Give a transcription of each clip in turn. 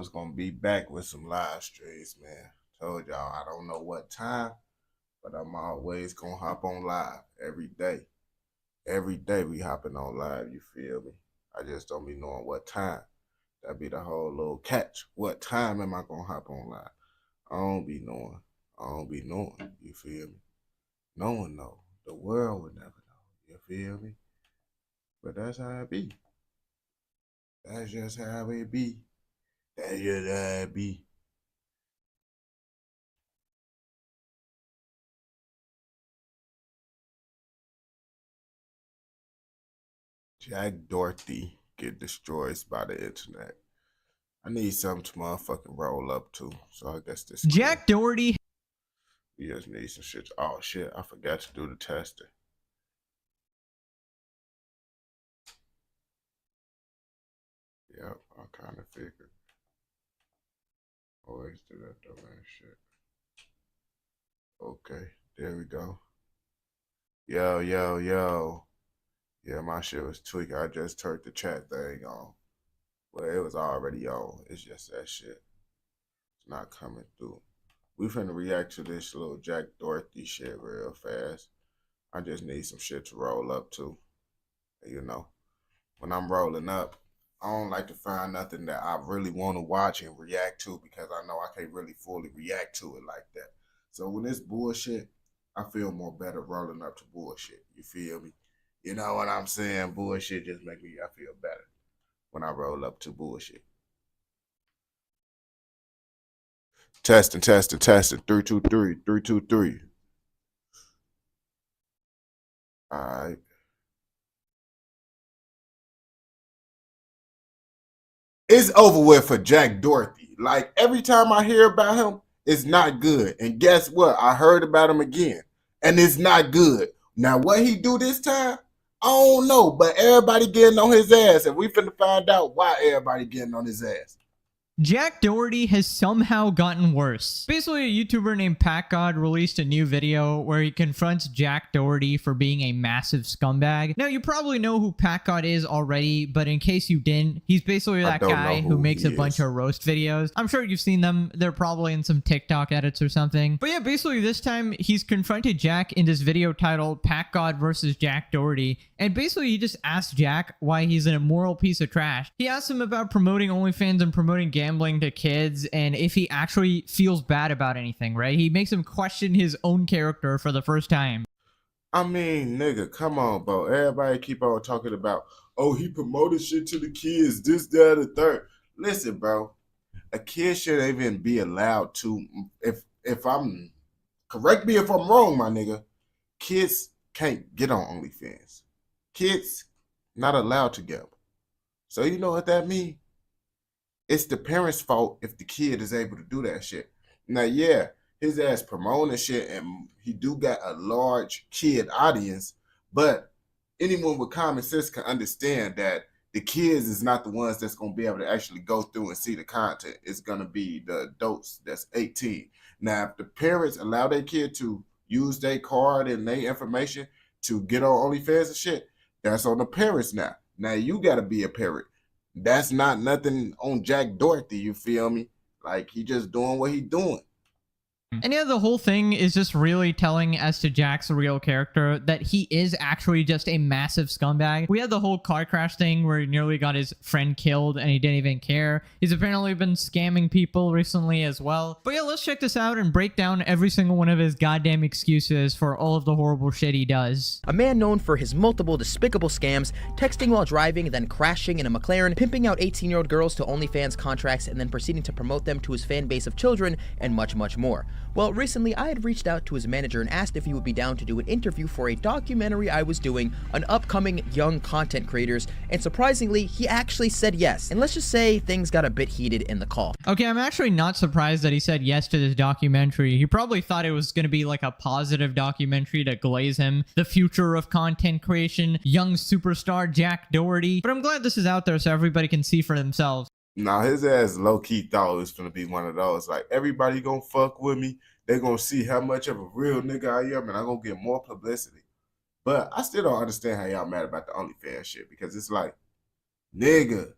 was gonna be back with some live streams, man. Told y'all I don't know what time, but I'm always gonna hop on live every day. Every day we hopping on live, you feel me? I just don't be knowing what time. That be the whole little catch. What time am I gonna hop on live? I don't be knowing. I don't be knowing, you feel me? No one know. The world would never know, you feel me? But that's how it be. That's just how it be. That's just how it be. Jack Doherty get destroyed by the internet. I need something to motherfucking roll up to. So I guess this Jack Doherty. We just need some shit. Oh shit, I forgot to do the testing. Yep, I kind of figured. Always do that dumbass shit. Okay, there we go. Yo, yo, yo. Yeah, my shit was tweaking. I just turned the chat thing on. Well, it was already on. It's just that shit. It's not coming through. We finna react to this little Jack Doherty shit real fast. I just need some shit to roll up to. You know, when I'm rolling up, I don't like to find nothing that I really want to watch and react to because I know I can't really fully react to it like that. So when it's bullshit, I feel more better rolling up to bullshit. You feel me? You know what I'm saying? Bullshit just make me, I feel better when I roll up to bullshit. Testing, testing, testing. 3, 2, 3, 3, 2, 3. All right. It's over with for Jack Doherty. Like every time I hear about him, it's not good. And guess what? I heard about him again, and it's not good. Now what he do this time? I don't know, but everybody getting on his ass, and we finna find out why everybody getting on his ass. Jack Doherty has somehow gotten worse. Basically, a YouTuber named PatGod released a new video where he confronts Jack Doherty for being a massive scumbag. Now, you probably know who PatGod is already, but in case you didn't, he's basically that guy who makes a bunch of roast videos. I'm sure you've seen them. They're probably in some TikTok edits or something. But yeah, basically this time he's confronted Jack in this video titled PatGod versus Jack Doherty. And basically he just asked Jack why he's an immoral piece of trash. He asked him about promoting OnlyFans and promoting gambling to kids and if he actually feels bad about anything, right? He makes him question his own character for the first time. I mean, nigga, come on, bro. Everybody keep on talking about, oh, he promoted shit to the kids, this, that, the third. Listen, bro, a kid shouldn't even be allowed to, if I'm, correct me if I'm wrong, my nigga, kids can't get on OnlyFans. Kids not allowed to gamble. So you know what that means? It's the parents' fault if the kid is able to do that shit. Now, yeah, his ass promoting shit and he do got a large kid audience, but anyone with common sense can understand that the kids is not the ones that's going to be able to actually go through and see the content. It's going to be the adults that's 18. Now, if the parents allow their kid to use their card and their information to get on OnlyFans and shit, that's on the parents now. Now, you got to be a parent. That's not nothing on Jack Doherty, you feel me? Like, he just doing what he doing. And yeah, the whole thing is just really telling as to Jack's real character that he is actually just a massive scumbag. We had the whole car crash thing where he nearly got his friend killed and he didn't even care. He's apparently been scamming people recently as well. But yeah, let's check this out and break down every single one of his goddamn excuses for all of the horrible shit he does. A man known for his multiple despicable scams, texting while driving, then crashing in a McLaren, pimping out 18-year-old girls to OnlyFans contracts, and then proceeding to promote them to his fan base of children, and much, much more. Well, recently I had reached out to his manager and asked if he would be down to do an interview for a documentary I was doing on upcoming young content creators, and surprisingly, he actually said yes. And let's just say things got a bit heated in the call. Okay, I'm actually not surprised that he said yes to this documentary. He probably thought it was going to be like a positive documentary to glaze him, the future of content creation, young superstar Jack Doherty. But I'm glad this is out there so everybody can see for themselves. Now, his ass low-key thought it was going to be one of those. Like, everybody going to fuck with me. They're going to see how much of a real nigga I am, and I'm going to get more publicity. But I still don't understand how y'all mad about the OnlyFans shit, because it's like, nigga,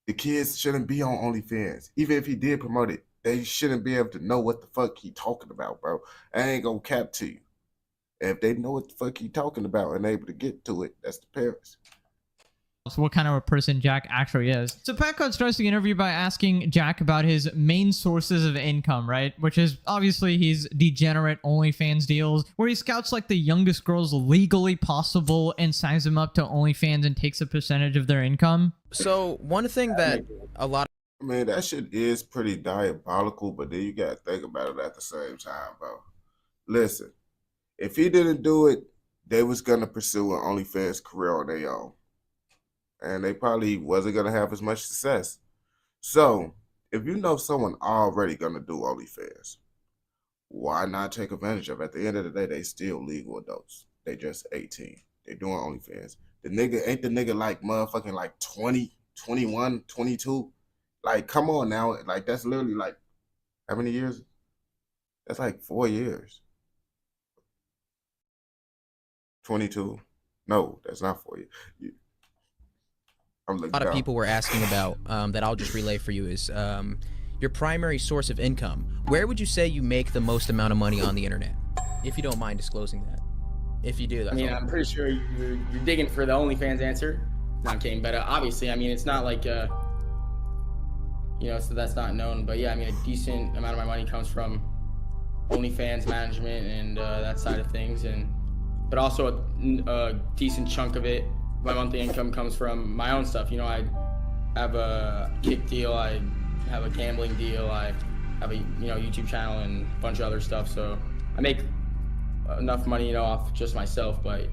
The kids shouldn't be on OnlyFans. Even if he did promote it, they shouldn't be able to know what the fuck he talking about, bro. I ain't gonna cap to you. If they know what the fuck he talking about and able to get to it, that's the parents. what kind of a person Jack actually is. So Pat starts the interview by asking Jack about his main sources of income, right? Which is obviously his degenerate OnlyFans deals, where he scouts like the youngest girls legally possible and signs them up to OnlyFans and takes a percentage of their income. So one thing that a lot I mean, that shit is pretty diabolical, but then you gotta think about it at the same time, bro. Listen, if he didn't do it, they was gonna pursue an OnlyFans career on their own. And they probably wasn't gonna have as much success. So, if you know someone already gonna do OnlyFans, why not take advantage of it? At the end of the day, they still legal adults. They just 18. They doing OnlyFans. The nigga like motherfucking like 20, 21, 22? Like, come on now. Like, that's literally like, how many years? That's like 4 years. 22. No, that's not 4 years. I'm looking a lot of down. people were asking about that I'll just relay for you is your primary source of income. Where would you say you make the most amount of money on the internet? If you don't mind disclosing that. If you do, that's I mean, all. I'm pretty sure you're digging for the OnlyFans answer. No, I'm kidding, but obviously, I mean, it's not like, you know, so that's not known. But yeah, I mean, a decent amount of my money comes from OnlyFans management and that side of things, but also a decent chunk of it, my monthly income comes from my own stuff. You know, I have a kick deal, I have a gambling deal, I have a YouTube channel and a bunch of other stuff. So I make enough money, you know, off just myself, but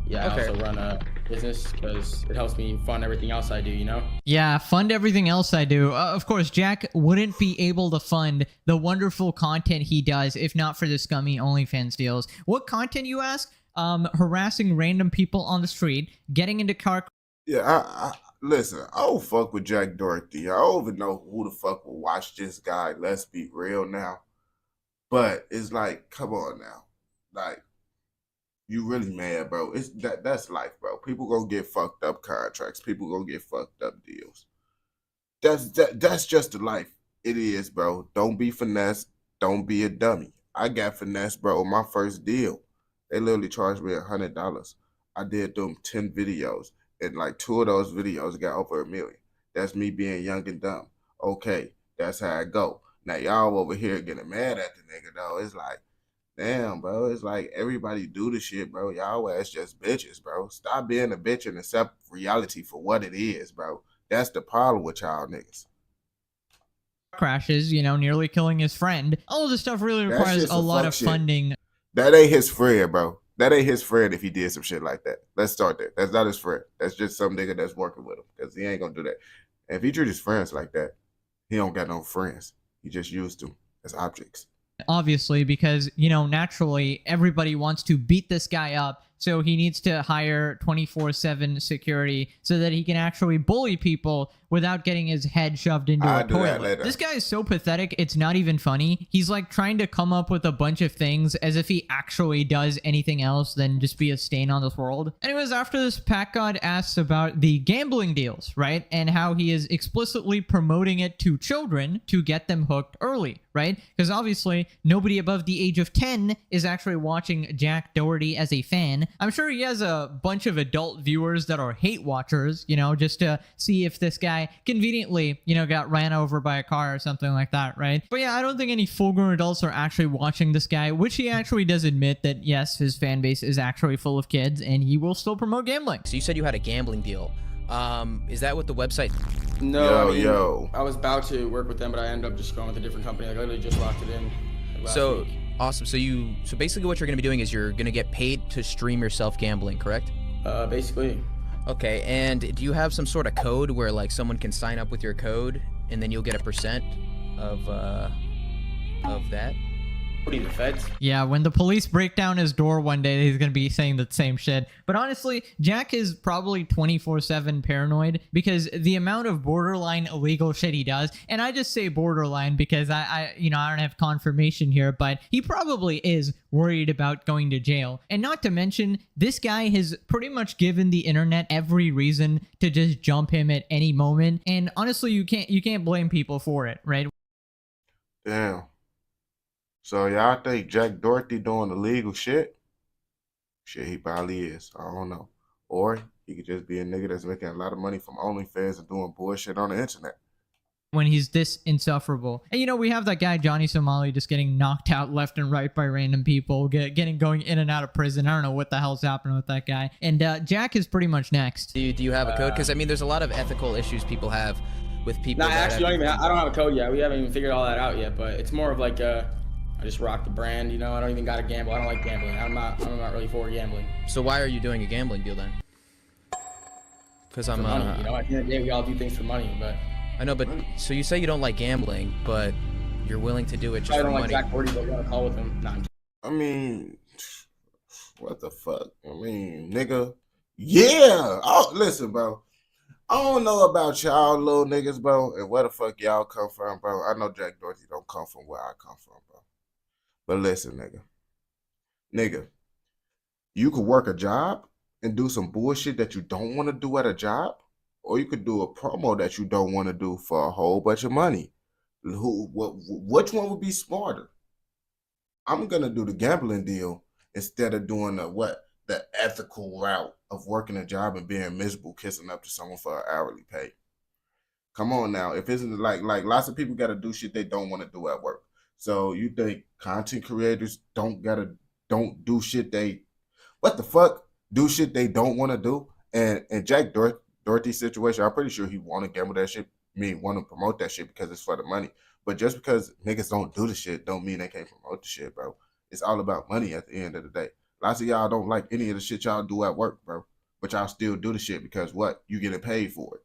yeah, Okay. I also run a business because it helps me fund everything else I do, you know? Yeah, fund everything else I do. Of course, Jack wouldn't be able to fund the wonderful content he does if not for the scummy OnlyFans deals. What content, you ask? Harassing random people on the street, getting into car. Yeah, I listen, I don't fuck with Jack Doherty. I don't even know who the fuck will watch this guy. Let's be real now. But it's like, come on now. Like, you really mad, bro. That's life, bro. People gonna get fucked up contracts. People gonna get fucked up deals. That's just the life. It is, bro. Don't be finessed. Don't be a dummy. I got finessed, bro. My first deal. They literally charged me $100. I did them 10 videos, and like 2 of those videos got over 1 million. That's me being young and dumb. Okay, that's how I go. Now y'all over here getting mad at the nigga though. It's like, damn, bro. It's like everybody do the shit, bro. Y'all ass just bitches, bro. Stop being a bitch and accept reality for what it is, bro. That's the problem with y'all niggas. Crashes, you know, nearly killing his friend. All of this stuff really That requires shit's a some lot fuck of shit. funding. That ain't his friend, bro. That ain't his friend if he did some shit like that. Let's start there. That's not his friend. That's just some nigga that's working with him because he ain't gonna do that. And if he treat his friends like that, he don't got no friends. He just used them as objects. Obviously, because, you know, naturally everybody wants to beat this guy up, so he needs to hire 24/7 security so that he can actually bully people without getting his head shoved into I'll a do that toilet. later. This guy is so pathetic, it's not even funny. He's like trying to come up with a bunch of things as if he actually does anything else than just be a stain on this world. Anyways, after this, Pat God asks about the gambling deals, right? And how he is explicitly promoting it to children to get them hooked early, right? Because obviously nobody above the age of 10 is actually watching Jack Doherty as a fan. I'm sure he has a bunch of adult viewers that are hate watchers, you know, just to see if this guy conveniently, you know, got ran over by a car or something like that, right? But yeah, I don't think any full-grown adults are actually watching this guy, which he actually does admit that, yes, his fan base is actually full of kids and he will still promote gambling. So you said you had a gambling deal. Is that what the website? No, I mean, yo. I was about to work with them, but I ended up just going with a different company. Like, I literally just locked it in last So week. awesome. So basically what you're gonna be doing is you're gonna get paid to stream yourself gambling, correct? Basically. Okay, and do you have some sort of code where like someone can sign up with your code and then you'll get a percent of that? What are you, the feds? Yeah, when the police break down his door one day, he's gonna be saying the same shit. But honestly, Jack is probably 24/7 paranoid because the amount of borderline illegal shit he does, and I just say borderline because I don't have confirmation here, but he probably is worried about going to jail. And not to mention, this guy has pretty much given the internet every reason to just jump him at any moment. And honestly, you can't blame people for it, right? Damn. So y'all think Jack Doherty doing illegal shit? Shit, he probably is. I don't know. Or he could just be a nigga that's making a lot of money from OnlyFans and doing bullshit on the internet. When he's this insufferable. And we have that guy Johnny Somali just getting knocked out left and right by random people, getting going in and out of prison. I don't know what the hell's happening with that guy. And Jack is pretty much next. Do you have a code? Because I mean, there's a lot of ethical issues people have with people. No, actually, I don't have a code yet. We haven't even figured all that out yet. But it's more of like I just rock the brand. I don't even gotta gamble. I don't like gambling. I'm not really for gambling. So why are you doing a gambling deal then? Because I'm money, at the end of the day, we all do things for money, but. I know, but so you say you don't like gambling, but you're willing to do it just for money. I don't like Jack Doherty, but you want to call with him? Nah, I mean, what the fuck? I mean, nigga. Yeah. Oh, listen, bro. I don't know about y'all little niggas, bro, and where the fuck y'all come from, bro. I know Jack Doherty don't come from where I come from, bro. But listen, nigga. Nigga, you could work a job and do some bullshit that you don't want to do at a job. Or you could do a promo that you don't want to do for a whole bunch of money. Which one would be smarter? I'm going to do the gambling deal instead of doing the ethical route of working a job and being miserable, kissing up to someone for an hourly pay. Come on now. If it's like lots of people got to do shit they don't want to do at work. So you think content creators don't do shit what the fuck? Do shit they don't want to do? And Jack Doherty situation, I'm pretty sure he want to gamble that shit, want to promote that shit because it's for the money. But just because niggas don't do the shit don't mean they can't promote the shit, bro. It's all about money at the end of the day. Lots of y'all don't like any of the shit y'all do at work, bro. But y'all still do the shit because what? You getting paid for it.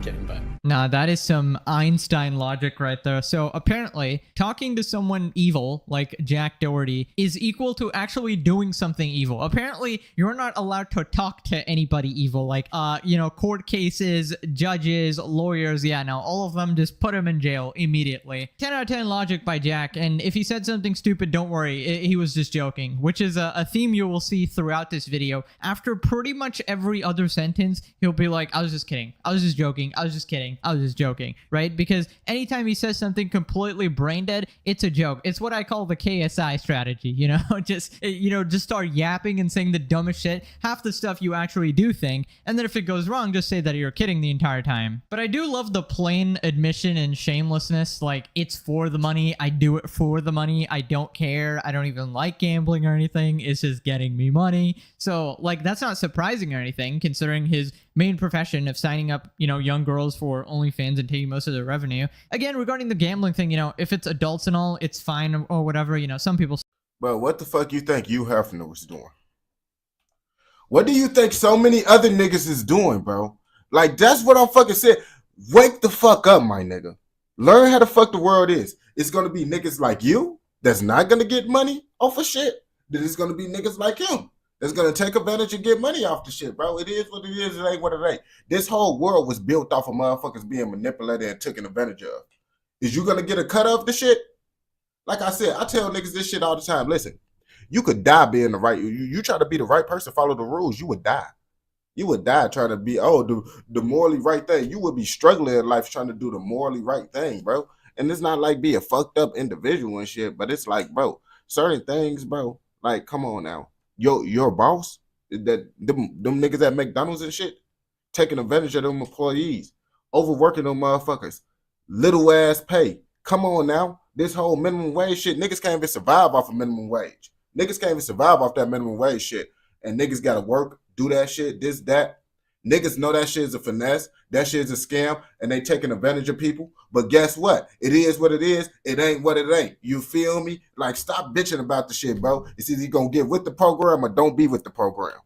kidding, but. Nah, that is some Einstein logic right there. So apparently, talking to someone evil like Jack Doherty is equal to actually doing something evil. Apparently, you're not allowed to talk to anybody evil, like, court cases, judges, lawyers. Yeah, no, all of them, just put him in jail immediately. 10 out of 10 logic by Jack. And if he said something stupid, don't worry, he was just joking, which is a theme you will see throughout this video. After pretty much every other sentence, he'll be like, I was just kidding. I was just joking. I was just kidding. I was just joking, right? Because anytime he says something completely brain dead, it's a joke. It's what I call the KSI strategy, just start yapping and saying the dumbest shit, half the stuff you actually do think, and then if it goes wrong, just say that you're kidding the entire time. But I do love the plain admission and shamelessness, like, it's for the money, I do it for the money, I don't care, I don't even like gambling or anything, it's just getting me money. So, like, that's not surprising or anything, considering his main profession of signing up, young girls for OnlyFans and taking most of their revenue. Again, regarding the gambling thing, if it's adults and all, it's fine or whatever, some people... But what the fuck you think Hugh Hefner was doing? What do you think so many other niggas is doing, bro? Like, that's what I'm fucking saying. Wake the fuck up, my nigga. Learn how the fuck the world is. It's gonna be niggas like you that's not gonna get money off of shit. Then it's gonna be niggas like him that's gonna take advantage and get money off the shit, bro. It is what it is. It ain't what it ain't. This whole world was built off of motherfuckers being manipulated and taken advantage of. Is you gonna get a cut of the shit? Like I said, I tell niggas this shit all the time. Listen, you could die being the right. You try to be the right person, follow the rules, you would die. You would die trying to be, the morally right thing. You would be struggling in life trying to do the morally right thing, bro. And it's not like be a fucked up individual and shit, but it's like, bro, certain things, bro, like, come on now. Your boss, them niggas at McDonald's and shit, taking advantage of them employees, overworking them motherfuckers, little ass pay. Come on now. This whole minimum wage shit, niggas can't even survive off of minimum wage. Niggas can't even survive off that minimum wage shit. And niggas gotta work, do that shit, this, that. Niggas know that shit is a finesse. That shit is a scam, and they taking advantage of people. But guess what? It is what it is. It ain't what it ain't. You feel me? Like, stop bitching about the shit, bro. It's either you gonna get with the program or don't be with the program.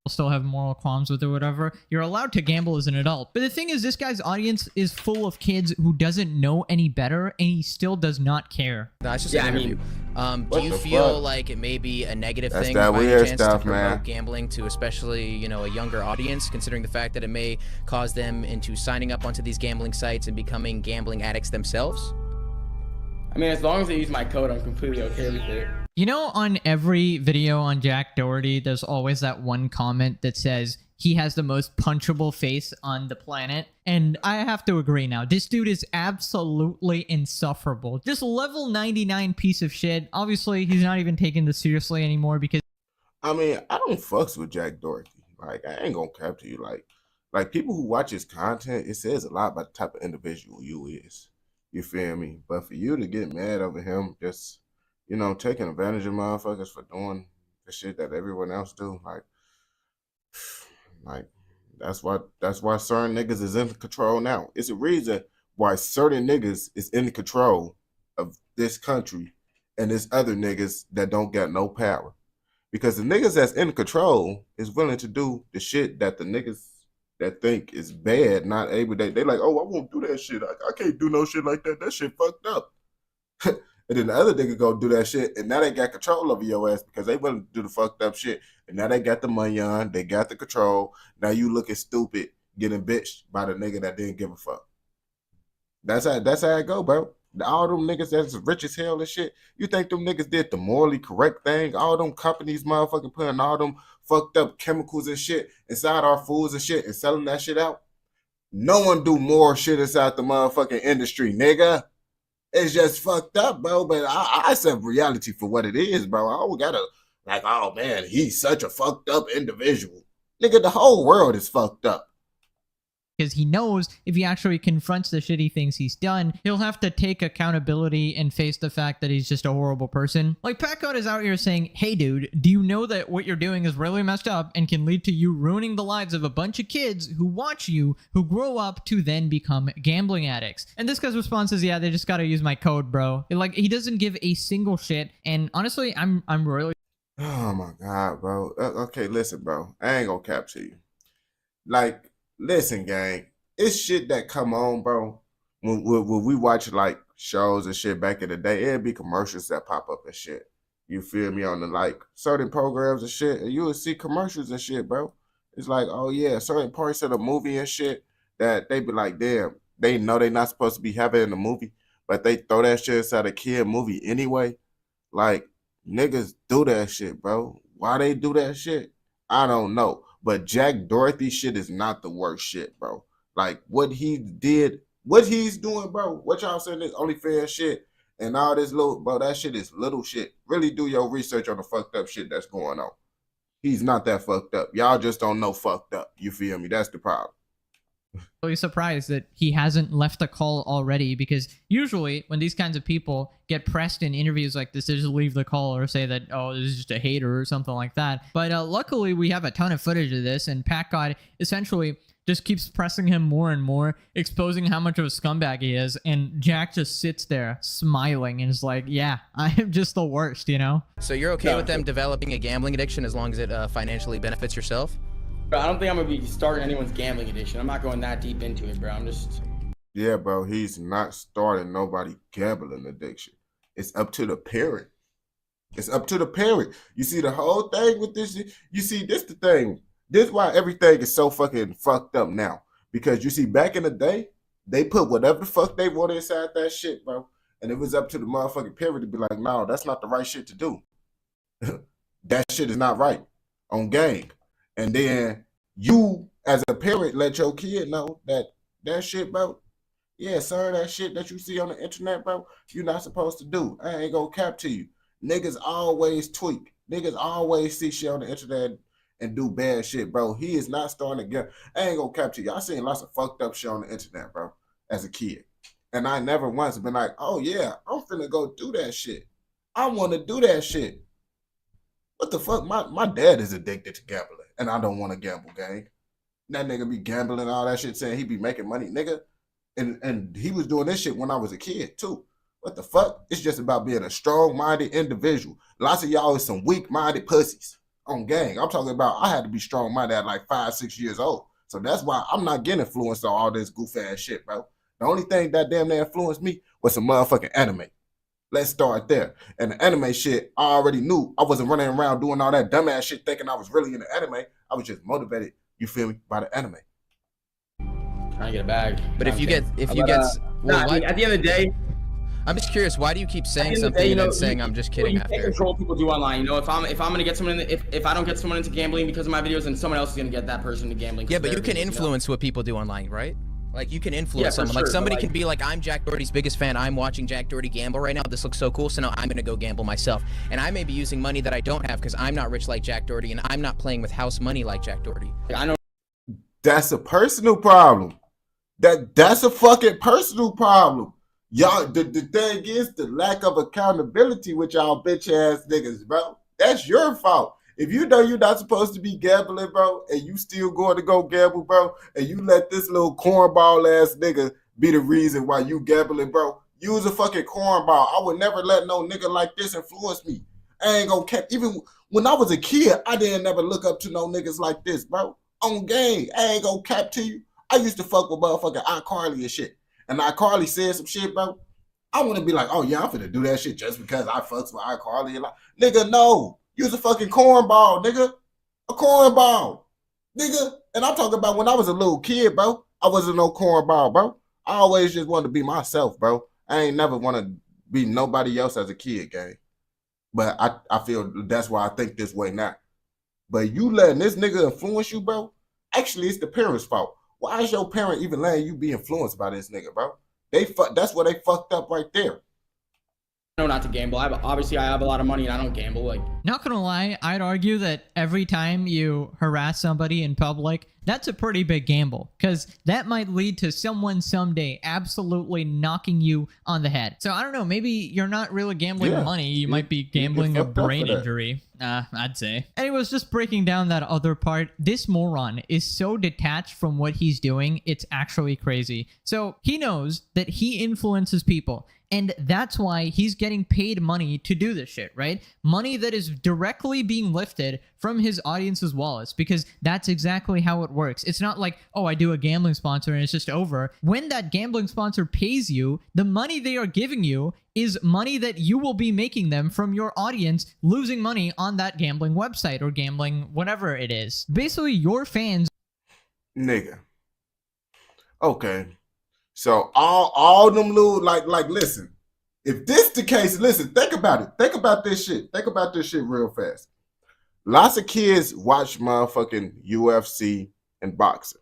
still have moral qualms with it or whatever, you're allowed to gamble as an adult. But the thing is, this guy's audience is full of kids who doesn't know any better, and he still does not care. No, it's just Yeah, an I interview. mean, Do you the feel fuck? like it may be a negative That's thing that by any weird chance stuff, to promote man. gambling to especially, you know, a younger audience, considering the fact that it may cause them into signing up onto these gambling sites and becoming gambling addicts themselves? I mean, as long as they use my code, I'm completely okay with it. You know, on every video on Jack Doherty, there's always that one comment that says he has the most punchable face on the planet. And I have to agree now. This dude is absolutely insufferable. Just level 99 piece of shit. Obviously, he's not even taking this seriously anymore because I mean, I don't fucks with Jack Doherty. Like, I ain't gonna cap to you. Like people who watch his content, it says a lot about the type of individual you is. You feel me? But for you to get mad over him, just, you know, taking advantage of motherfuckers for doing the shit that everyone else do, like that's why certain niggas is in control now. It's a reason why certain niggas is in control of this country and there's other niggas that don't got no power. Because the niggas that's in control is willing to do the shit that the niggas that think is bad, not able, they like, oh, I won't do that shit. I can't do no shit like that. That shit fucked up. And then the other nigga go do that shit, and now they got control over your ass because they willing to do the fucked up shit. And now they got the money on, they got the control. Now you looking stupid, getting bitched by the nigga that didn't give a fuck. That's how it go, bro. All them niggas that's rich as hell and shit, you think them niggas did the morally correct thing? All them companies motherfucking putting all them fucked up chemicals and shit inside our foods and shit and selling that shit out? No one do more shit inside the motherfucking industry, nigga. It's just fucked up, bro. But I accept reality for what it is, bro. I don't gotta, like, oh man, he's such a fucked up individual. Nigga, the whole world is fucked up. he knows if he actually confronts the shitty things he's done, he'll have to take accountability and face the fact that he's just a horrible person. Like, Pat God is out here saying, hey dude, do you know that what you're doing is really messed up and can lead to you ruining the lives of a bunch of kids who watch you, who grow up to then become gambling addicts? And this guy's response is, yeah, they just gotta use my code, bro. Like, he doesn't give a single shit, and honestly, I'm really... Oh my God, bro. Okay, listen, bro. I ain't gonna cap to you. Like, listen, gang. It's shit that come on, bro. When we watch like shows and shit back in the day, it'd be commercials that pop up and shit. You feel me? On the like certain programs and shit, and you would see commercials and shit, bro. It's like, oh yeah, certain parts of the movie and shit that they be like, damn, they know they not supposed to be having in the movie, but they throw that shit inside a kid movie anyway. Like, niggas do that shit, bro. Why they do that shit? I don't know. But Jack Doherty shit is not the worst shit, bro. Like, what he did, what he's doing, bro, what y'all saying is OnlyFans shit and all this little, bro, that shit is little shit. Really do your research on the fucked up shit that's going on. He's not that fucked up. Y'all just don't know fucked up. You feel me? That's the problem. really surprised that he hasn't left a call already, because usually when these kinds of people get pressed in interviews like this, they just leave the call or say that, oh, this is just a hater or something like that. But luckily we have a ton of footage of this, and Pat God essentially just keeps pressing him more and more, exposing how much of a scumbag he is, and Jack just sits there smiling and is like, yeah, I am just the worst, you know? So you're okay with them developing a gambling addiction as long as it financially benefits yourself? Bro, I don't think I'm gonna be starting anyone's gambling addiction. I'm not going that deep into it, bro. I'm just... Yeah, bro, he's not starting nobody gambling addiction. It's up to the parent. It's up to the parent. You see the whole thing with this? You see, this the thing. This is why everything is so fucking fucked up now. Because you see, back in the day, they put whatever the fuck they wanted inside that shit, bro. And it was up to the motherfucking parent to be like, no, that's not the right shit to do. That shit is not right on gang. And then you, as a parent, let your kid know that shit, bro. Yeah, sir, that shit that you see on the internet, bro, you're not supposed to do. I ain't gonna cap to you. Niggas always tweak. Niggas always see shit on the internet and do bad shit, bro. He is not starting again. I ain't gonna cap to you. I seen lots of fucked up shit on the internet, bro, as a kid. And I never once been like, oh yeah, I'm finna go do that shit. I wanna do that shit. What the fuck? My dad is addicted to gambling, and I don't want to gamble, gang. That nigga be gambling and all that shit, saying he be making money, nigga. And he was doing this shit when I was a kid, too. What the fuck? It's just about being a strong-minded individual. Lots of y'all is some weak-minded pussies. on gang. I'm talking about I had to be strong-minded at like 5, 6 years old. So that's why I'm not getting influenced on all this goof ass shit, bro. The only thing that damn near influenced me was some motherfucking anime. Let's start there. And the anime shit, I already knew. I wasn't running around doing all that dumbass shit thinking I was really into anime. I was just motivated, you feel me, by the anime. Trying to get a bag. But if you get, well, I mean, at the end of the day, I'm just curious, why do you keep saying at the end of the something day, and then you saying I'm just kidding you can't after? control what people do online. You know, if I'm gonna get someone if I don't get someone into gambling because of my videos, then someone else is gonna get that person into gambling. Yeah, but you because can of their videos, influence what people do online, right? Like, you can influence Yeah, for someone. Like, sure, somebody but, can be like, I'm Jack Doherty's biggest fan. I'm watching Jack Doherty gamble right now. This looks so cool. So now I'm going to go gamble myself. And I may be using money that I don't have because I'm not rich like Jack Doherty and I'm not playing with house money like Jack Doherty. I know. That's a personal problem. That's a fucking personal problem. Y'all, the thing is the lack of accountability with y'all bitch ass niggas, bro. That's your fault. If you know you're not supposed to be gambling, bro, and you still going to go gamble, bro, and you let this little cornball ass nigga be the reason why you gambling, bro, use a fucking cornball. I would never let no nigga like this influence me. I ain't gonna cap. Even when I was a kid, I didn't never look up to no niggas like this, bro. On game, I ain't gonna cap to you. I used to fuck with motherfucking iCarly and shit. And iCarly said some shit, bro. I want to be like, oh yeah, I'm finna do that shit just because I fucks with iCarly. Like, nigga, no. Use a fucking cornball, nigga. A cornball. Nigga. And I'm talking about when I was a little kid, bro. I wasn't no cornball, bro. I always just wanted to be myself, bro. I ain't never want to be nobody else as a kid, gang. But I feel that's why I think this way now. But you letting this nigga influence you, bro, actually it's the parents' fault. Why is your parent even letting you be influenced by this nigga, bro? That's where they fucked up right there. No, not to gamble. Obviously I have a lot of money and I don't gamble. Like, Not gonna lie, I'd argue that every time you harass somebody in public, that's a pretty big gamble, because that might lead to someone someday absolutely knocking you on the head. So I don't know, maybe you're not really gambling money, you might be gambling a fucked up brain for that. injury. I'd say. Anyways, just breaking down that other part, this moron is so detached from what he's doing, it's actually crazy. So he knows that he influences people, and that's why he's getting paid money to do this shit, right? Money that is directly being lifted from his audience's wallets, because that's exactly how it works. It's not like, oh, I do a gambling sponsor and it's just over. When that gambling sponsor pays you, the money they are giving you is money that you will be making them from your audience losing money on that gambling website or gambling whatever it is. Basically, your fans... Nigga. Okay. So all them little like listen. If this the case, listen, think about it. Think about this shit. Think about this shit real fast. Lots of kids watch motherfucking UFC and boxing.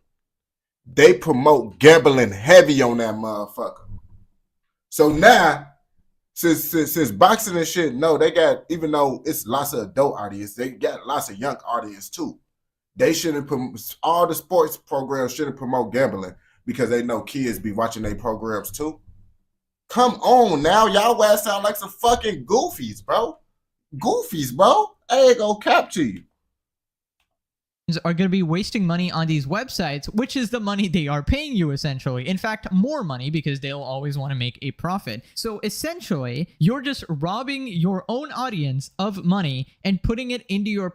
They promote gambling heavy on that motherfucker. So now, since boxing and shit, no, they got, even though it's lots of adult audience, they got lots of young audience too. They shouldn't, all the sports programs shouldn't promote gambling because they know kids be watching their programs too. Come on now, y'all ass sound like some fucking goofies, bro. Goofies, bro. I ain't gonna cap to you. are going to be wasting money on these websites, which is the money they are paying you essentially. In fact, more money, because they'll always want to make a profit. So essentially, you're just robbing your own audience of money and putting it into your...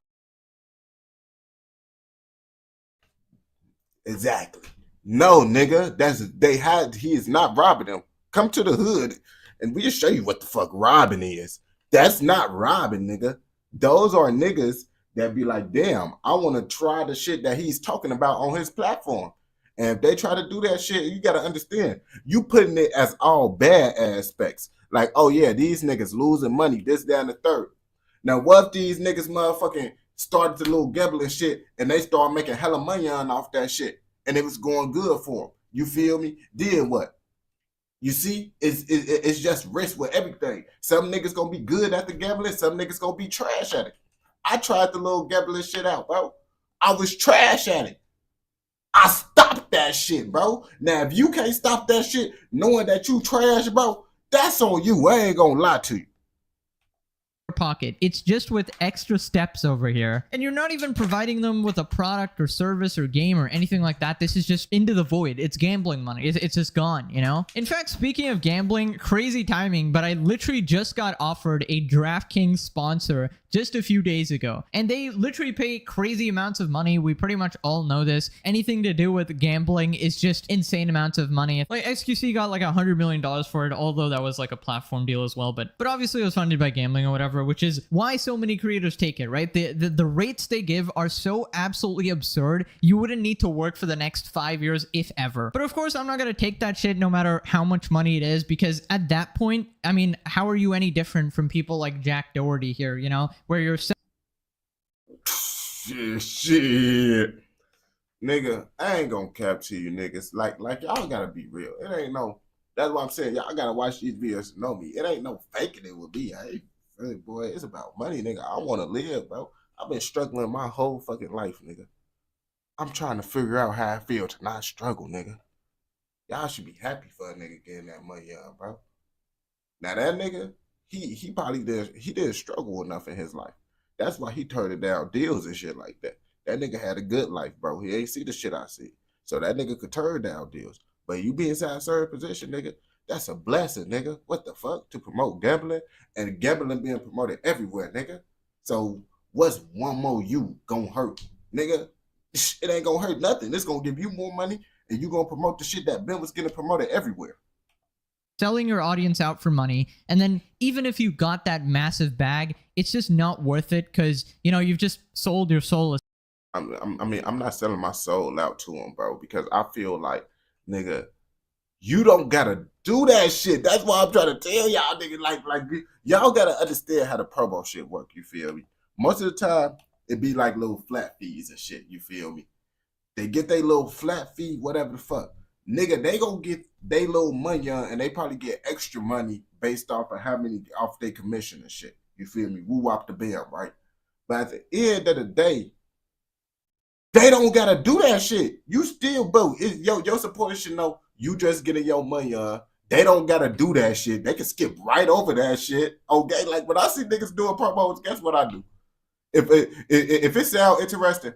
Exactly. No, nigga, he is not robbing them. Come to the hood and we'll show you what the fuck robbing is. That's not robbing, nigga. Those are niggas that be like, damn, I want to try the shit that he's talking about on his platform. And if they try to do that shit, you got to understand, you putting it as all bad aspects. Like, oh yeah, these niggas losing money, this, that, and the third. Now, what if these niggas motherfucking started the little gambling shit and they start making hella money on off that shit and it was going good for them? You feel me? Then what? You see, it's just risk with everything. Some niggas gonna be good at the gambling, some niggas gonna be trash at it. I tried the little gambling shit out, bro. I was trash at it. I stopped that shit, bro. Now, if you can't stop that shit, knowing that you trash, bro, that's on you. I ain't gonna lie to you. Pocket. It's just with extra steps over here, and you're not even providing them with a product or service or game or anything like that. This is just into the void. It's gambling money. It's just gone, you know? In fact, speaking of gambling, crazy timing, but I literally just got offered a DraftKings sponsor just a few days ago. And they literally pay crazy amounts of money. We pretty much all know this. Anything to do with gambling is just insane amounts of money. Like XQC got like $100 million for it, although that was like a platform deal as well. But obviously it was funded by gambling or whatever, which is why so many creators take it, right? The rates they give are so absolutely absurd. You wouldn't need to work for the next 5 years, if ever. But of course, I'm not going to take that shit no matter how much money it is, because at that point, I mean, how are you any different from people like Jack Doherty here, you know, where you're shit. Nigga, I ain't gonna cap to you niggas. Like y'all gotta be real. It ain't no, that's what I'm saying. Y'all gotta watch these videos to know me. It ain't no faking it with me. Hey, boy, it's about money, nigga. I wanna live, bro. I've been struggling my whole fucking life, nigga. I'm trying to figure out how I feel to not struggle, nigga. Y'all should be happy for a nigga getting that money out, bro. Now that nigga, he probably didn't struggle enough in his life. That's why he turned it down deals and shit like that. That nigga had a good life, bro. He ain't see the shit I see. So that nigga could turn down deals. But you be inside a certain position, nigga, that's a blessing, nigga. What the fuck? To promote gambling, and gambling being promoted everywhere, nigga. So what's one more you gonna hurt, nigga? It ain't gonna hurt nothing. It's gonna give you more money, and you gonna promote the shit that Ben was getting promoted everywhere. selling your audience out for money, and then even if you got that massive bag, it's just not worth it because, you know, you've just sold your soul. I'm not selling my soul out to him, bro, because I feel like, nigga, you don't gotta do that shit. That's why I'm trying to tell y'all, nigga, like y'all gotta understand how the promo shit work, you feel me? Most of the time, it be like little flat fees and shit, you feel me? They get their little flat fee, whatever the fuck. Nigga, they gonna get they little money on, and they probably get extra money based off of how many off their commission and shit. You feel me? Woo wop the bell, right? But at the end of the day, they don't gotta do that shit. You still, bro, your supporters should know you just getting your money on. They don't gotta do that shit. They can skip right over that shit. Okay, like when I see niggas doing promos, guess what I do? If it sound interesting,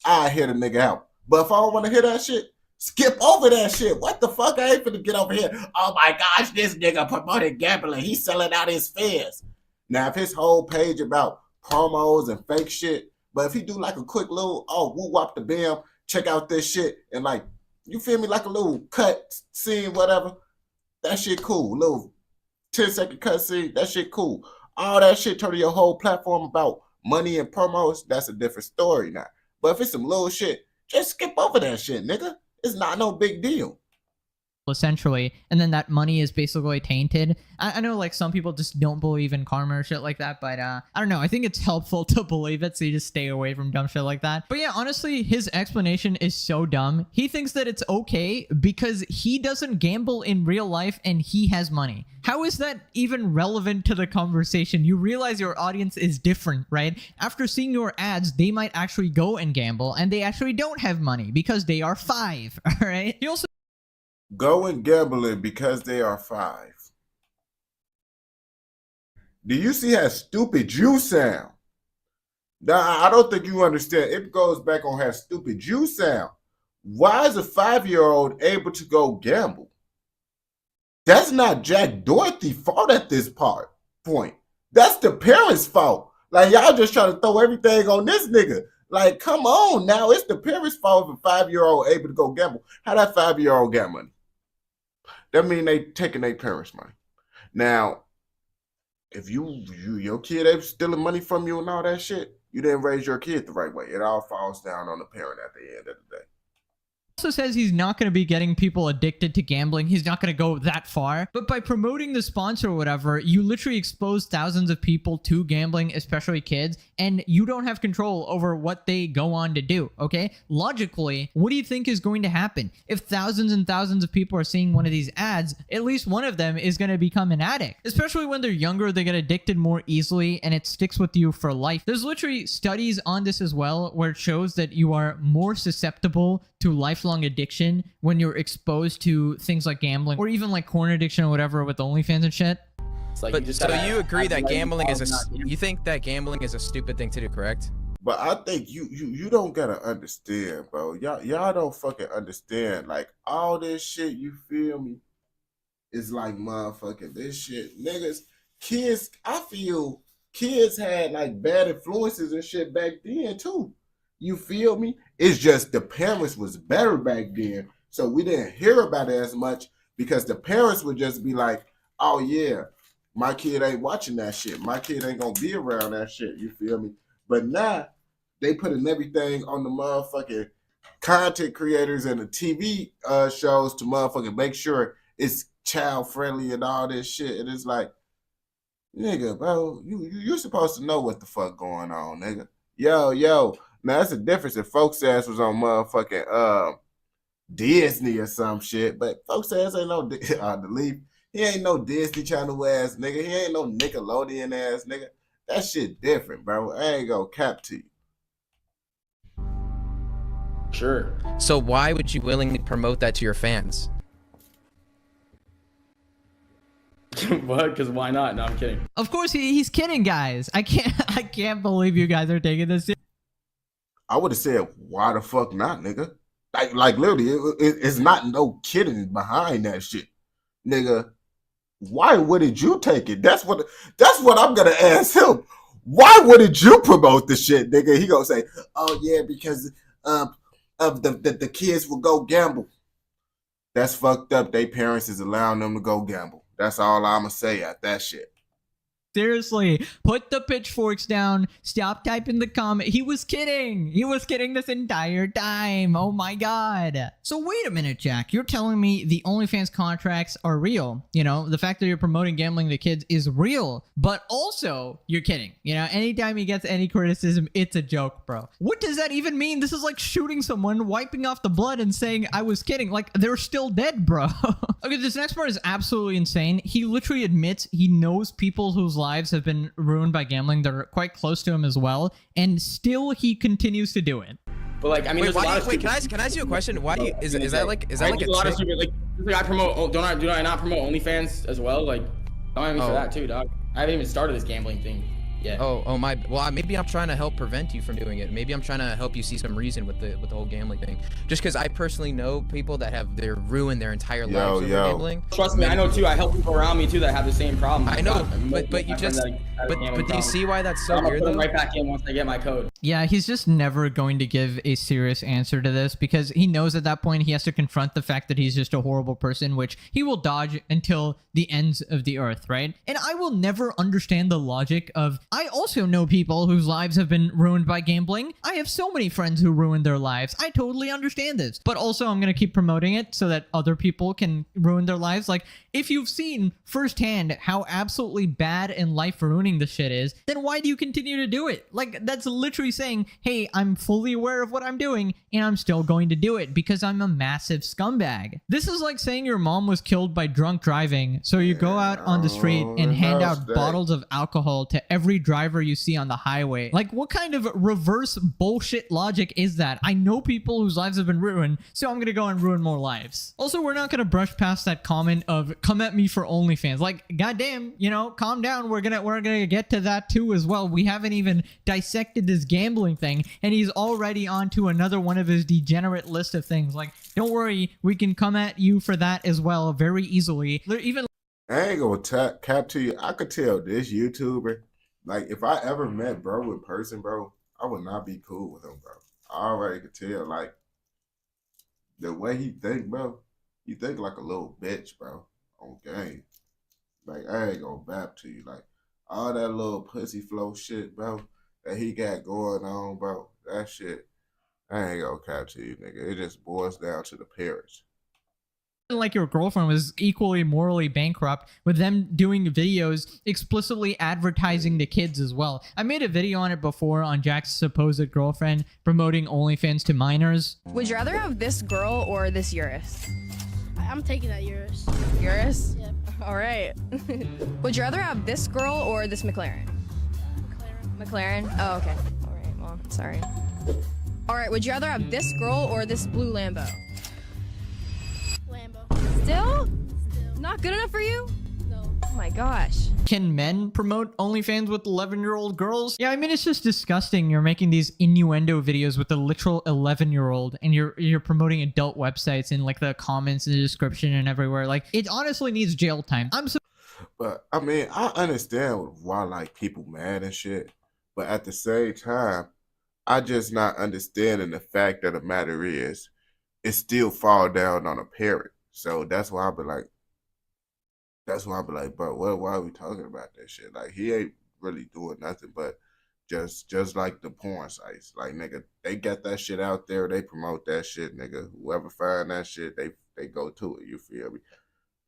I hear the nigga out. But if I don't want to hear that shit, skip over that shit. What the fuck? I ain't finna get over here. Oh my gosh, this nigga promoted gambling. He's selling out his fares. Now, if his whole page about promos and fake shit, but if he do like a quick little, woo wop the bam, check out this shit, and like, you feel me, like a little cut scene, whatever, that shit cool. Little 10-second cut scene, that shit cool. All that shit turn to your whole platform about money and promos, that's a different story now. But if it's some little shit, just skip over that shit, nigga. It's not no big deal. Essentially, and then that money is basically tainted. I know like some people just don't believe in karma or shit like that, but I don't know, I think it's helpful to believe it, so you just stay away from dumb shit like that. But yeah, honestly, his explanation is so dumb. He thinks that it's okay because he doesn't gamble in real life and he has money. How is that even relevant to the conversation? You realize your audience is different, right? After seeing your ads, they might actually go and gamble, and they actually don't have money because they are 5, all right? He also go and gambling because they are 5. Do you see how stupid you sound? Now, I don't think you understand. It goes back on how stupid you sound. Why is a 5-year-old able to go gamble? That's not Jack Doherty's fault at this point. That's the parents' fault. Like, y'all just trying to throw everything on this nigga. Like, come on now. It's the parents' fault if a 5-year-old able to go gamble. How that 5-year-old got money? That mean they taking their parents' money. Now, if your kid ain't stealing money from you and all that shit, you didn't raise your kid the right way. It all falls down on the parent at the end of the day. also says he's not going to be getting people addicted to gambling. He's not going to go that far. But by promoting the sponsor or whatever, you literally expose thousands of people to gambling, especially kids, and you don't have control over what they go on to do, okay? Logically, what do you think is going to happen? If thousands and thousands of people are seeing one of these ads, at least one of them is going to become an addict. Especially when they're younger, they get addicted more easily and it sticks with you for life. There's literally studies on this as well where it shows that you are more susceptible to lifelong addiction when you're exposed to things like gambling or even like porn addiction or whatever with OnlyFans and shit. Like But you just so gotta you agree that have gambling is money you think that gambling is a stupid thing to do, correct? But I think you don't gotta understand, bro. Y'all don't fucking understand. Like, all this shit, you feel me, is like motherfucking this shit. Niggas, kids, I feel kids had like bad influences and shit back then too. You feel me? It's just the parents was better back then, so we didn't hear about it as much because the parents would just be like, "Oh yeah, my kid ain't watching that shit. My kid ain't gonna be around that shit." You feel me? But now they putting everything on the motherfucking content creators and the TV shows to motherfucking make sure it's child friendly and all this shit. And it's like, nigga, bro, you're supposed to know what the fuck going on, nigga. Yo. Now that's the difference if folks ass was on motherfucking Disney or some shit, but folks ass ain't no the Leaf. He ain't no Disney Channel ass nigga. He ain't no Nickelodeon ass nigga. That shit different, bro. I ain't gonna cap to you. Sure. So why would you willingly promote that to your fans? What? Because why not? No, I'm kidding. Of course he's kidding, guys. I can't believe you guys are taking this serious. I would have said, why the fuck not, nigga? Like literally, it's not no kidding behind that shit, nigga. Why wouldn't you take it? That's what I'm gonna ask him. Why wouldn't you promote the shit, nigga? He gonna say, oh yeah, because of the kids will go gamble. That's fucked up. They parents is allowing them to go gamble. That's all I'ma say at that shit. Seriously, put the pitchforks down. Stop typing the comment. He was kidding. He was kidding this entire time. Oh my god. So wait a minute, Jack. You're telling me the OnlyFans contracts are real. You know, the fact that you're promoting gambling to kids is real. But also, you're kidding. You know, anytime he gets any criticism, it's a joke, bro. What does that even mean? This is like shooting someone, wiping off the blood, and saying, I was kidding. Like, they're still dead, bro. Okay, this next part is absolutely insane. He literally admits he knows people whose lives have been ruined by gambling that are quite close to him as well, and still he continues to do it. But like, I mean, Wait, there's a lot of can I ask you a question? Why do you is that like a lot of trick? stupid, like I promote? Do I not promote OnlyFans as well? Like, don't mind me for that too, dog. I haven't even started this gambling thing yet. Oh my. Well, maybe I'm trying to help prevent you from doing it. Maybe I'm trying to help you see some reason with the whole gambling thing. Just because I personally know people that have ruined their entire lives over gambling. Trust me, I know too. I help people around me too that have the same problem. I know, but you just but do you see why that's so I'm gonna weird put though? them right back in once I get my code. Yeah, he's just never going to give a serious answer to this because he knows at that point he has to confront the fact that he's just a horrible person, which he will dodge until the ends of the earth, right? And I will never understand the logic of, I also know people whose lives have been ruined by gambling. I have so many friends who ruined their lives. I totally understand this. But also I'm going to keep promoting it so that other people can ruin their lives. Like, if you've seen firsthand how absolutely bad and life-ruining this shit is, then why do you continue to do it? Like, that's literally saying, hey, I'm fully aware of what I'm doing, and I'm still going to do it because I'm a massive scumbag. This is like saying your mom was killed by drunk driving, so you go out on the street and hand out bottles of alcohol to every driver you see on the highway. Like, what kind of reverse bullshit logic is that? I know people whose lives have been ruined, so I'm gonna go and ruin more lives. Also, we're not gonna brush past that comment of, come at me for OnlyFans. Like, goddamn, you know, calm down. We're gonna get to that too as well. We haven't even dissected this gambling thing, and he's already on to another one of his degenerate list of things. Like, don't worry, we can come at you for that as well very easily. Even I ain't gonna cap to you. I could tell this YouTuber, like, if I ever met bro in person, bro, I would not be cool with him, bro. I already could tell, like, the way he think, bro. He think like a little bitch, bro, on game. Like, I ain't gonna bap to you. Like, all that little pussy flow shit, bro, that he got going on, bro, that shit, I ain't gonna cap to you, nigga. It just boils down to the parents. like your girlfriend was equally morally bankrupt with them doing videos explicitly advertising to kids as well. I made a video on it before on Jack's supposed girlfriend promoting OnlyFans to minors. Would you rather have this girl or this Urus? I'm taking that Urus. Urus? Yep. All right. Would you rather have this girl or this McLaren? McLaren. McLaren? Oh, okay. All right, well, sorry. All right, would you rather have this girl or this blue Lambo? Lambo. Still? Still. Not good enough for you? No. Oh my gosh. Can men promote OnlyFans with 11-year-old girls? Yeah, I mean, it's just disgusting. You're making these innuendo videos with a literal 11-year-old and you're promoting adult websites in like the comments and the description and everywhere. Like, it honestly needs jail time. But I mean, I understand why like people mad and shit. But at the same time, I just not understanding the fact of the matter is it still fall down on a parent. So that's why I be like, bro, why are we talking about that shit? Like he ain't really doing nothing but just like the porn sites. Like nigga, they get that shit out there, they promote that shit, nigga. Whoever find that shit, they go to it. You feel me?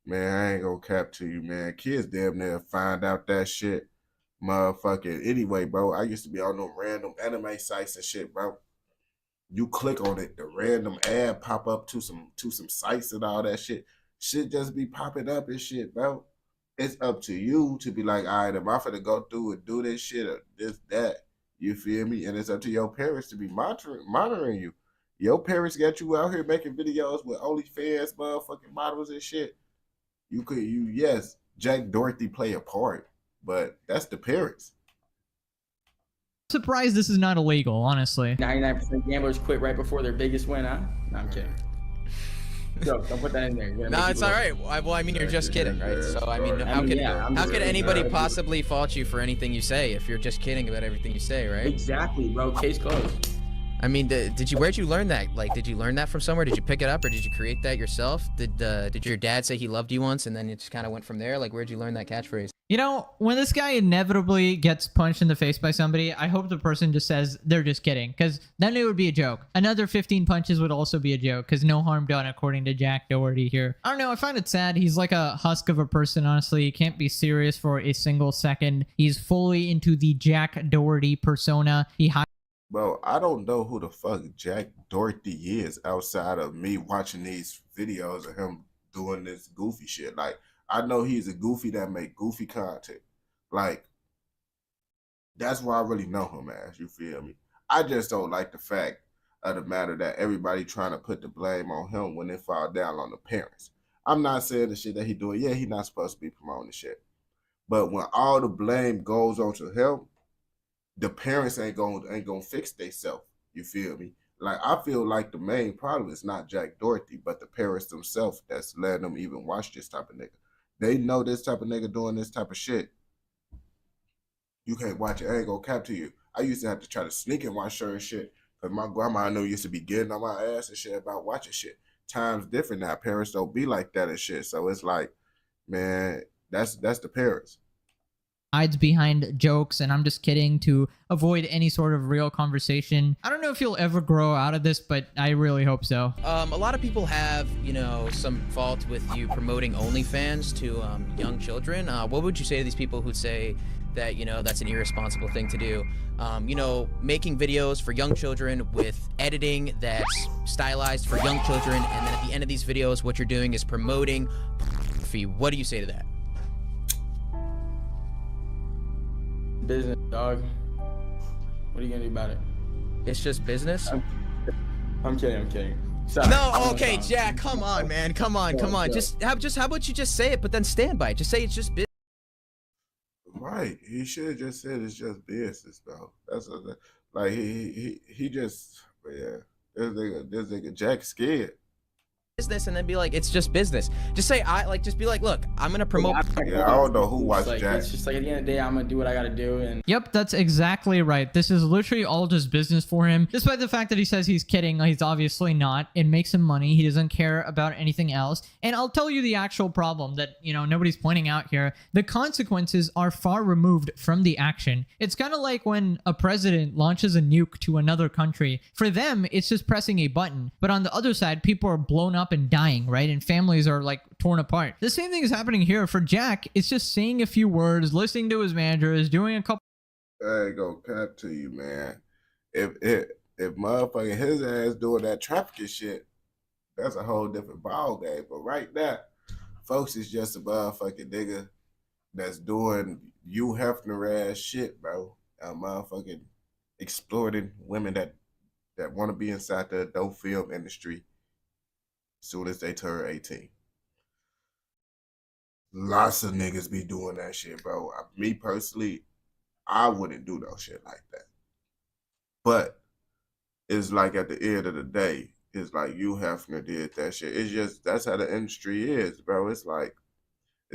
Man, I ain't gonna cap to you, man. Kids damn near find out that shit. Motherfucking anyway, bro. I used to be on them random anime sites and shit, bro. You click on it, the random ad pop up to some sites and all that shit. Shit just be popping up and shit, bro. It's up to you to be like, all right, am I finna go through and do this shit or this, that? You feel me? And it's up to your parents to be monitoring you. Your parents got you out here making videos with OnlyFans motherfucking models and shit. Yes, Jack Doherty play a part, but that's the parents. Surprised this is not illegal, honestly. 99% gamblers quit right before their biggest win, huh? No, I'm kidding. Joke, don't put that in there. No, it's all right. Well, I mean, you're just kidding, right? So, I mean, how could anybody possibly fault you for anything you say if you're just kidding about everything you say, right? Exactly, bro. Case closed. I mean, where'd you learn that? Like, did you learn that from somewhere? Did you pick it up or did you create that yourself? Did your dad say he loved you once and then it just kind of went from there? Like, where'd you learn that catchphrase? You know, when this guy inevitably gets punched in the face by somebody, I hope the person just says they're just kidding, because then it would be a joke. Another 15 punches would also be a joke, because no harm done, according to Jack Doherty here. I don't know, I find it sad. He's like a husk of a person, honestly. He can't be serious for a single second. He's fully into the Jack Doherty persona. Bro, I don't know who the fuck Jack Doherty is outside of me watching these videos of him doing this goofy shit. Like, I know he's a goofy that make goofy content. Like, that's why I really know him as, you feel me? I just don't like the fact of the matter that everybody trying to put the blame on him when it fall down on the parents. I'm not saying the shit that he doing, yeah, he not supposed to be promoting the shit. But when all the blame goes onto him, the parents ain't gonna fix themselves. You feel me? Like, I feel like the main problem is not Jack Doherty, but the parents themselves that's letting them even watch this type of nigga. They know this type of nigga doing this type of shit. You can't watch it. I ain't gonna cap to you. I used to have to try to sneak and watch certain shit because my grandma I know used to be getting on my ass and shit about watching shit. Times different now. Parents don't be like that and shit. So it's like, man, that's the parents. Hides behind jokes and I'm just kidding to avoid any sort of real conversation. I don't know if you'll ever grow out of this, but I really hope so. A lot of people have, you know, some fault with you promoting OnlyFans to young children. What would you say to these people who'd say that, you know, that's an irresponsible thing to do? You know, making videos for young children with editing that's stylized for young children, and then at the end of these videos, what you're doing is promoting pornography. What do you say to that? Business, dog. What are you gonna do about it? It's just business? I'm kidding. Sorry. No, okay, Jack, come on, man. Come on. How about you just say it, but then stand by it? Just say it's just business. Right. He should have just said it's just business, though. That's like he just, yeah. This nigga Jack scared. Business, and then be like, it's just business. Just say, just be like, look, I'm gonna promote. Yeah, I don't know who watched like, Jack. It's just like at the end of the day, I'm gonna do what I gotta do. And Yep, that's exactly right. This is literally all just business for him. Despite the fact that he says he's kidding, he's obviously not. It makes him money. He doesn't care about anything else. And I'll tell you the actual problem that, you know, nobody's pointing out here. The consequences are far removed from the action. It's kind of like when a president launches a nuke to another country. For them, it's just pressing a button. But on the other side, people are blown up and dying, right? And families are like torn apart. The same thing is happening here for Jack. It's just saying a few words, listening to his managers, doing a couple. I ain't gonna cap to you, man. If motherfucking his ass doing that trafficking shit, that's a whole different ball game. But right now, folks is just a motherfucking nigga that's doing Hugh Hefner ass shit, bro. Motherfucking exploiting women that want to be inside the adult film industry soon as they turn 18. Lots of niggas be doing that shit, bro. Me personally, I wouldn't do no shit like that. But it's like at the end of the day, it's like Hugh Hefner did that shit. It's just, that's how the industry is, bro. It's like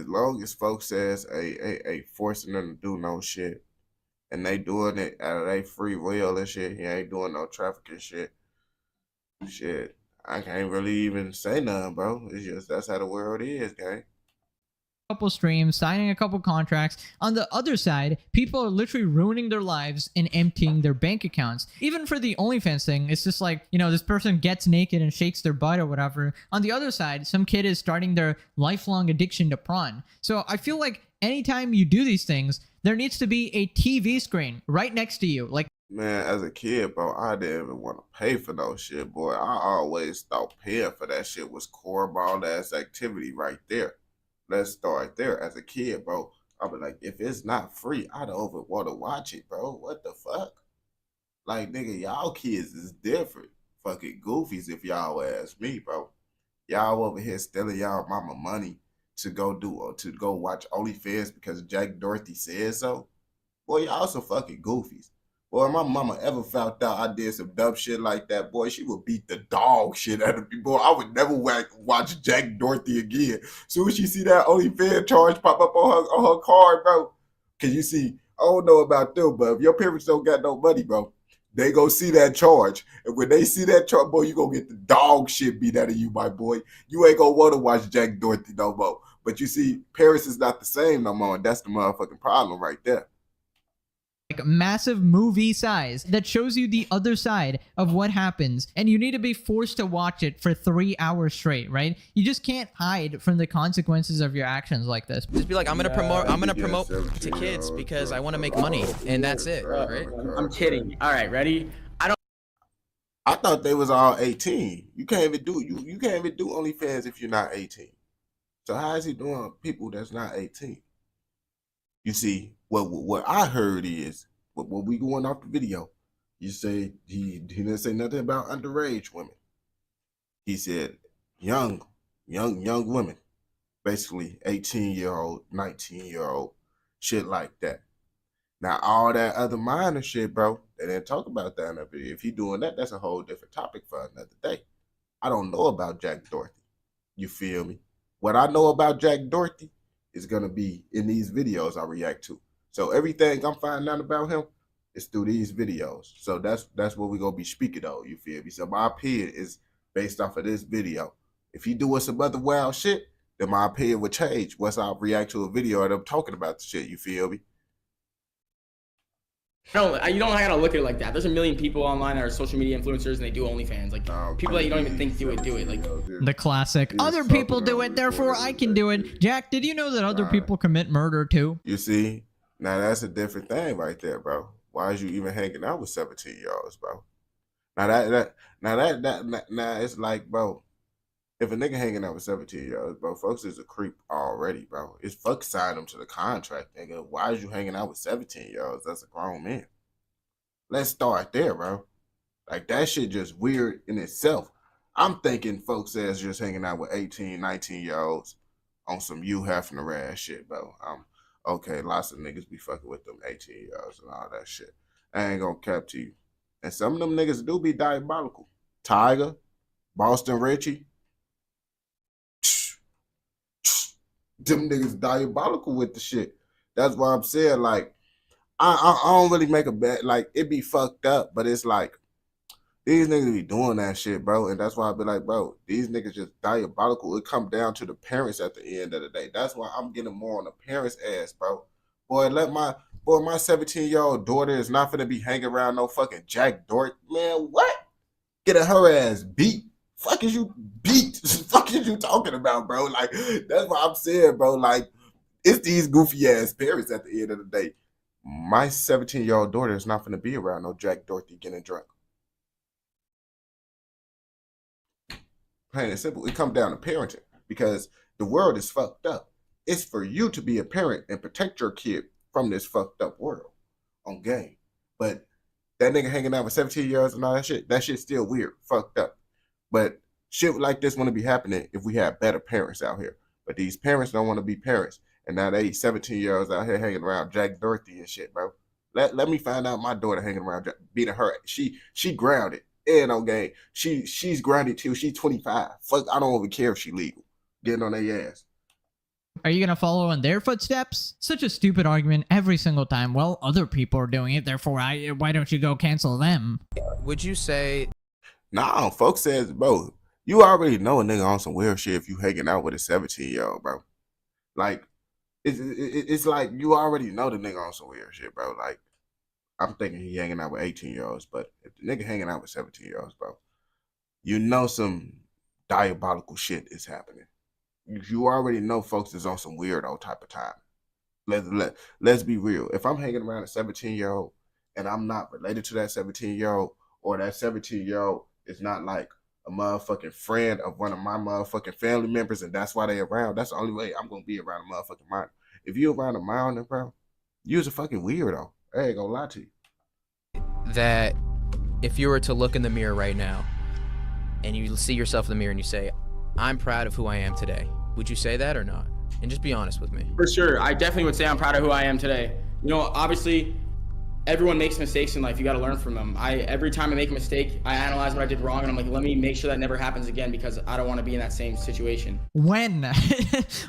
as long as folks says a forcing them to do no shit, and they doing it out of their free will and shit, he ain't doing no trafficking shit. Shit, I can't really even say nothing, bro. It's just that's how the world is, gang. Couple streams, signing a couple contracts. On the other side, people are literally ruining their lives and emptying their bank accounts. Even for the OnlyFans thing, it's just like, you know, this person gets naked and shakes their butt or whatever. On the other side, some kid is starting their lifelong addiction to prawn. So I feel like anytime you do these things, there needs to be a TV screen right next to you. Like, Man, as a kid, bro, I didn't even want to pay for no shit, boy. I always thought paying for that shit was cornball ass activity right there. Let's start there. As a kid, bro, I'll be like, if it's not free, I don't even want to watch it, bro. What the fuck? Like, nigga, y'all kids is different. Fucking goofies if y'all ask me, bro. Y'all over here stealing y'all mama money to go watch OnlyFans because Jack Dorsey said so. Boy, y'all some fucking goofies. Boy, if my mama ever found out I did some dumb shit like that, boy, she would beat the dog shit out of me. Boy, I would never watch Jack Dorsey again. Soon as she see that OnlyFans charge pop up on her card, bro. Cause you see, I don't know about them, but if your parents don't got no money, bro, they go see that charge. And when they see that charge, boy, you gonna get the dog shit beat out of you, my boy. You ain't gonna want to watch Jack Dorsey no more. But you see, Paris is not the same no more, and that's the motherfucking problem right there. Massive movie size that shows you the other side of what happens, and you need to be forced to watch it for 3 hours straight, right? You just can't hide from the consequences of your actions like this. Just be like, I'm gonna promote to kids because I want to make money, and that's it, right? I'm kidding. All right, ready? I thought they was all 18. You can't even do you can't even do OnlyFans if you're not 18. So how is he doing people that's not 18? You see, what I heard is what we going off the video. You say he didn't say nothing about underage women. He said young women, basically 18-year-old, 19-year-old, shit like that. Now all that other minor shit, bro, they didn't talk about that in the video. If he doing that, that's a whole different topic for another day. I don't know about Jack Dorsey. You feel me? What I know about Jack Dorsey is gonna be in these videos I react to. So everything I'm finding out about him is through these videos. So that's what we're gonna be speaking of, you feel me? So my opinion is based off of this video. If he doing some other wild shit, then my opinion would change once I react to a video of them talking about the shit, you feel me? No, you don't gotta look at it like that. There's a million people online that are social media influencers and they do OnlyFans. Like people that you don't even think do it. Like The classic, other people do it, therefore I can do it. Jack, did you know that other people commit murder too? You see, now that's a different thing right there, bro. Why is you even hanging out with 17-year-olds, bro? Now it's like, bro, if a nigga hanging out with 17-year-olds, bro, folks is a creep already, bro. It's fuck sign them to the contract, nigga. Why is you hanging out with 17-year-olds? That's a grown man. Let's start there, bro. Like, that shit just weird in itself. I'm thinking folks as just hanging out with 18, 19-year-olds on some you having to ass shit, bro. Okay, lots of niggas be fucking with them 18-year-olds and all that shit. I ain't gonna cap to you. And some of them niggas do be diabolical. Tiger, Boston Richie, them niggas diabolical with the shit. That's why I'm saying, like, I don't really make a bet. Like, it be fucked up, but it's like, these niggas be doing that shit, bro. And that's why I be like, bro, these niggas just diabolical. It come down to the parents at the end of the day. That's why I'm getting more on the parents' ass, bro. Boy, my 17-year-old daughter is not finna be hanging around no fucking Jack Dorsey. Man, what? Getting her ass beat. Fuck is you beat? Fuck is you talking about, bro? Like, that's what I'm saying, bro. Like, it's these goofy ass parents at the end of the day. My 17-year-old daughter is not finna be around no Jack Dorsey getting drunk. Plain and simple. It comes down to parenting because the world is fucked up. It's for you to be a parent and protect your kid from this fucked up world on game. But that nigga hanging out with 17-year-olds and all that shit's still weird, fucked up. But shit like this wouldn't be happening if we had better parents out here. But these parents don't want to be parents. And now they 17-year-olds out here hanging around Jack Dorsey and shit, bro. Let me find out my daughter hanging around beating her. She grounded. And on game. She's grounded till she's 25. Fuck, I don't even care if she legal. Getting on their ass. Are you gonna follow in their footsteps? Such a stupid argument every single time. Well, other people are doing it, therefore why don't you go cancel them? Would you say Nah, folks says, bro, you already know a nigga on some weird shit if you hanging out with a 17-year-old, bro. Like, it's like you already know the nigga on some weird shit, bro. Like, I'm thinking he hanging out with 18-year-olds, but if the nigga hanging out with 17-year-olds, bro, you know some diabolical shit is happening. You already know folks is on some weirdo type of time. Let's be real. If I'm hanging around a 17-year-old and I'm not related to that 17-year-old, or that 17-year-old is not like a motherfucking friend of one of my motherfucking family members, and that's why they around, that's the only way I'm gonna be around a motherfucking minor. If you around a minor, bro, you's a fucking weirdo. I ain't gonna lie to you. that if you were to look in the mirror right now and you see yourself in the mirror and you say, I'm proud of who I am today, would you say that or not? And just be honest with me. For sure, I definitely would say I'm proud of who I am today. You know, obviously, everyone makes mistakes in life. You got to learn from them. Every time I make a mistake, I analyze what I did wrong, and I'm like, let me make sure that never happens again, because I don't want to be in that same situation. When?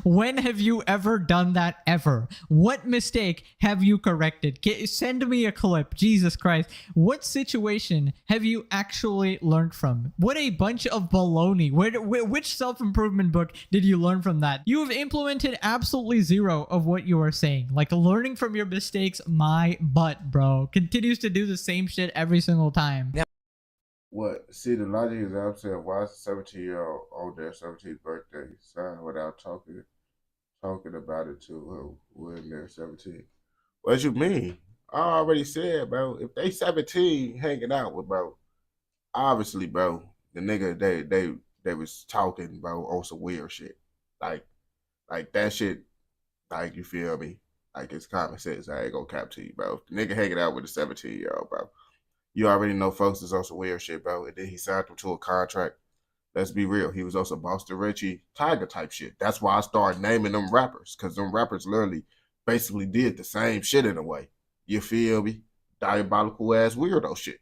When have you ever done that ever? What mistake have you corrected? Send me a clip. Jesus Christ. What situation have you actually learned from? What a bunch of baloney. Which self-improvement book did you learn from that? You have implemented absolutely zero of what you are saying. Like, learning from your mistakes, my butt, bro. Continues to do the same shit every single time. What? See, the logic is I'm saying, why is a 17-year-old on their 17th birthday sign without talking about it to her when they're 17? What you mean? I already said, bro, if they 17 hanging out with, bro, obviously, bro, the nigga, they was talking, bro, on some weird shit. Like that shit, like, you feel me? Like, it's common sense. I ain't gonna cap to you, bro. If the nigga hanging out with a 17-year-old, bro, you already know folks is on some weird shit, bro. And then he signed him to a contract. Let's be real. He was also Boston Richie, Tiger type shit. That's why I started naming them rappers, because them rappers literally basically did the same shit in a way. You feel me? Diabolical ass weirdo shit.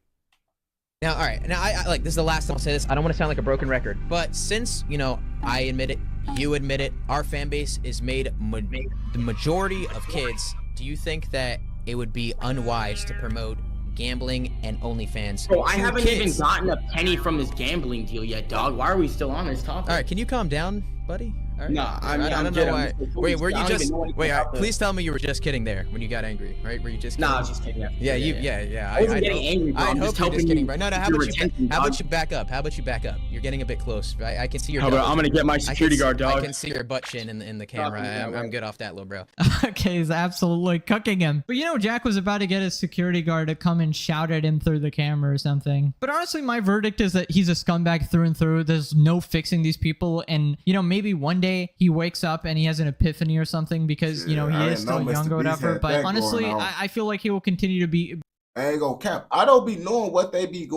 Now, all right. Now, I like, this is the last time I'll say this. I don't want to sound like a broken record, but since, you know, I admit it, you admit it, our fan base is made the majority of kids. Do you think that it would be unwise to promote gambling and OnlyFans? Bro, I to haven't kids? even gotten a penny from this gambling deal yet, dog. Why are we still on this topic? All right, can you calm down, buddy? All right. Nah, I don't know why. Wait, were you just? Wait, all right, please tell me you were just kidding there when you got angry, right? Were you just? Nah, Kidding? I was just kidding. Yeah, yeah. I wasn't getting angry, bro. I I'm hope just you're helping just kidding, you. right? No, how your about you? attention, How dog. about you back up? How about you back up? You're getting a bit close. I can see your. How about I'm gonna get my I security can- guard, dog. I can see your butt chin in the camera. I'm good off that, little bro. Okay, he's absolutely cooking him. But you know, Jack was about to get his security guard to come and shout at him through the camera or something. But honestly, my verdict is that he's a scumbag through and through. There's no fixing these people. And, you know, maybe one day he wakes up and he has an epiphany or something because, you know, Yeah, I he is didn't still know young Mr. or Beast whatever. had But that honestly, going on. I feel like he will continue to be I ain't gonna cap. I don't be knowing what they be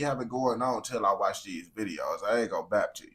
having going on until I watch these videos. I ain't gonna bap to you.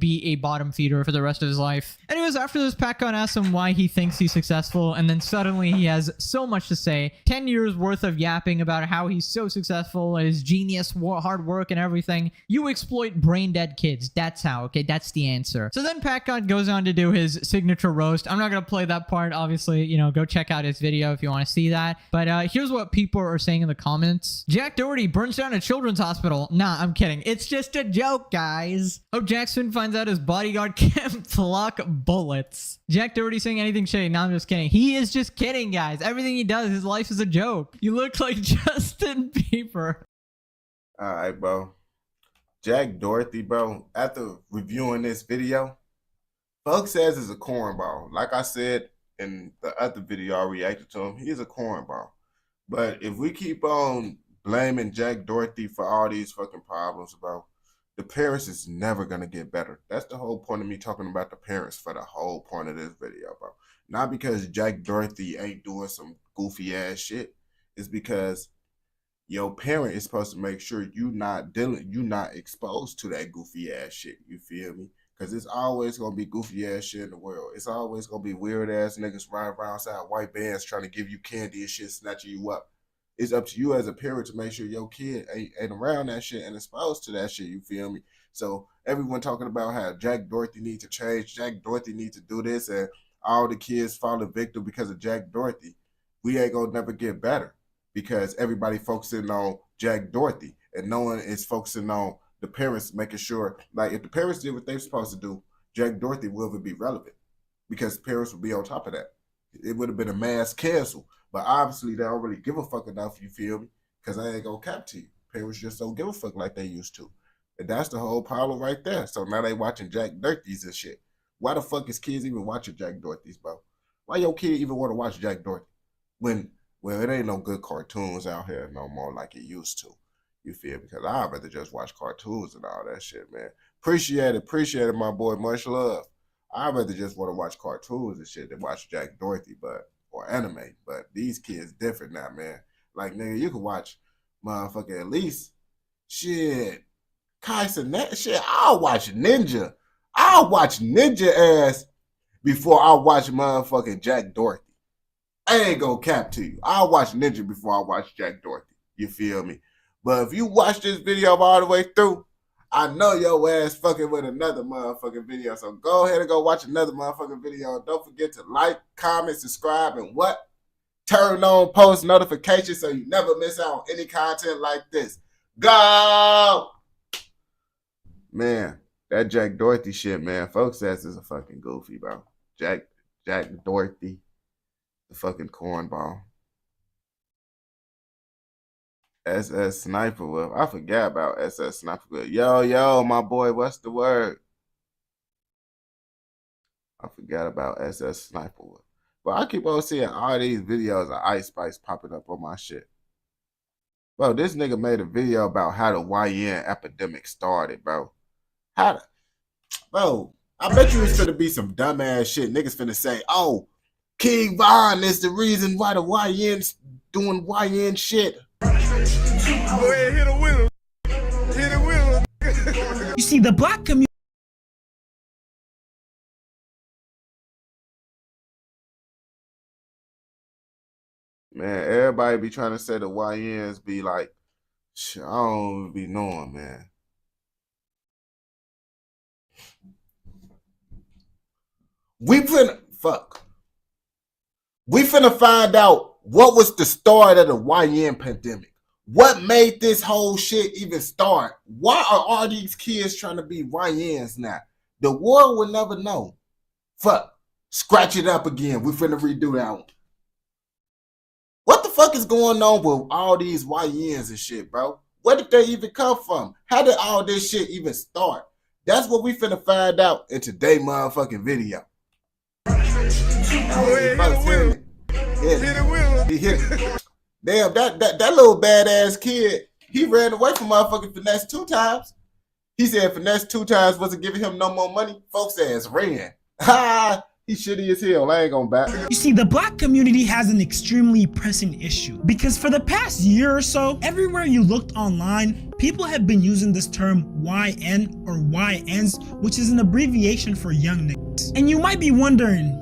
a bottom feeder for the rest of his life. Anyways, after this, PatCon asks him why he thinks he's successful, and then suddenly he has so much to say. 10 years worth of yapping about how he's so successful, his genius, hard work, and everything. You exploit brain-dead kids. That's how, okay? That's the answer. So then PatCon goes on to do his signature roast. I'm not going to play that part, obviously. You know, go check out his video if you want to see that. But here's what people are saying in the comments. Jack Doherty burns down a children's hospital. Nah, I'm kidding. It's just a joke, guys. Hope Jackson finds out his bodyguard can't block bullets. Jack Doherty saying anything shady. No, I'm just kidding. He is just kidding, guys. Everything he does, his life is a joke. You look like Justin Bieber. All right, bro. Jack Doherty, bro, after reviewing this video, folks says is a cornball. Like I said in the other video I reacted to him, he is a cornball. But if we keep on blaming Jack Doherty for all these fucking problems, bro, the parents is never going to get better. That's the whole point of me talking about the parents for the whole point of this video, bro. Not because Jack Doherty ain't doing some goofy ass shit. It's because your parent is supposed to make sure you not exposed to that goofy ass shit. You feel me? Because it's always going to be goofy ass shit in the world. It's always going to be weird ass niggas riding around outside white bands trying to give you candy and shit, snatching you up. It's up to you as a parent to make sure your kid ain't around that shit and exposed to that shit, you feel me? So everyone talking about how Jack Dorsey needs to change, Jack Dorsey needs to do this, and all the kids falling victim because of Jack Dorsey. We ain't gonna never get better because everybody focusing on Jack Dorsey and no one is focusing on the parents, making sure, like, if the parents did what they're supposed to do, Jack Dorsey will be relevant because parents would be on top of that. It would have been a mass cancel, but obviously they don't really give a fuck enough, you feel me? Because I ain't gonna cap to you. Parents just don't give a fuck like they used to. And that's the whole problem right there. So now they watching Jack Dorsey's and shit. Why the fuck is kids even watching Jack Dorsey's, bro? Why your kid even want to watch Jack Dorsey? When, well, it ain't no good cartoons out here no more like it used to. You feel? Because I'd rather just watch cartoons and all that shit, man. Appreciate it, my boy. Much love. I'd rather just want to watch cartoons and shit than watch Jack Dorsey, or anime. But these kids different now, man. Like, nigga, you can watch motherfucking at least shit. Kaisa, shit. I'll watch Ninja. I'll watch Ninja ass before I watch motherfucking Jack Dorsey. I ain't gonna cap to you. I'll watch Ninja before I watch Jack Dorsey. You feel me? But if you watch this video all the way through, I know your ass fucking with another motherfucking video. So go ahead and go watch another motherfucking video. And don't forget to like, comment, subscribe, and what? Turn on post notifications so you never miss out on any content like this. Go! Man, that Jack Dorsey shit, man. Folks ass is a fucking goofy, bro. Jack Dorsey, the fucking cornball. SS Sniper Wolf. I forgot about SS Sniper Wolf. Yo, my boy, what's the word? I forgot about SS Sniper Wolf. But I keep on seeing all these videos of Ice Spice popping up on my shit. Bro, this nigga made a video about how the YN epidemic started, bro. Bro, I bet you it's finna be some dumbass shit. Niggas finna say, oh, King Von is the reason why the YN's doing YN shit. Go ahead, hit a winner. Hit a winner. You see, the black community. Man, everybody be trying to say the YNs be like, shit, I don't be knowing, man. We finna find out what was the start of the YN pandemic. What made this whole shit even start? Why are all these kids trying to be YNs now? The world will never know. Fuck. Scratch it up again. We finna redo that one. What the fuck is going on with all these YNs and shit, bro? Where did they even come from? How did all this shit even start? That's what we finna find out in today's motherfucking video. He hit it. Damn, that little badass kid, he ran away from motherfucking Finesse 2 times. He said Finesse 2 times wasn't giving him no more money. Folks ass ran. Ha! He shitty as hell. I ain't gonna back. You see, the black community has an extremely pressing issue because for the past year or so, everywhere you looked online, people have been using this term YN or YNs, which is an abbreviation for young niggas. And you might be wondering,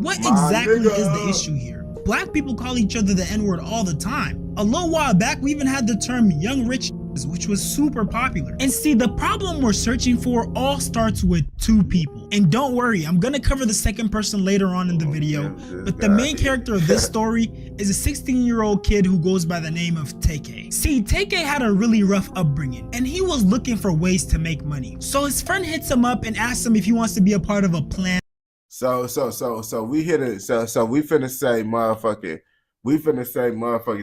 what exactly is the issue here? Black people call each other the N-word all the time. A little while back, we even had the term young rich, which was super popular. And see, the problem we're searching for all starts with 2 people. And don't worry, I'm gonna cover the second person later on in the video, but the main character of this story is a 16-year-old kid who goes by the name of TK. See, TK had a really rough upbringing, and he was looking for ways to make money. So his friend hits him up and asks him if he wants to be a part of a plan. So we hit it. So we finna say motherfucking.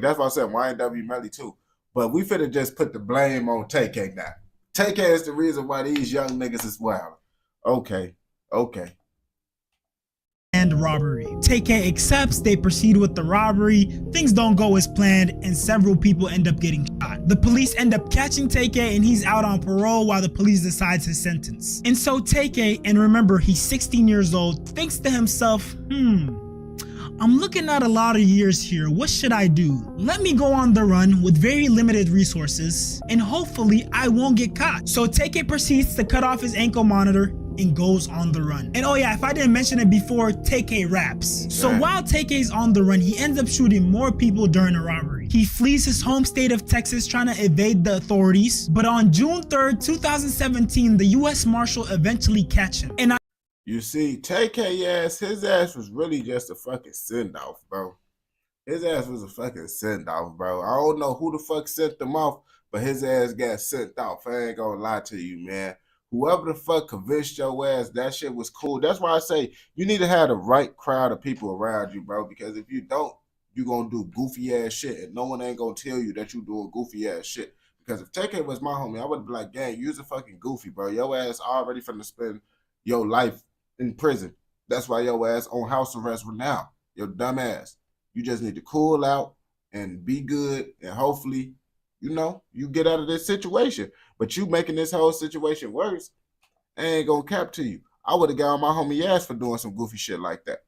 That's why I said YNW Melly too. But we finna just put the blame on TK now. TK is the reason why these young niggas is wild. Okay. And robbery. TK accepts, they proceed with the robbery, things don't go as planned, and several people end up getting shot. The police end up catching TK and he's out on parole while the police decides his sentence. And so TK, and remember he's 16 years old, thinks to himself, I'm looking at a lot of years here, what should I do? Let me go on the run with very limited resources, and hopefully I won't get caught. So TK proceeds to cut off his ankle monitor and goes on the run. And oh yeah, if I didn't mention it before, TK raps. So while TK's on the run, he ends up shooting more people during a robbery. He flees his home state of Texas trying to evade the authorities. But on June 3rd, 2017, the US Marshal eventually catch him. And You see, TK ass, his ass was really just a fucking send-off, bro. His ass was a fucking send-off, bro. I don't know who the fuck sent them off, but his ass got sent off. I ain't gonna lie to you, man. Whoever the fuck convinced your ass that shit was cool. That's why I say you need to have the right crowd of people around you, bro. Because if you don't, you gonna do goofy ass shit, and no one ain't gonna tell you that you doing goofy ass shit. Because if TK was my homie, I would be like, gang, you's a fucking goofy, bro. Your ass already finna spend your life in prison. That's why your ass on house arrest right now. Your dumb ass. You just need to cool out and be good, and hopefully, you know, you get out of this situation. But you making this whole situation worse, I ain't gonna cap to you. I would have got on my homie ass for doing some goofy shit like that.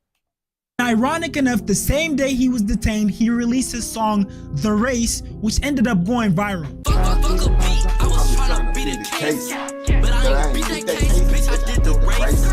ironic enough, the same day he was detained, he released his song The Race, which ended up going viral.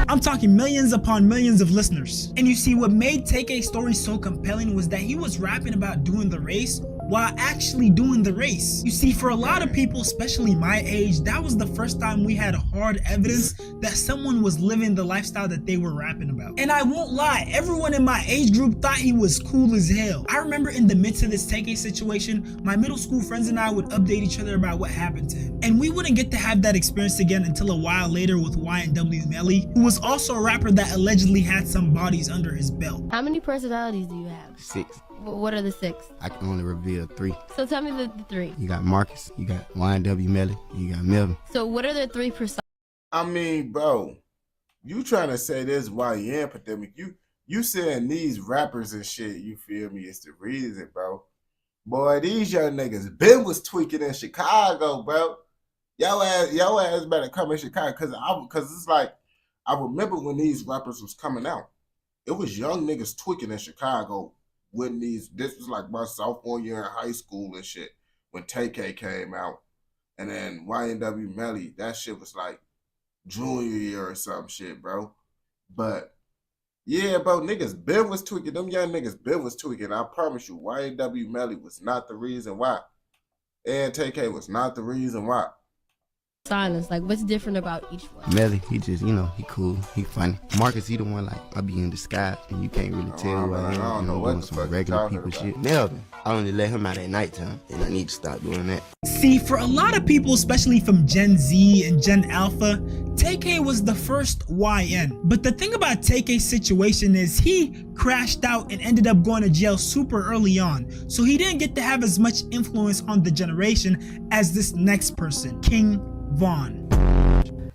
I'm talking millions upon millions of listeners. And you see, what made TK's story so compelling was that he was rapping about doing the race while actually doing the race. You see, for a lot of people, especially my age, that was the first time we had hard evidence that someone was living the lifestyle that they were rapping about. And I won't lie, everyone in my age group thought he was cool as hell. I remember in the midst of this TK situation, my middle school friends and I would update each other about what happened to him. And we wouldn't get to have that experience again until a while later with YNW Melly, who was also a rapper that allegedly had some bodies under his belt. How many personalities do you have? 6. What are the 6? I can only reveal 3. So tell me the 3. You got Marcus, you got YNW Melly, you got Melvin. So what are the 3 personalities? I mean, bro, you trying to say this YN pandemic, you saying these rappers and shit, you feel me, it's the reason, bro. Boy, these young niggas Ben was tweaking in Chicago, bro. Yo ass better come in Chicago, cause it's like, I remember when these rappers was coming out, it was young niggas tweaking in Chicago when this was like my sophomore year in high school and shit, when TK came out. And then YNW Melly, that shit was like junior year or some shit, bro. But yeah, bro, niggas Ben was tweaking. Them young niggas Ben was tweaking. I promise you, YNW Melly was not the reason why. And TK was not the reason why. Silence, like what's different about each one? Melly, he just, you know, he cool, he funny. Marcus, he the one like, I be in disguise and you can't really tell who I am. I don't know what doing the some fuck regular you're people talking shit. Melvin, I only let him out at nighttime and I need to stop doing that. See, for a lot of people, especially from Gen Z and Gen Alpha, TK was the first YN. But the thing about TK's situation is he crashed out and ended up going to jail super early on. So he didn't get to have as much influence on the generation as this next person, King Von.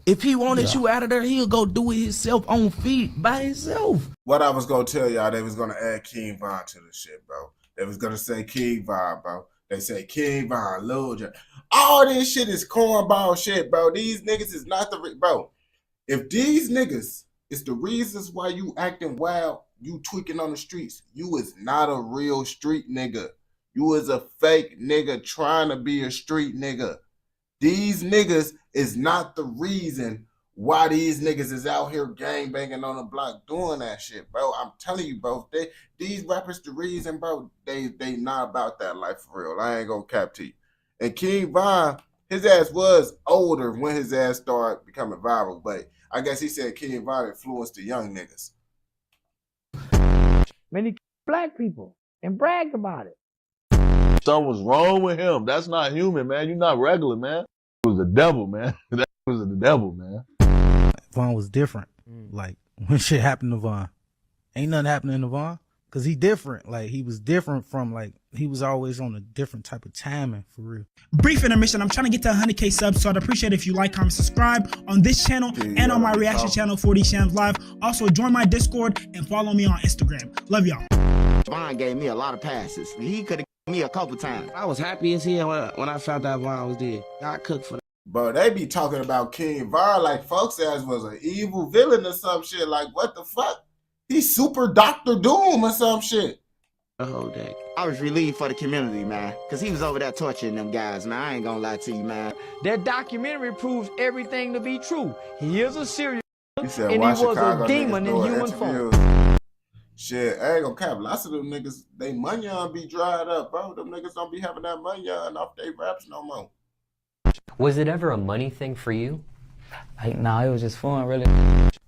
If he wanted you out of there, he'll go do it himself on feet by himself. What I was gonna tell y'all, they was gonna add King Von to the shit, bro. They was gonna say King Von, bro. They say King Von, Lil Jon. All this shit is cornball shit, bro. These niggas is not bro. If these niggas is the reasons why you acting wild, you tweaking on the streets, you is not a real street nigga. You is a fake nigga trying to be a street nigga. These niggas is not the reason why these niggas is out here gangbanging on the block doing that shit, bro. I'm telling you, bro. These rappers the reason, bro. They not about that life for real. I ain't gonna cap to you. And King Von, his ass was older when his ass started becoming viral, but I guess he said King Von influenced the young niggas. Many black people and bragged about it. Something was wrong with him. That's not human, man. You're not regular, man. It was the devil, man. That was the devil, man. Von was different. Like, when shit happened to Von, ain't nothing happening to Von. Cause he different. Like, he was different from, like, he was always on a different type of timing, for real. Brief intermission. I'm trying to get to 100K subs, so I'd appreciate it if you like, comment, subscribe on this channel and on my reaction channel, 4D Shams Live. Also, join my Discord and follow me on Instagram. Love y'all. Von gave me a lot of passes. He could have me a couple times. I was happy as hell when I found out Von was dead. I cooked for that. Bro, they be talking about King Von like folks ass was an evil villain or some shit. Like, what the fuck? He's super Dr. Doom or some shit. The whole day. I was relieved for the community, man. Because he was over there torturing them guys, man. I ain't gonna lie to you, man. That documentary proves everything to be true. He is a serial He said, and why he was Chicago a demon in doing human form. interviews? shit, I ain't gonna cap. Lots of them niggas, they money on be dried up, bro. Them niggas don't be having that money on off they raps no more. Was it ever a money thing for you? Like, nah, it was just fun, really.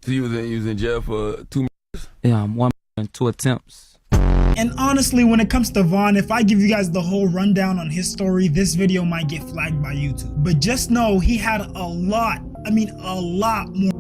So you was in jail for 2 months? Yeah, 1 and 2 attempts. And honestly, when it comes to Vaughn, if I give you guys the whole rundown on his story, this video might get flagged by YouTube. But just know he had a lot more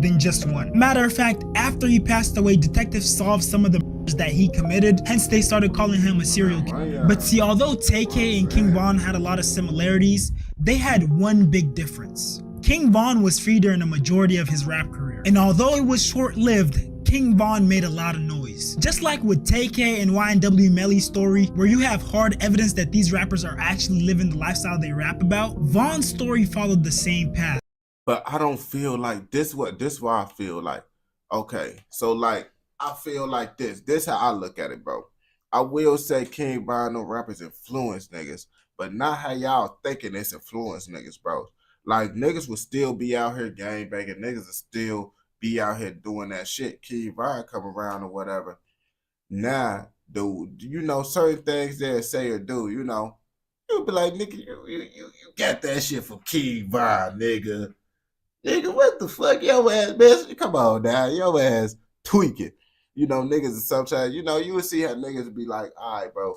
than just one. Matter of fact, after he passed away, detectives solved some of the murders that he committed, hence they started calling him a serial killer. But see, although TK and King Von had a lot of similarities, they had one big difference. King Von was free during the majority of his rap career, and although it was short-lived, King Von made a lot of noise. Just like with TK and YNW Melly's story, where you have hard evidence that these rappers are actually living the lifestyle they rap about, Von's story followed the same path. But I don't feel like this why I feel like. Okay, so like I feel like this how I look at it, bro. I will say King Von, no rappers influence niggas, but not how y'all thinking it's influence niggas, bro. Like niggas will still be out here gangbanging, niggas will still be out here doing that shit. King Von come around or whatever. Nah, dude, you know certain things they'll say or do, you know. You'll be like, nigga, you got that shit from King Von, nigga. Nigga, what the fuck? Your ass, man, come on now. Your ass tweaking. You know, niggas sometimes, you know, you would see how niggas be like, all right, bro,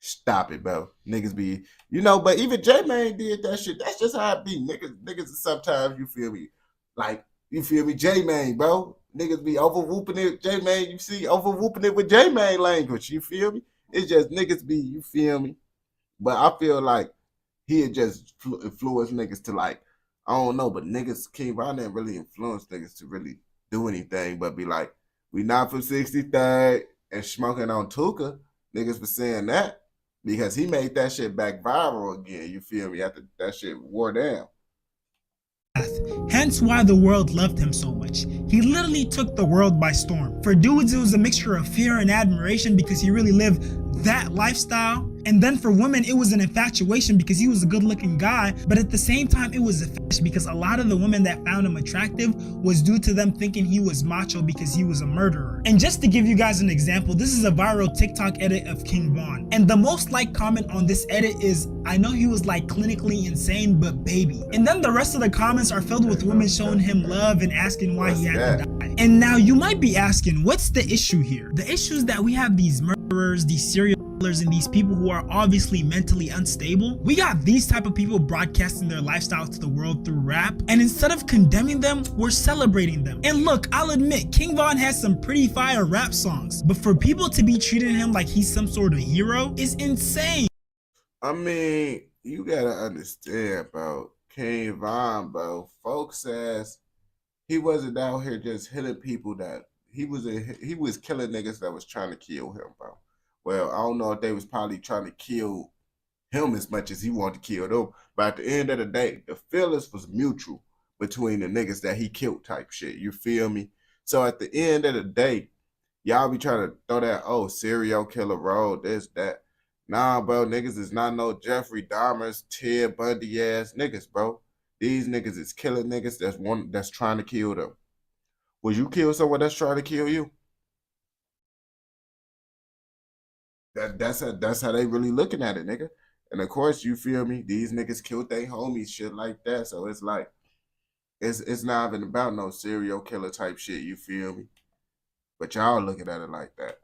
stop it, bro. Niggas be, you know, but even J-Mane did that shit. That's just how it be. Niggas sometimes, you feel me? Like, you feel me? J-Mane, bro. Niggas be over whooping it. J-Mane, you see, over whooping it with J-Mane language. You feel me? It's just niggas be, you feel me? But I feel like he had just influenced niggas to like, I don't know, but niggas, King Von didn't really influence niggas to really do anything but be like, we not from 63rd and smoking on Tuka. Niggas was saying that because he made that shit back viral again, you feel me, after that shit wore down. Hence why the world loved him so much. He literally took the world by storm. For dudes, it was a mixture of fear and admiration because he really lived that lifestyle. And then for women, it was an infatuation because he was a good looking guy, but at the same time, it was a fetish because a lot of the women that found him attractive was due to them thinking he was macho because he was a murderer. And just to give you guys an example, this is a viral TikTok edit of King Von. And the most liked comment on this edit is, I know he was like clinically insane, but baby. And then the rest of the comments are filled with women showing him love and asking why he had to die. And now you might be asking, what's the issue here? The issue is that we have these murderers, these serial killers, and these people who are obviously mentally unstable. We got these type of people broadcasting their lifestyle to the world through rap, and instead of condemning them, we're celebrating them. And look, I'll admit, King Von has some pretty fire rap songs, but for people to be treating him like he's some sort of hero is insane. I mean, you gotta understand, bro. King Von, bro, folks says he wasn't out here just hitting people that he was killing niggas that was trying to kill him, bro. Well, I don't know if they was probably trying to kill him as much as he wanted to kill them, but at the end of the day, the feelings was mutual between the niggas that he killed type shit. You feel me? So at the end of the day, y'all be trying to throw that, oh, serial killer road, this, that. Nah, bro, niggas is not no Jeffrey Dahmer's, Ted Bundy ass niggas, bro. These niggas is killing niggas that's trying to kill them. Would you kill someone that's trying to kill you? That's how they really looking at it, nigga. And of course, you feel me? These niggas killed their homies, shit like that. So it's like, it's not even about no serial killer type shit, you feel me? But y'all looking at it like that.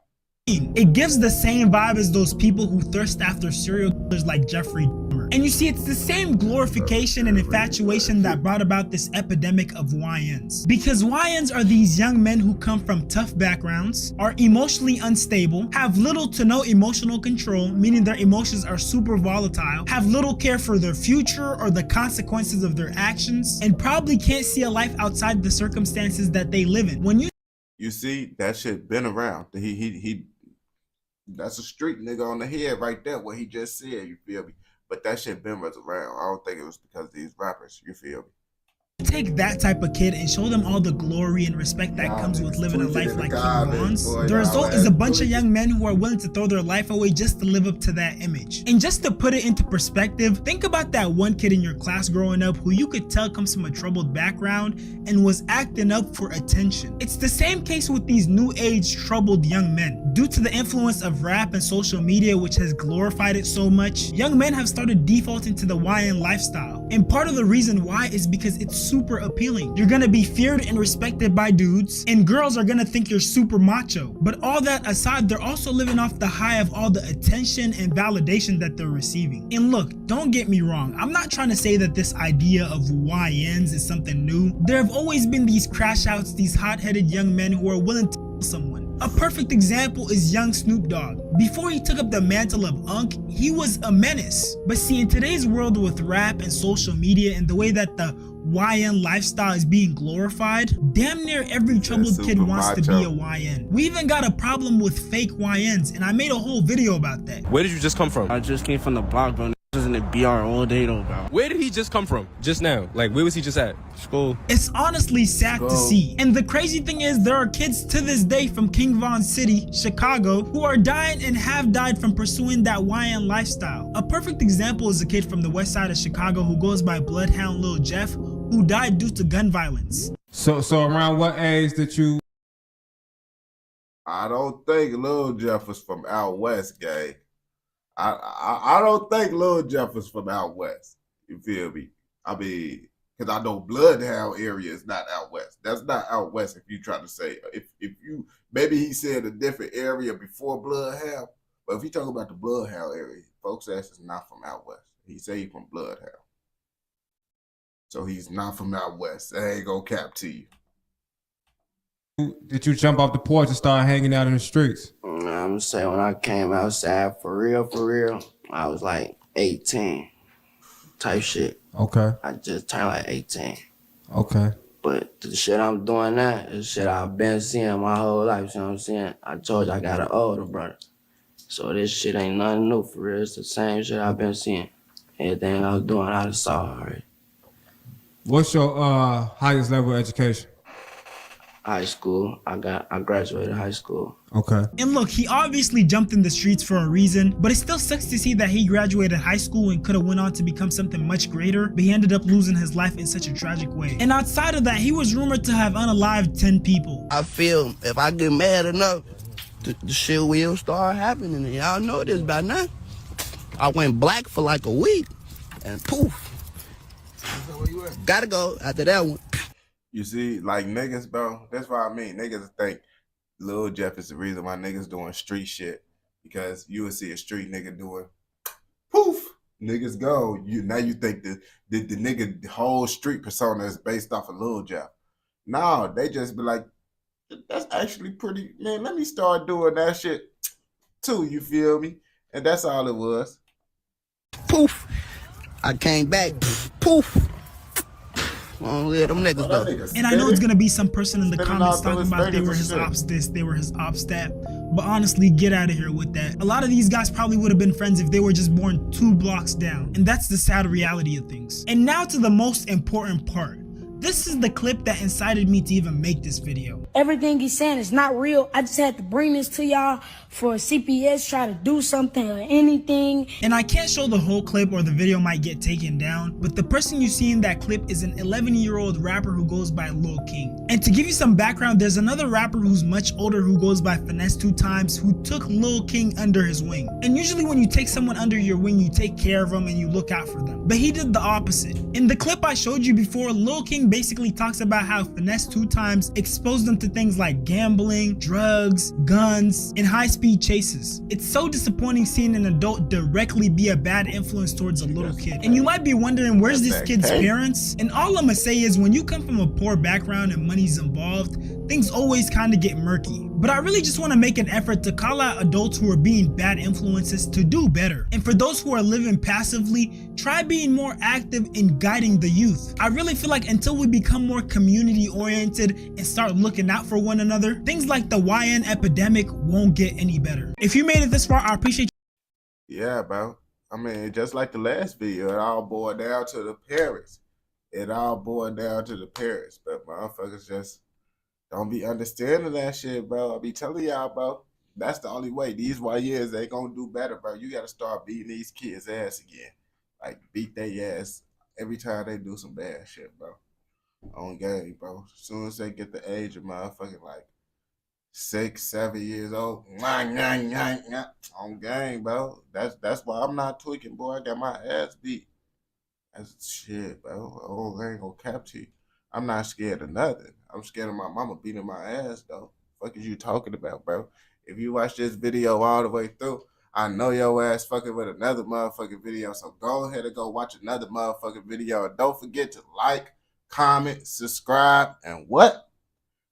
It gives the same vibe as those people who thirst after serial killers like Jeffrey Dahmer. And you see, it's the same glorification and infatuation that brought about this epidemic of YNs. Because YNs are these young men who come from tough backgrounds, are emotionally unstable, have little to no emotional control, meaning their emotions are super volatile, have little care for their future or the consequences of their actions, and probably can't see a life outside the circumstances that they live in. When you see, that shit been around. He that's a street nigga on the head right there, what he just said, you feel me? But that shit been around. I don't think it was because of these rappers, you feel me? Take that type of kid and show them all the glory and respect that comes with living a life like King Von's. The result is a bunch of young men who are willing to throw their life away just to live up to that image. And just to put it into perspective, think about that one kid in your class growing up who you could tell comes from a troubled background and was acting up for attention. It's the same case with these new age troubled young men. Due to the influence of rap and social media, which has glorified it so much, young men have started defaulting to the YN lifestyle. And part of the reason why is because it's super appealing. You're gonna be feared and respected by dudes, and girls are gonna think you're super macho. But all that aside, they're also living off the high of all the attention and validation that they're receiving. And look, don't get me wrong, I'm not trying to say that this idea of YNs is something new. There have always been these crash outs, these hot-headed young men who are willing to kill someone. A perfect example is young Snoop Dogg. Before he took up the mantle of Unk, he was a menace. But see, in today's world with rap and social media and the way that the YN lifestyle is being glorified, damn near every troubled kid wants to be a YN. We even got a problem with fake YNs, and I made a whole video about that. Where did you just come from? I just came from the block, bro. Was in the BR all day though, bro. Where did he just come from? Just now? Like, where was he just at? School. It's honestly sad to see. And the crazy thing is, there are kids to this day from King Von City, Chicago, who are dying and have died from pursuing that YN lifestyle. A perfect example is a kid from the west side of Chicago who goes by Bloodhound Lil Jeff, who died due to gun violence. So around what age did you? I don't think Lil Jeff was from out west, gang. I don't think Lil Jeff was from out west. You feel me? I mean, because I know Bloodhound area is not out west. That's not out west. If you try to say, if you maybe he said a different area before Bloodhound, but if you talk about the Bloodhound area, folks ass is not from out west. He say he from Bloodhound, so he's not from out west. I ain't gonna cap to you. Did you jump off the porch and start hanging out in the streets? I'm gonna say when I came outside for real, I was like 18 type shit. Okay. I just turned like 18. Okay. But the shit I'm doing now is shit I've been seeing my whole life, you know what I'm saying? I told you I got an older brother. So this shit ain't nothing new for real. It's the same shit I've been seeing. Everything I was doing, I just saw already. What's your highest level of education? High school. I graduated high school. Okay. And look, he obviously jumped in the streets for a reason, but it still sucks to see that he graduated high school and could have went on to become something much greater, but he ended up losing his life in such a tragic way. And outside of that, he was rumored to have unalived 10 people. I feel if I get mad enough, the shit will start happening. And y'all know this by now. I went black for like a week, and poof. Gotta go after that one. You see, like niggas, bro, that's what I mean. Niggas think Lil Jeff is the reason why niggas doing street shit. Because you would see a street nigga doing poof, niggas go. Now you think the nigga, the whole street persona is based off of Lil Jeff. No, they just be like, that's actually pretty, man, let me start doing that shit too, you feel me? And that's all it was. Poof. I came back. Poof. Them niggas though. And I know it's gonna be some person in the comments talking about they were his ops this, they were his ops that, but honestly, get out of here with that. A lot of these guys probably would have been friends if they were just born 2 blocks down, and that's the sad reality of things. And now to the most important part. This is the clip that incited me to even make this video. Everything he's saying is not real. I just had to bring this to y'all for CPS, try to do something or anything. And I can't show the whole clip or the video might get taken down, but the person you see in that clip is an 11-year-old rapper who goes by Lil King. And to give you some background, there's another rapper who's much older who goes by Finesse2Tymes who took Lil King under his wing. And usually when you take someone under your wing, you take care of them and you look out for them. But he did the opposite. In the clip I showed you before, Lil King basically talks about how Finesse2Tymes exposed them to things like gambling, drugs, guns, and high-speed chases. It's so disappointing seeing an adult directly be a bad influence towards a little kid. And you might be wondering, where's this kid's parents? And all I'ma say is, when you come from a poor background and money's involved, things always kind of get murky. But I really just want to make an effort to call out adults who are being bad influences to do better. And for those who are living passively, try being more active in guiding the youth. I really feel like until we become more community oriented and start looking out for one another, things like the YN epidemic won't get any better. If you made it this far, I appreciate you. Yeah, bro. I mean, just like the last video, it all boiled down to the parents. it all boiled down to the parents. But motherfuckers just don't be understanding that shit, bro. I be telling y'all, bro. That's the only way. These YNs, they gonna do better, bro. You gotta start beating these kids' ass again. Like, beat their ass every time they do some bad shit, bro. On game, bro. As soon as they get the age of motherfucking like 6, 7 years old, on game, bro. That's why I'm not tweaking, boy. I got my ass beat. That's shit, bro. Oh, I ain't gonna cap to you. I'm not scared of nothing. I'm scared of my mama beating my ass, though. Fuck is you talking about, bro? If you watch this video all the way through, I know your ass fucking with another motherfucking video. So go ahead and go watch another motherfucking video. And don't forget to like, comment, subscribe, and what?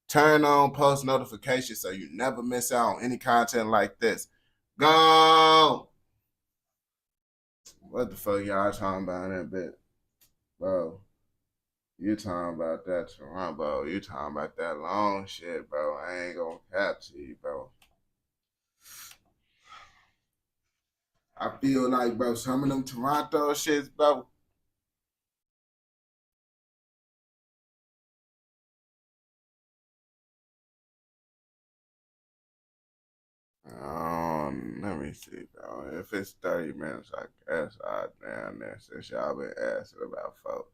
Turn on post notifications so you never miss out on any content like this. Go! What the fuck y'all talking about in that bit? Bro, you talking about that Toronto, you talking about that long shit, bro. I ain't gonna cap to you, bro. I feel like, bro, some of them Toronto shits, bro. Let me see, bro. If it's 30 minutes, I guess I'll down there since y'all been asking about folks.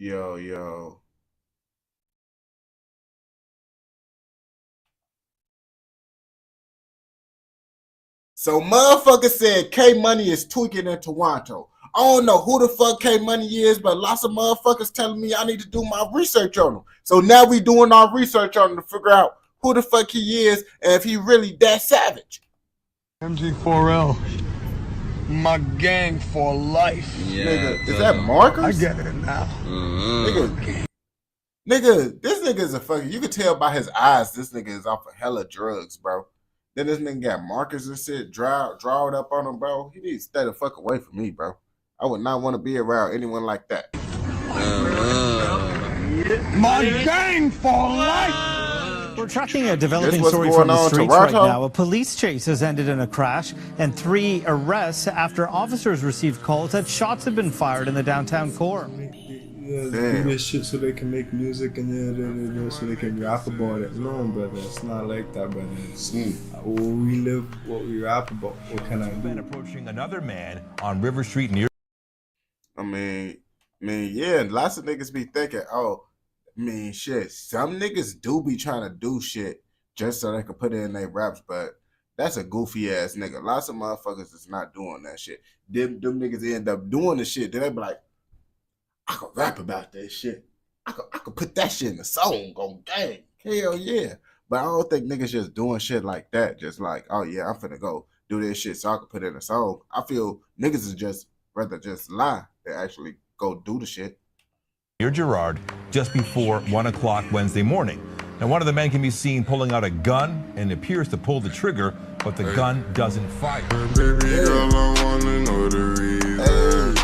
Yo. So motherfucker said K Money is tweaking in Toronto. I don't know who the fuck K Money is, but lots of motherfuckers telling me I need to do my research on him. So now we doing our research on him to figure out who the fuck he is and if he really that savage. MG4L. My gang for life. Yeah, nigga, is that Marcus? I get it now. Nigga, this nigga is a fucking, you can tell by his eyes this nigga is off of hella drugs, bro. Then this nigga got markers and shit drawed up on him, bro. He needs to stay the fuck away from me, bro. I would not want to be around anyone like that. My gang for life. We're tracking a developing story from the streets right now. A police chase has ended in a crash and 3 arrests after officers received calls that shots had been fired in the downtown core. Yeah, do this shit so they can make music and so they can rap about it. No, brother, it's not like that, brother. It's we live what we rap about. What can I do? Approaching another man on River Street near. I mean, yeah, lots of niggas be thinking, shit, some niggas do be trying to do shit just so they can put it in their raps, but that's a goofy ass nigga. Lots of motherfuckers is not doing that shit. Them niggas end up doing the shit, then they be like, I can rap about that shit. I could put that shit in a song on gang. Hell yeah. But I don't think niggas just doing shit like that. Just like, oh yeah, I'm finna go do this shit so I can put it in a song. I feel niggas is just rather just lie than actually go do the shit. Near Girard just before 1 o'clock Wednesday morning. Now, one of the men can be seen pulling out a gun and appears to pull the trigger, but the gun doesn't fire. Baby girl, I wanna know the reason.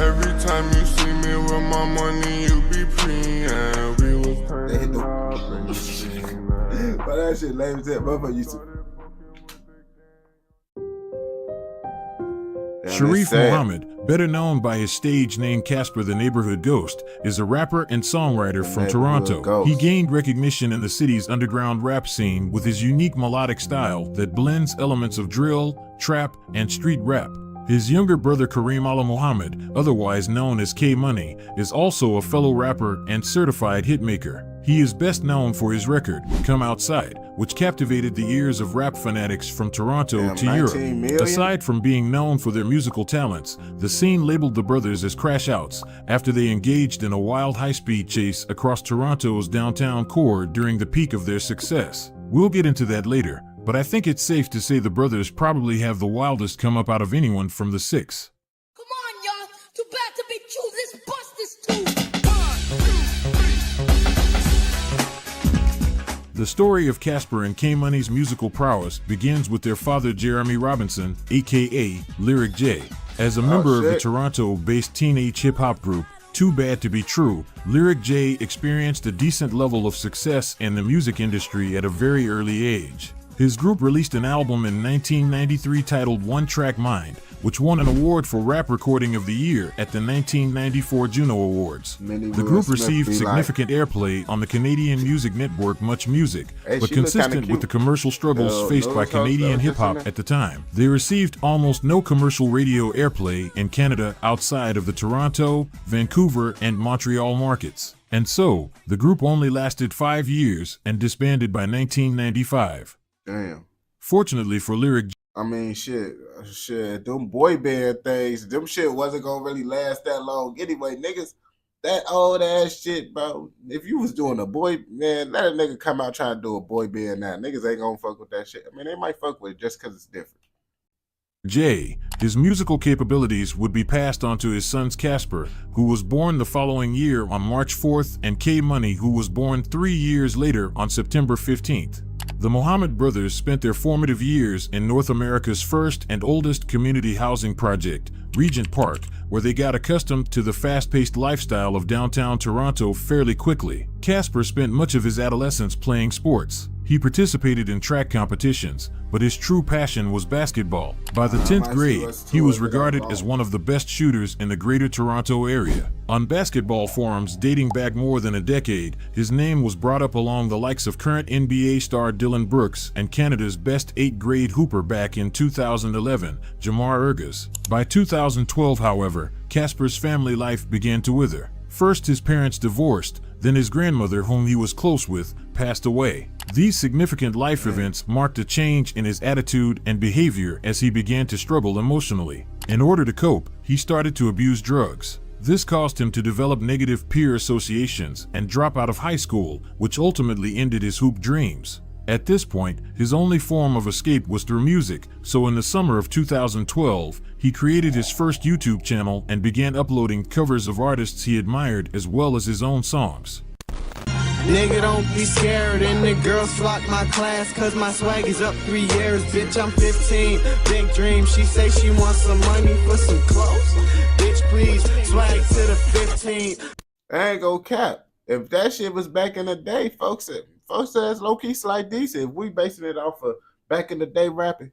Every time you see me with my money, you be preying. We was turning up and shit. But that shit lame as hell. Motherfucker used to. Sharif Muhammad, better known by his stage name Casper the Neighborhood Ghost, is a rapper and songwriter from Toronto. He gained recognition in the city's underground rap scene with his unique melodic style that blends elements of drill, trap, and street rap. His younger brother Kareem Ala Muhammad, otherwise known as K Money, is also a fellow rapper and certified hitmaker. He is best known for his record, Come Outside, which captivated the ears of rap fanatics from Toronto to Europe. Aside from being known for their musical talents, the scene labeled the brothers as crash outs after they engaged in a wild high-speed chase across Toronto's downtown core during the peak of their success. We'll get into that later, but I think it's safe to say the brothers probably have the wildest come up out of anyone from the Six. Come on, y'all. Too bad to be true. Let's bust this too. The story of Casper and K-Money's musical prowess begins with their father Jeremy Robinson, aka Lyric J. As a member of the Toronto-based teenage hip-hop group, Too Bad to Be True, Lyric J experienced a decent level of success in the music industry at a very early age. His group released an album in 1993 titled One Track Mind, which won an award for Rap Recording of the Year at the 1994 Juno Awards. The group received significant airplay on the Canadian music network Much Music, but consistent with the commercial struggles faced by Canadian hip-hop at the time. They received almost no commercial radio airplay in Canada outside of the Toronto, Vancouver, and Montreal markets. And so, the group only lasted 5 years and disbanded by 1995. Damn. Fortunately for Lyric, I mean, shit, them boy band things, them shit wasn't gonna really last that long anyway, niggas. That old ass shit, bro. If you was doing a boy, man, let a nigga come out trying to do a boy band now. Niggas ain't gonna fuck with that shit. I mean, they might fuck with it just because it's different. J. His musical capabilities would be passed on to his sons Casper, who was born the following year on March 4th, and K-Money, who was born 3 years later on September 15th. The Mohammed brothers spent their formative years in North America's first and oldest community housing project, Regent Park, where they got accustomed to the fast-paced lifestyle of downtown Toronto fairly quickly. Casper spent much of his adolescence playing sports. He participated in track competitions, but his true passion was basketball. By the 10th grade, he was regarded as one of the best shooters in the greater Toronto area. On basketball forums dating back more than a decade, his name was brought up along the likes of current NBA star Dylan Brooks and Canada's best 8th grade hooper back in 2011, Jamar Urgas. By 2012, however, Casper's family life began to wither. First, his parents divorced, then his grandmother, whom he was close with, passed away. These significant life events marked a change in his attitude and behavior as he began to struggle emotionally. In order to cope, he started to abuse drugs. This caused him to develop negative peer associations and drop out of high school, which ultimately ended his hoop dreams. At this point, his only form of escape was through music, so in the summer of 2012, he created his first YouTube channel and began uploading covers of artists he admired as well as his own songs. Nigga, don't be scared, and the girls flock my class, cause my swag is up 3 years, bitch, I'm 15, big dream, she say she wants some money for some clothes, bitch, please, swag to the 15. I ain't go cap. If that shit was back in the day, folks says low-key slight decent. If we basing it off of back in the day rapping,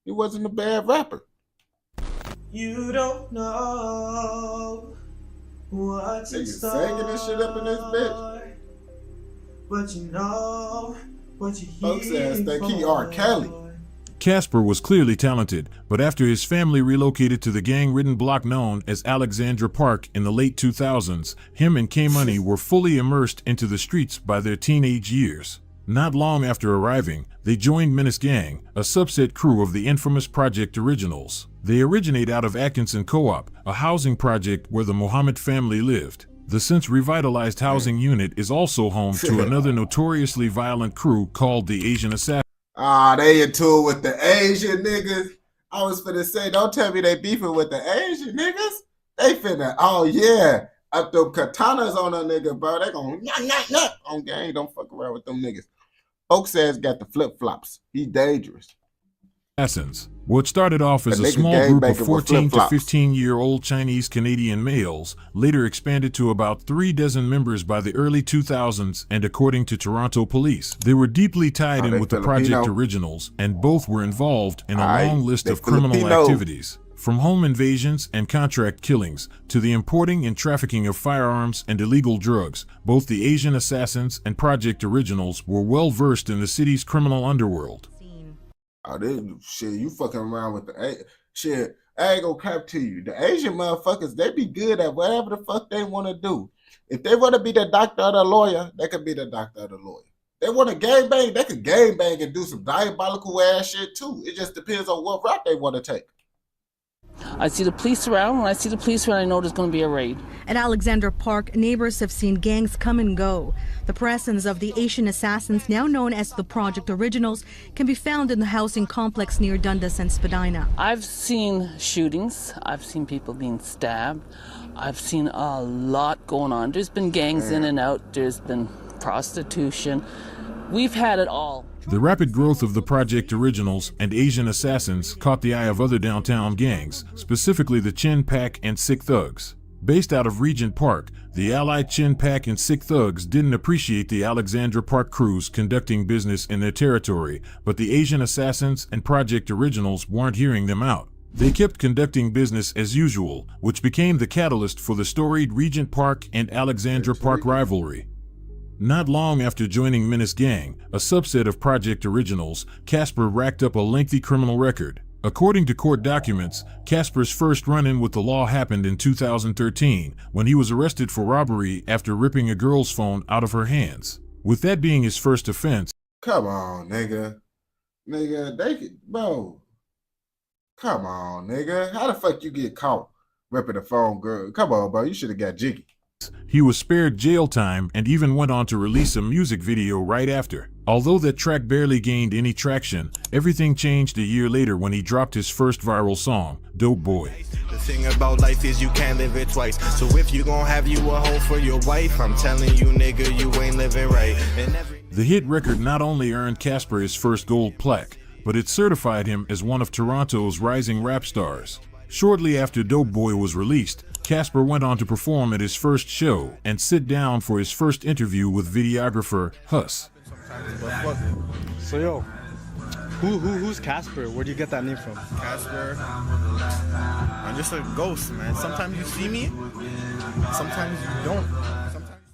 he wasn't a bad rapper. You don't know what's in store, singing this shit up in this bitch. But you know what you hear. Folks says think he R. Kelly. Casper was clearly talented, but after his family relocated to the gang-ridden block known as Alexandra Park in the late 2000s, him and K-Money were fully immersed into the streets by their teenage years. Not long after arriving, they joined Menace Gang, a subset crew of the infamous Project Originals. They originate out of Atkinson Co-op, a housing project where the Mohammed family lived. The since revitalized housing unit is also home to another notoriously violent crew called the Asian Assassins. They in tour with the Asian niggas. I was finna say, don't tell me they beefing with the Asian niggas. They finna, up them katanas on a nigga, bro. They gon' knock on gang. Don't fuck around with them niggas. Folks says got the flip-flops. He dangerous. Assassins. What started off as a small group of 14 to 15-year-old Chinese-Canadian males later expanded to about 3 dozen members by the early 2000s, and according to Toronto police, they were deeply tied in with the Project Originals, and both were involved in a long list of criminal activities. From home invasions and contract killings to the importing and trafficking of firearms and illegal drugs, both the Asian Assassins and Project Originals were well versed in the city's criminal underworld. Shit, you fucking around with the shit. I ain't gonna cap to you. The Asian motherfuckers, they be good at whatever the fuck they want to do. If they want to be the doctor or the lawyer, they could be the doctor or the lawyer. They want to gangbang, they could gangbang and do some diabolical ass shit too. It just depends on what route they want to take. I see the police around. When I see the police around, I know there's going to be a raid. At Alexandra Park, neighbors have seen gangs come and go. The presence of the Asian assassins, now known as the Project Originals, can be found in the housing complex near Dundas and Spadina. I've seen shootings. I've seen people being stabbed. I've seen a lot going on. There's been gangs in and out. There's been prostitution. We've had it all. The rapid growth of the Project Originals and Asian assassins caught the eye of other downtown gangs, specifically the Chin Pack and Sick Thugs. Based out of Regent Park, the allied Chin Pack and Sick Thugs didn't appreciate the Alexandra Park crews conducting business in their territory, but the Asian assassins and Project Originals weren't hearing them out. They kept conducting business as usual, which became the catalyst for the storied Regent Park and Alexandra Park rivalry. Not long after joining Menace Gang, a subset of Project Originals, Casper racked up a lengthy criminal record. According to court documents, Casper's first run-in with the law happened in 2013, when he was arrested for robbery after ripping a girl's phone out of her hands. With that being his first offense. Come on, nigga. Nigga, they could, bro. Come on, nigga. How the fuck you get caught ripping a phone, girl? Come on, bro. You should have got jiggy. He was spared jail time and even went on to release a music video right after. Although that track barely gained any traction, everything changed a year later when he dropped his first viral song, Dope Boy. The thing about life is you can't live it twice. So if you gon' have you a hoe for your wife, I'm telling you, nigga, you ain't living right. The hit record not only earned Casper his first gold plaque, but it certified him as one of Toronto's rising rap stars. Shortly after Dope Boy was released, Casper went on to perform at his first show and sit down for his first interview with videographer Huss. So yo, who's Casper? Where do you get that name from? Casper, I'm just a ghost, man. Sometimes you see me, sometimes you don't.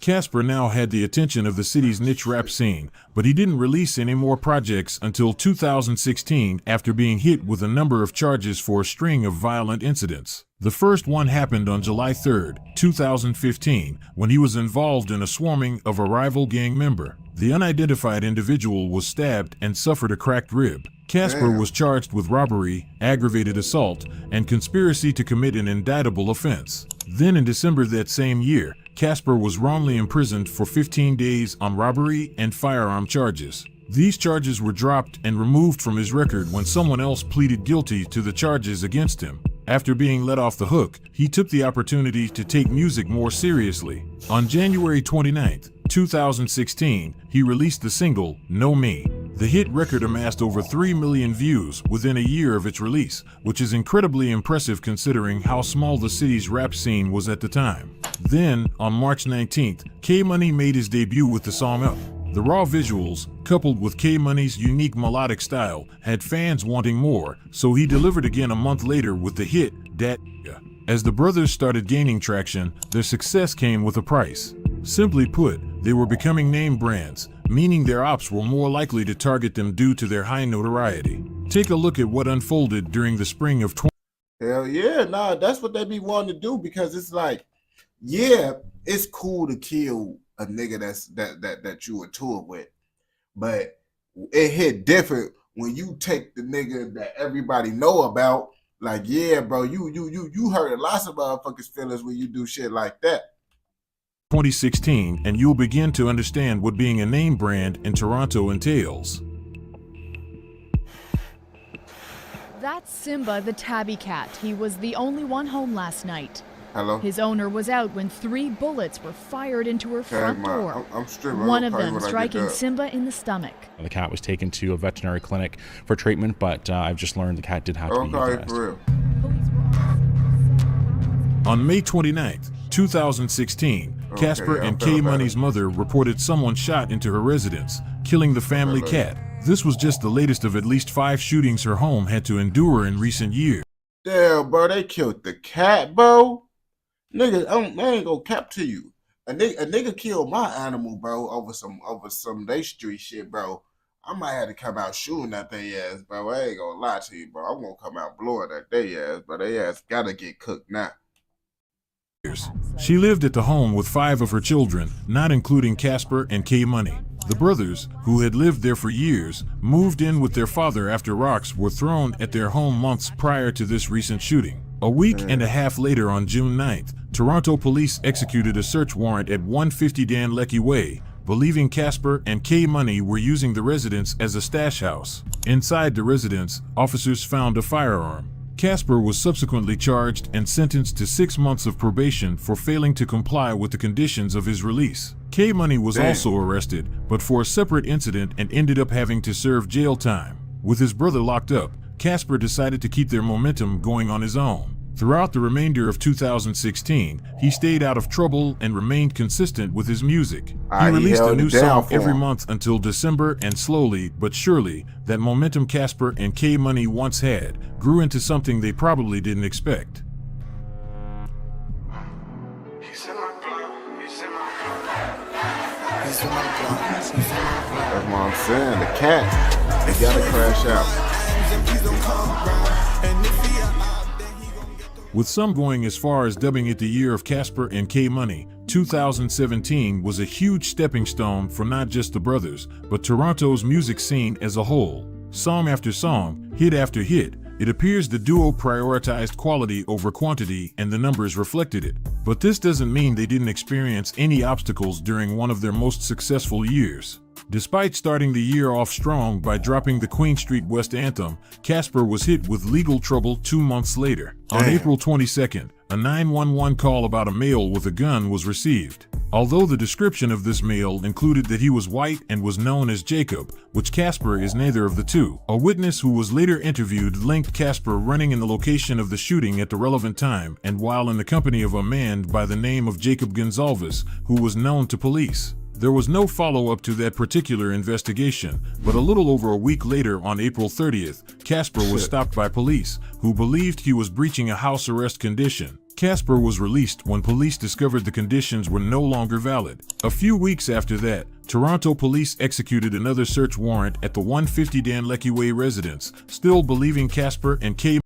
Casper now had the attention of the city's niche rap scene, but he didn't release any more projects until 2016 after being hit with a number of charges for a string of violent incidents. The first one happened on July 3, 2015, when he was involved in a swarming of a rival gang member. The unidentified individual was stabbed and suffered a cracked rib. Casper was charged with robbery, aggravated assault, and conspiracy to commit an indictable offense. Then in December that same year, Casper was wrongly imprisoned for 15 days on robbery and firearm charges. These charges were dropped and removed from his record when someone else pleaded guilty to the charges against him. After being let off the hook, he took the opportunity to take music more seriously. On January 29, 2016, he released the single, Know Me. The hit record amassed over 3 million views within a year of its release, which is incredibly impressive considering how small the city's rap scene was at the time. Then, on March 19th, K-Money made his debut with the song Up. The raw visuals, coupled with K-Money's unique melodic style, had fans wanting more, so he delivered again a month later with the hit, Dat Ya. As the brothers started gaining traction, their success came with a price. Simply put, they were becoming name brands, meaning their ops were more likely to target them due to their high notoriety. Take a look at what unfolded during the spring of 20. Hell yeah, nah, that's what they be wanting to do because it's like, yeah, it's cool to kill a nigga that you were tour with, but it hit different when you take the nigga that everybody know about. Like, yeah, bro, you hurt lots of motherfuckers' feelings when you do shit like that. 2016, and you'll begin to understand what being a name brand in Toronto entails. That's Simba the tabby cat. He was the only one home last night. Hello? His owner was out when 3 bullets were fired into her front door. I'm streaming. One of them striking Simba in the stomach. The cat was taken to a veterinary clinic for treatment, but I've just learned the cat did have to be euthanized. For real. On May 29th, 2016, Casper and K-Money's mother reported someone shot into her residence, killing the family cat. This was just the latest of at least 5 shootings her home had to endure in recent years. Damn, bro, they killed the cat, bro. Nigga, I ain't gonna cap to you. A nigga killed my animal, bro, over some they street shit, bro. I might have to come out shooting that they ass, bro. I ain't gonna lie to you, bro. I'm gonna come out blowing that they ass, but they ass gotta get cooked now. She lived at the home with 5 of her children, not including Casper and K Money. The brothers, who had lived there for years, moved in with their father after rocks were thrown at their home months prior to this recent shooting. A week and a half later, on June 9th, Toronto police executed a search warrant at 150 Dan Leckie Way, believing Casper and K Money were using the residence as a stash house. Inside the residence, officers found a firearm. Casper was subsequently charged and sentenced to 6 months of probation for failing to comply with the conditions of his release. K Money was also arrested, but for a separate incident, and ended up having to serve jail time. With his brother locked up, Casper decided to keep their momentum going on his own. Throughout the remainder of 2016, he stayed out of trouble and remained consistent with his music. He released a new song every month until December, and slowly but surely, that momentum Casper and K Money once had grew into something they probably didn't expect. That's what I'm saying. The cat, they gotta crash out. With some going as far as dubbing it the year of Casper and K Money, 2017 was a huge stepping stone for not just the brothers, but Toronto's music scene as a whole. Song after song, hit after hit, it appears the duo prioritized quality over quantity, and the numbers reflected it. But this doesn't mean they didn't experience any obstacles during one of their most successful years. Despite starting the year off strong by dropping the Queen Street West anthem, Casper was hit with legal trouble 2 months later. On April 22nd, a 911 call about a male with a gun was received. Although the description of this male included that he was white and was known as Jacob, which Casper is neither of the two, a witness who was later interviewed linked Casper running in the location of the shooting at the relevant time, and while in the company of a man by the name of Jacob Gonzalez, who was known to police. There was no follow-up to that particular investigation, but a little over a week later, on April 30th, Casper was stopped by police, who believed he was breaching a house arrest condition. Casper was released when police discovered the conditions were no longer valid. A few weeks after that, Toronto police executed another search warrant at the 150 Dan Leckie Way residence, still believing Casper and K.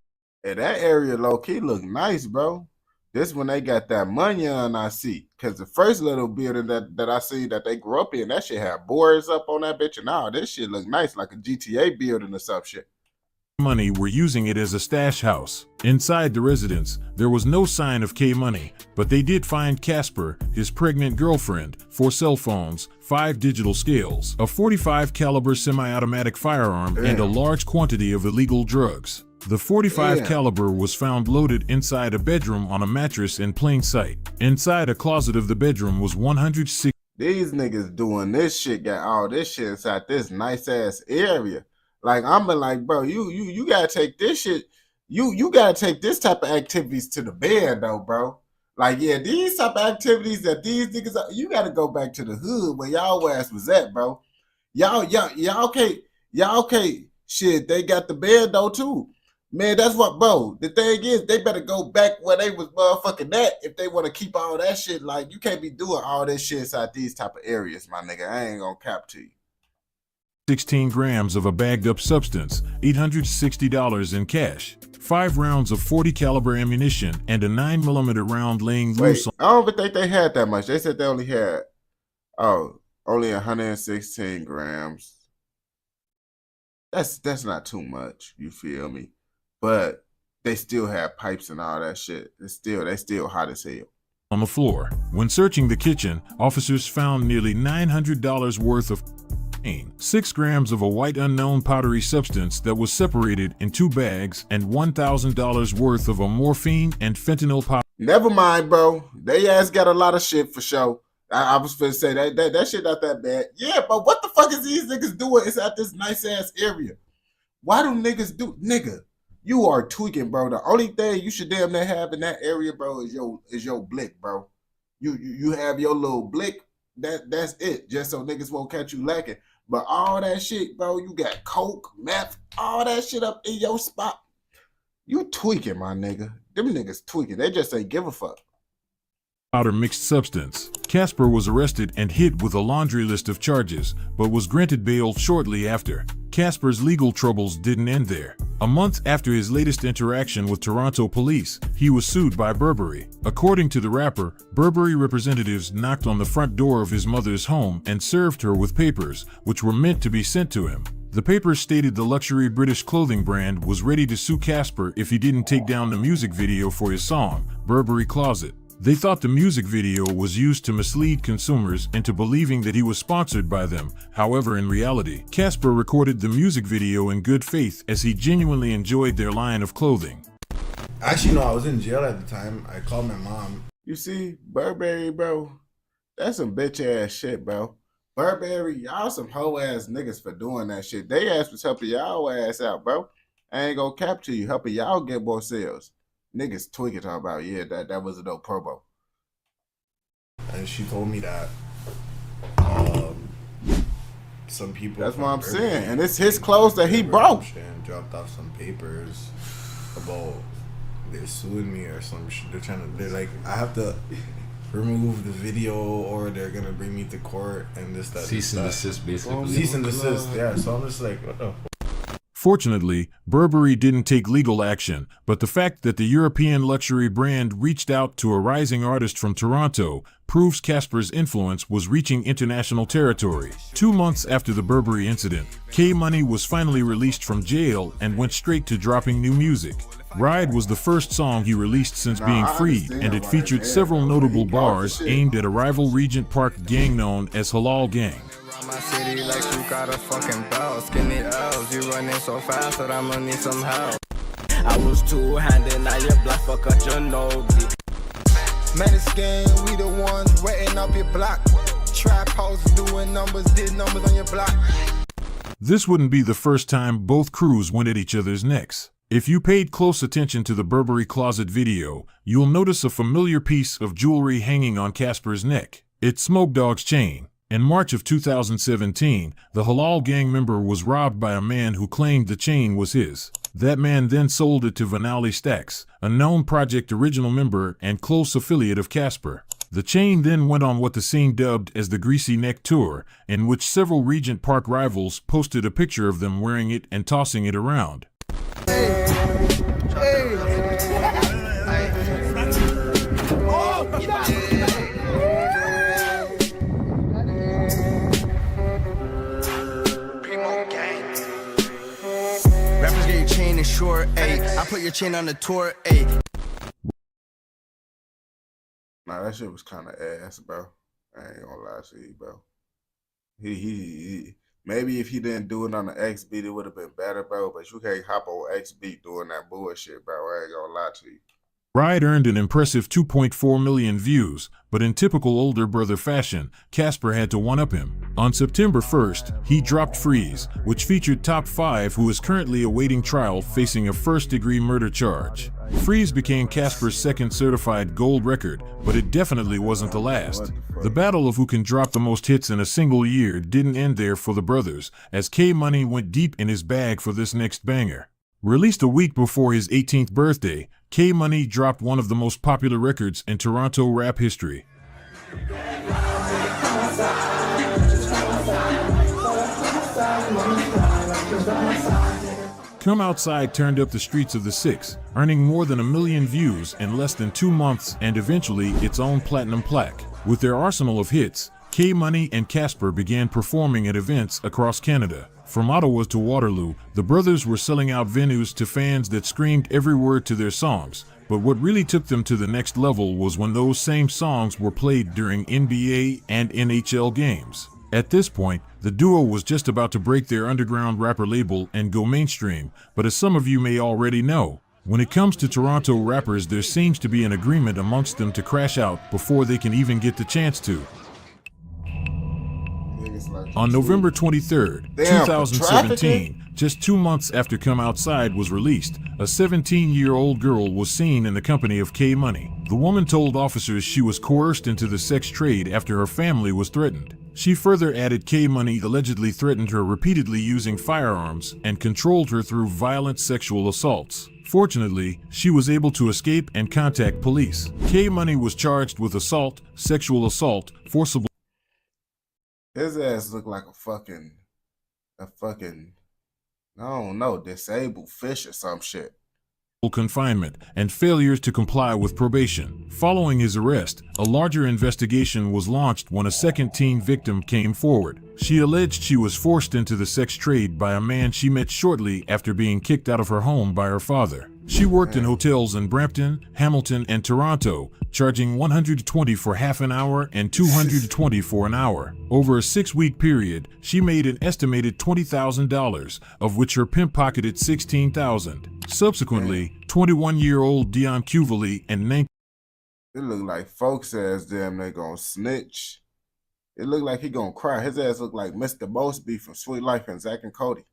Hey, that area low-key look nice, bro. This when they got that money on, I see. Because the first little building that I see that they grew up in, that shit had boards up on that bitch. And now this shit look nice, like a GTA building or some shit. Money were using it as a stash house. Inside the residence, there was no sign of K Money, but they did find Casper, his pregnant girlfriend, 4 cell phones, 5 digital scales, a .45 caliber semi-automatic firearm, and a large quantity of illegal drugs. The .45 caliber was found loaded inside a bedroom on a mattress in plain sight. Inside a closet of the bedroom was 106. These niggas doing this shit, got all this shit inside this nice ass area. Like, I'm like, bro, you gotta take this shit. You gotta take this type of activities to the bed though, bro. Like, yeah, these type of activities that these niggas are, you gotta go back to the hood where y'all ass was at, bro. Y'all can't shit, they got the bed though too. Man, that's what, bro. The thing is, they better go back where they was motherfucking at if they want to keep all that shit. Like, you can't be doing all this shit inside these type of areas, my nigga. I ain't gonna cap to you. 16 grams of a bagged up substance, $860 in cash, 5 rounds of .40 caliber ammunition, and a 9mm round laying loose. I don't even think they had that much. They said they only had, only 116 grams. That's not too much. You feel me? But they still have pipes and all that shit. They still hot as hell. On the floor. When searching the kitchen, officers found nearly $900 worth of 6 grams of a white unknown powdery substance that was separated in 2 bags, and $1,000 worth of a morphine and fentanyl powder. Never mind, bro. They ass got a lot of shit for sure. I was finna say that shit not that bad. Yeah, but what the fuck is these niggas doing inside this nice ass area? Why do niggas do, nigga? You are tweaking, bro. The only thing you should damn near have in that area, bro, is your blick, bro. You have your little blick. That's it. Just so niggas won't catch you lacking. But all that shit, bro, you got coke, meth, all that shit up in your spot. You tweaking, my nigga. Them niggas tweaking. They just ain't give a fuck. Powder mixed substance. Casper was arrested and hit with a laundry list of charges, but was granted bail shortly after. Casper's legal troubles didn't end there. A month after his latest interaction with Toronto police, he was sued by Burberry. According to the rapper, Burberry representatives knocked on the front door of his mother's home and served her with papers, which were meant to be sent to him. The papers stated the luxury British clothing brand was ready to sue Casper if he didn't take down the music video for his song, Burberry Closet. They thought the music video was used to mislead consumers into believing that he was sponsored by them. However, in reality, Casper recorded the music video in good faith as he genuinely enjoyed their line of clothing. Actually, no, I was in jail at the time. I called my mom. You see, Burberry, bro, that's some bitch ass shit, bro. Burberry, y'all some hoe ass niggas for doing that shit. They ass was helping y'all ass out, bro. I ain't gonna cap to you, helping y'all get more sales. Niggas tweaking talking about, yeah, that was a dope promo. And she told me that some people. That's what I'm saying, and it's his clothes that he broke. And dropped off some papers about they're suing me or some shit. They're like, I have to remove the video or they're gonna bring me to court and this, that. Cease and desist, basically. Cease and desist, yeah. So I'm just like, what the. Fortunately, Burberry didn't take legal action, but the fact that the European luxury brand reached out to a rising artist from Toronto proves Casper's influence was reaching international territory. 2 months after the Burberry incident, K-Money was finally released from jail and went straight to dropping new music. Ride was the first song he released since being free, and it featured several notable bars aimed at a rival Regent Park gang known as Halal Gang. My city like you got a fucking bell. Skinny L's, you running so fast that I'ma need some help. I was two-handed, now you're black, fuck up your nose. Menace gang, we the ones wetting up your block. Trap houses doing numbers, did numbers on your block. This wouldn't be the first time both crews went at each other's necks. If you paid close attention to the Burberry Closet video, you'll notice a familiar piece of jewelry hanging on Casper's neck. It's Smoke Dogg's chain. In March of 2017, the Halal Gang member was robbed by a man who claimed the chain was his. That man then sold it to Vanali Stacks, a known Project Original member and close affiliate of Casper. The chain then went on what the scene dubbed as the Greasy Neck Tour, in which several Regent Park rivals posted a picture of them wearing it and tossing it around. Rappers get your chain in short, ayy. I put your chain on the tour, ayy. Nah, that shit was kind of ass, bro. I ain't gonna lie to you, bro. He maybe if he didn't do it on the X beat, it would have been better, bro. But you can't hop on X beat doing that bullshit, bro. I ain't gonna lie to you. Ride earned an impressive 2.4 million views, but in typical older brother fashion, Casper had to one-up him. On September 1st, he dropped Freeze, which featured Top 5, who is currently awaiting trial facing a first-degree murder charge. Freeze became Casper's second certified gold record, but it definitely wasn't the last. The battle of who can drop the most hits in a single year didn't end there for the brothers, as K-Money went deep in his bag for this next banger. Released a week before his 18th birthday, K-Money dropped one of the most popular records in Toronto rap history. Come Outside turned up the streets of the 6, earning more than 1 million views in less than 2 months and eventually its own platinum plaque. With their arsenal of hits, K-Money and Casper began performing at events across Canada. From Ottawa to Waterloo, the brothers were selling out venues to fans that screamed every word to their songs. But what really took them to the next level was when those same songs were played during NBA and NHL games. At this point, the duo was just about to break their underground rapper label and go mainstream, but as some of you may already know, when it comes to Toronto rappers, there seems to be an agreement amongst them to crash out before they can even get the chance to. On November 23rd, 2017, just 2 months after Come Outside was released, a 17-year-old girl was seen in the company of K-Money. The woman told officers she was coerced into the sex trade after her family was threatened. She further added K-Money allegedly threatened her repeatedly using firearms and controlled her through violent sexual assaults. Fortunately, she was able to escape and contact police. K-Money was charged with assault, sexual assault, forcible. His ass looked like a fucking I don't know, disabled fish or some shit. Confinement and failures to comply with probation. Following his arrest, a larger investigation was launched when a second teen victim came forward. She alleged she was forced into the sex trade by a man she met shortly after being kicked out of her home by her father. She worked in hotels in Brampton, Hamilton, and Toronto, charging $120 for half an hour and $220 for an hour. Over a 6-week period, she made an estimated $20,000, of which her pimp pocketed $16,000. Subsequently, 21-year-old Dion Cuvely and 19. It look like folks says damn they gonna snitch. It look like he gonna cry. His ass look like Mr. Mosby from Sweet Life and Zack and Cody.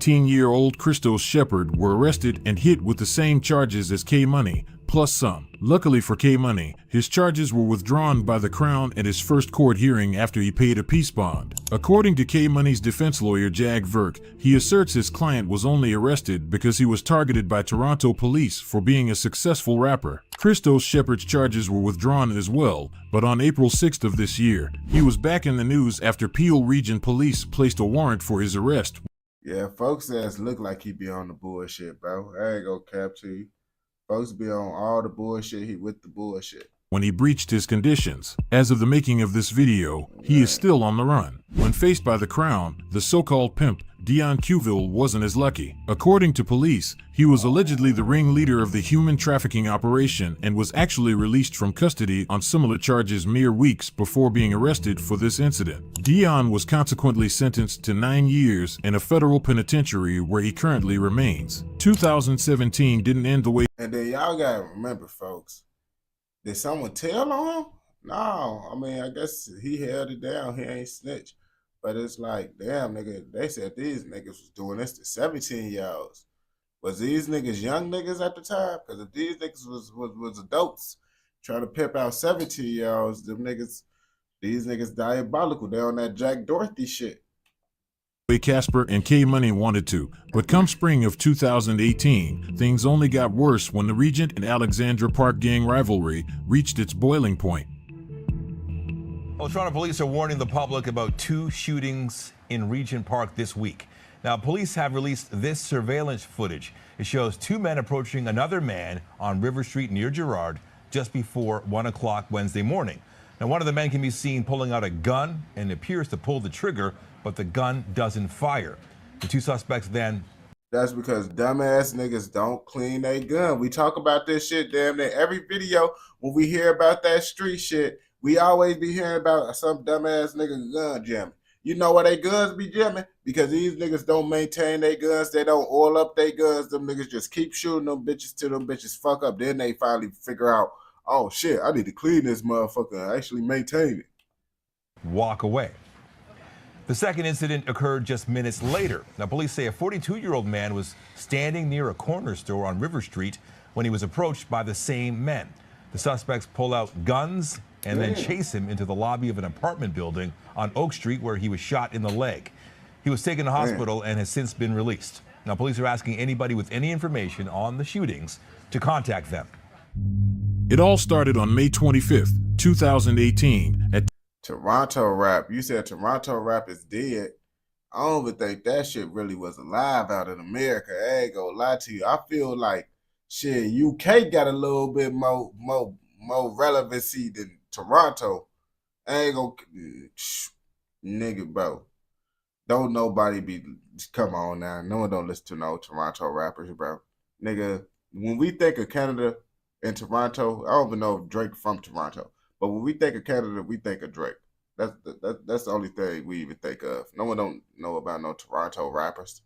18-year-old Christos Shepard were arrested and hit with the same charges as K Money, plus some. Luckily for K Money, his charges were withdrawn by the Crown at his first court hearing after he paid a peace bond. According to K Money's defense lawyer Jag Verk, he asserts his client was only arrested because he was targeted by Toronto police for being a successful rapper. Christos Shepard's charges were withdrawn as well, but on April 6th of this year, he was back in the news after Peel Region Police placed a warrant for his arrest. Yeah, folks ass look like he be on the bullshit, bro. I ain't gonna cap to you. Folks be on all the bullshit, he with the bullshit. When he breached his conditions. As of the making of this video, he is still on the run. When faced by the Crown, the so-called pimp, Dion Cuvely, wasn't as lucky. According to police, he was allegedly the ringleader of the human trafficking operation and was actually released from custody on similar charges mere weeks before being arrested for this incident. Dion was consequently sentenced to 9 years in a federal penitentiary where he currently remains. 2017 didn't end the way. And then y'all gotta remember, folks, did someone tell on him? No, I mean, I guess he held it down. He ain't snitch. But it's like, damn, nigga, they said these niggas was doing this to 17-year-olds. Was these niggas young niggas at the time? Because if these niggas was adults trying to pimp out 17-year-olds, these niggas diabolical. They on that Jack Dorothy shit. Casper and K Money wanted to, but come spring of 2018, things only got worse when the Regent and Alexandra Park gang rivalry reached its boiling point. Well, Toronto police are warning the public about 2 shootings in Regent Park this week. Now, police have released this surveillance footage. It shows 2 men approaching another man on River Street near Gerrard just before 1 o'clock Wednesday morning. Now, one of the men can be seen pulling out a gun and appears to pull the trigger, but the gun doesn't fire. The 2 suspects then... That's because dumbass niggas don't clean their gun. We talk about this shit damn near every video. When we hear about that street shit, we always be hearing about some dumbass nigga gun jamming. You know why they guns be jamming? Because these niggas don't maintain their guns. They don't oil up their guns. Them niggas just keep shooting them bitches till them bitches fuck up. Then they finally figure out, oh shit, I need to clean this motherfucker and actually maintain it. Walk away. The second incident occurred just minutes later. Now, police say a 42-year-old man was standing near a corner store on River Street when he was approached by the same men. The suspects pull out guns and then chase him into the lobby of an apartment building on Oak Street, where he was shot in the leg. He was taken to hospital and has since been released. Now, police are asking anybody with any information on the shootings to contact them. It all started on May 25th, 2018 at Toronto Rap. You said Toronto Rap is dead. I don't even think that shit really was alive out in America. I ain't gonna lie to you. I feel like shit, UK got a little bit more relevancy than Toronto. I ain't gonna nigga, bro. Don't nobody be come on now. No one don't listen to no Toronto rappers, bro. Nigga, when we think of Canada and Toronto, I don't even know if Drake from Toronto. But when we think of Canada, we think of Drake. That's the only thing we even think of. No one don't know about no Toronto rappers.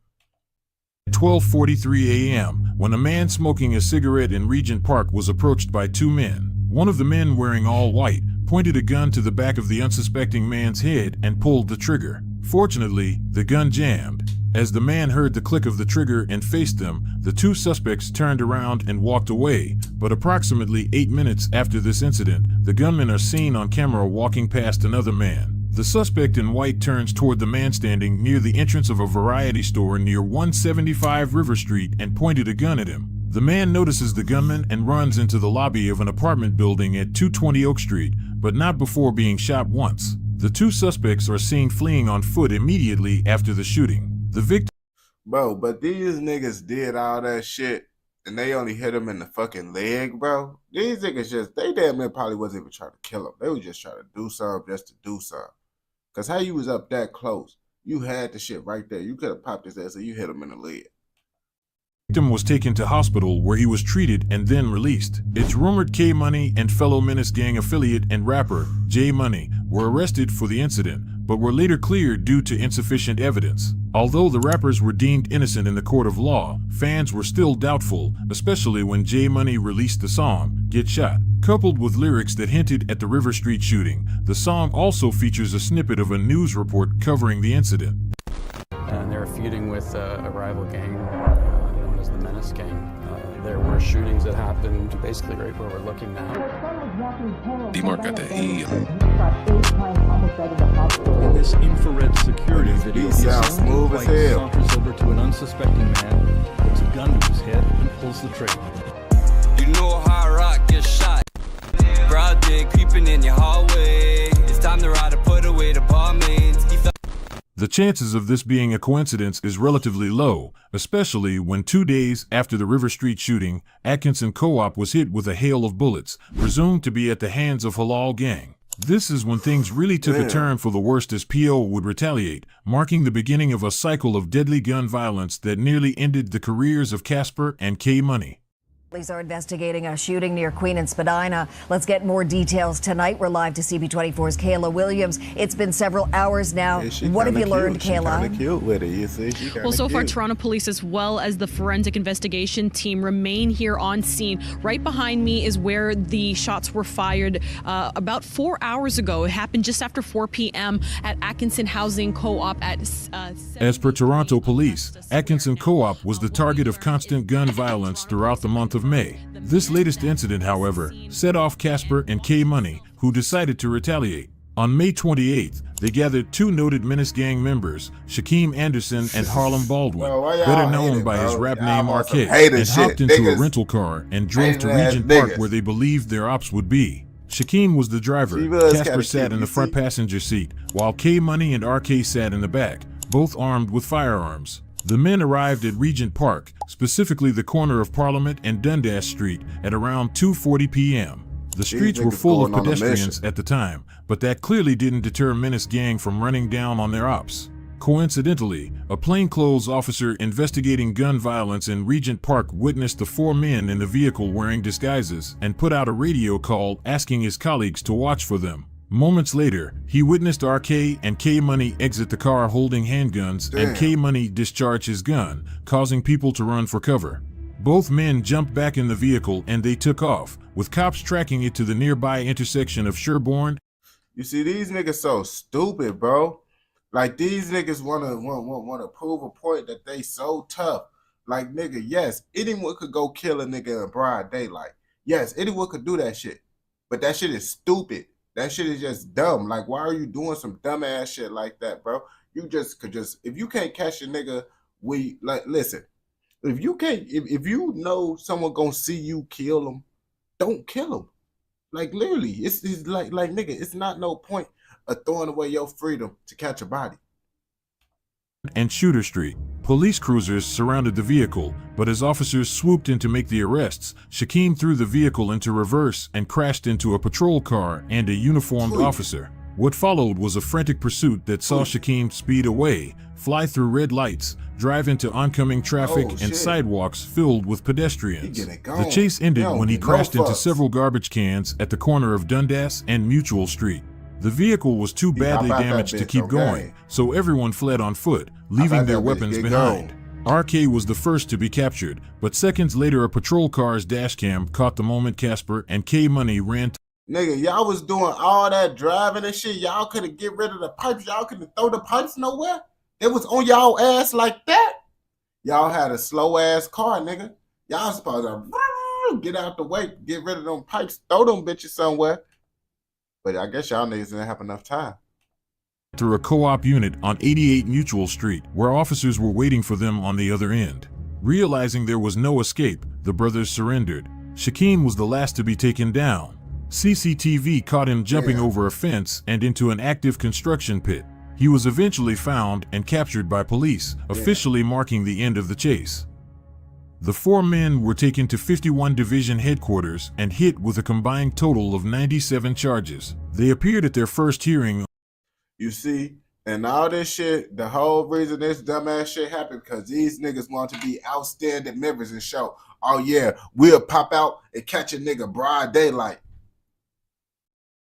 12:43 a.m. when a man smoking a cigarette in Regent Park was approached by 2 men. One of the men, wearing all white, pointed a gun to the back of the unsuspecting man's head and pulled the trigger. Fortunately, the gun jammed. As the man heard the click of the trigger and faced them, the 2 suspects turned around and walked away. But approximately 8 minutes after this incident, the gunmen are seen on camera walking past another man. The suspect in white turns toward the man standing near the entrance of a variety store near 175 River Street and pointed a gun at him. The man notices the gunman and runs into the lobby of an apartment building at 220 Oak Street, but not before being shot once. The 2 suspects are seen fleeing on foot immediately after the shooting. The victim... Bro, but these niggas did all that shit and they only hit him in the fucking leg, bro. These niggas just, they damn near probably wasn't even trying to kill him. They were just trying to do something just to do something. Because how you was up that close, you had the shit right there. You could have popped his ass and you hit him in the leg. The victim was taken to hospital where he was treated and then released. It's rumored K Money and fellow Menace Gang affiliate and rapper J Money were arrested for the incident, but were later cleared due to insufficient evidence. Although the rappers were deemed innocent in the court of law, fans were still doubtful, especially when J Money released the song Get Shot. Coupled with lyrics that hinted at the River Street shooting, the song also features a snippet of a news report covering the incident. And they're feuding with a rival gang known as the Menace Gang. There were shootings that happened basically right where we're looking now. D-Mark got that E. In this infrared security video, the assailant saunters over to an unsuspecting man, puts a gun to his head, and pulls the trigger. You know how I rock get shot. Broad day creeping in your hallway. It's time to ride to put away the bombings. The chances of this being a coincidence is relatively low, especially when 2 days after the River Street shooting, Atkinson Co-op was hit with a hail of bullets, presumed to be at the hands of Halal Gang. This is when things really took a turn for the worst as PO would retaliate, marking the beginning of a cycle of deadly gun violence that nearly ended the careers of Casper and K Money. Police are investigating a shooting near Queen and Spadina. Let's get more details tonight. We're live to CB24's Kayla Williams. It's been several hours now. What have you learned, Kayla? Cute with it, you see? Well, so far, Toronto Police as well as the forensic investigation team remain here on scene. Right behind me is where the shots were fired about 4 hours ago. It happened just after 4 p.m. at Atkinson Housing Co-op at... As per Toronto Police, Atkinson Co-op was the target of constant gun violence throughout the month of May. This latest incident, however, set off Casper and K Money, who decided to retaliate. On May 28th, they gathered two noted Menace Gang members, Shaquem Anderson and Harlem Baldwin, better known by his rap name RK, and hopped into a rental car and drove to Regent Park where they believed their ops would be. Shaquem was the driver, Casper sat in the front passenger seat, while K Money and RK sat in the back, both armed with firearms. The men arrived at Regent Park, specifically the corner of Parliament and Dundas Street, at around 2:40 p.m. The streets were full of pedestrians at the time, but that clearly didn't deter Menace Gang from running down on their ops. Coincidentally, a plainclothes officer investigating gun violence in Regent Park witnessed the four men in the vehicle wearing disguises and put out a radio call asking his colleagues to watch for them. Moments later, he witnessed RK and K Money exit the car holding handguns and K Money discharge his gun, causing people to run for cover. Both men jumped back in the vehicle and they took off, with cops tracking it to the nearby intersection of Sherbourne. You see, these niggas so stupid, bro. Like, these niggas wanna prove a point that they so tough. Like, nigga, yes, anyone could go kill a nigga in broad daylight. Yes, anyone could do that shit. But that shit is stupid. That shit is just dumb. Like, why are you doing some dumb ass shit like that, bro? You just could if you can't catch a nigga, listen. If you can't, if you know someone gonna see you kill them, don't kill them. Like, literally, it's like nigga, it's not no point of throwing away your freedom to catch a body. And Shooter Street. Police cruisers surrounded the vehicle, but as officers swooped in to make the arrests, Shaquem threw the vehicle into reverse and crashed into a patrol car and a uniformed officer. What followed was a frantic pursuit that saw Shaquem speed away, fly through red lights, drive into oncoming traffic and sidewalks filled with pedestrians. The chase ended when he crashed into several garbage cans at the corner of Dundas and Mutual Street. The vehicle was too badly damaged to keep going, so everyone fled on foot, leaving their weapons behind. RK was the first to be captured, but seconds later a patrol car's dashcam caught the moment Casper and K Money ran. Nigga, y'all was doing all that driving and shit. Y'all couldn't get rid of the pipes. Y'all couldn't throw the pipes nowhere. It was on y'all ass like that. Y'all had a slow ass car, nigga. Y'all supposed to get out the way, get rid of them pipes, throw them bitches somewhere. But I guess y'all niggas didn't have enough time. Through a co-op unit on 88 Mutual Street, where officers were waiting for them on the other end. Realizing there was no escape, the brothers surrendered. Shaquem was the last to be taken down. CCTV caught him jumping over a fence and into an active construction pit. He was eventually found and captured by police, officially marking the end of the chase. The 4 men were taken to 51 Division headquarters and hit with a combined total of 97 charges. They appeared at their first hearing. You see, and all this shit, the whole reason this dumbass shit happened because these niggas want to be outstanding members and show, oh yeah, we'll pop out and catch a nigga broad daylight.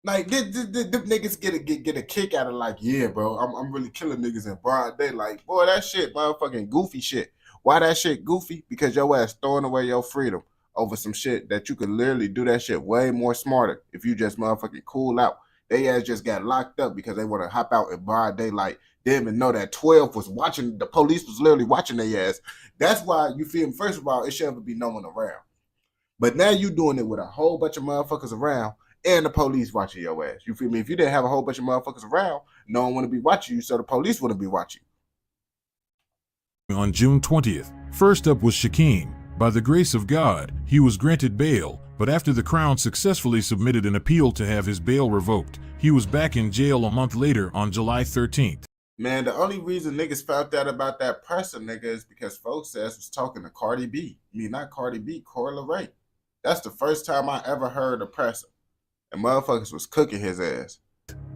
Like, the niggas get a kick out of like, yeah, bro, I'm really killing niggas in broad daylight. Boy, that shit motherfucking goofy shit. Why that shit goofy? Because your ass throwing away your freedom over some shit that you could literally do that shit way more smarter if you just motherfucking cool out. They ass just got locked up because they want to hop out in broad daylight. They didn't even know that 12 was watching. The police was literally watching their ass. That's why you feel me. First of all, it should never be no one around. But now you doing it with a whole bunch of motherfuckers around and the police watching your ass. You feel me? If you didn't have a whole bunch of motherfuckers around, no one would be watching you, so the police wouldn't be watching you. On June 20th, first up was Shaquem. By the grace of God, he was granted bail, but after the Crown successfully submitted an appeal to have his bail revoked, he was back in jail a month later on July 13th. Man, the only reason niggas found out about that presser, nigga, is because folks ass was talking to Cardi B. I mean, not Cardi B, Corla Ray. That's the first time I ever heard of presser. And motherfuckers was cooking his ass.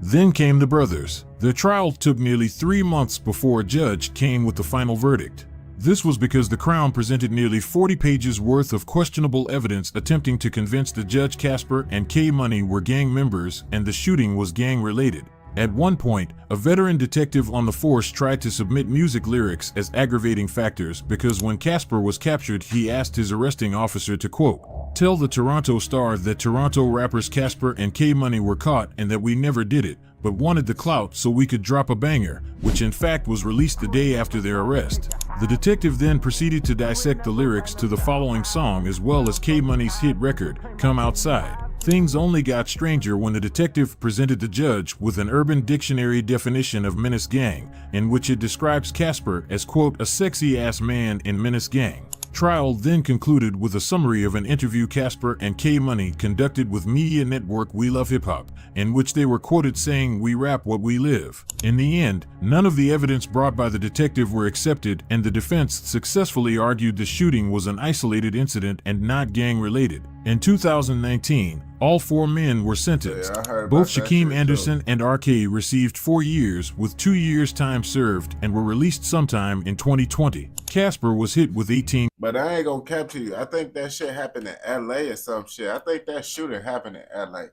Then came the brothers. Their trial took nearly 3 months before a judge came with the final verdict. This was because the Crown presented nearly 40 pages worth of questionable evidence attempting to convince the judge Casper and K Money were gang members and the shooting was gang-related. At one point, a veteran detective on the force tried to submit music lyrics as aggravating factors because when Casper was captured, he asked his arresting officer to, quote, tell the Toronto Star that Toronto rappers Casper and K Money were caught and that we never did it, but wanted the clout so we could drop a banger, which in fact was released the day after their arrest. The detective then proceeded to dissect the lyrics to the following song as well as K Money's hit record, Come Outside. Things only got stranger when the detective presented the judge with an Urban Dictionary definition of Menace Gang, in which it describes Casper as, quote, a sexy-ass man in Menace Gang. Trial then concluded with a summary of an interview Casper and K Money conducted with media network We Love Hip Hop, in which they were quoted saying, we rap what we live. In the end, none of the evidence brought by the detective were accepted, and the defense successfully argued the shooting was an isolated incident and not gang-related. In 2019, all 4 men were sentenced. Both Shaquem Anderson and RK received 4 years with 2 years time served and were released sometime in 2020. Casper was hit with 18. But I ain't gonna cap to you. I think that shit happened in LA or some shit. I think that shooting happened in LA.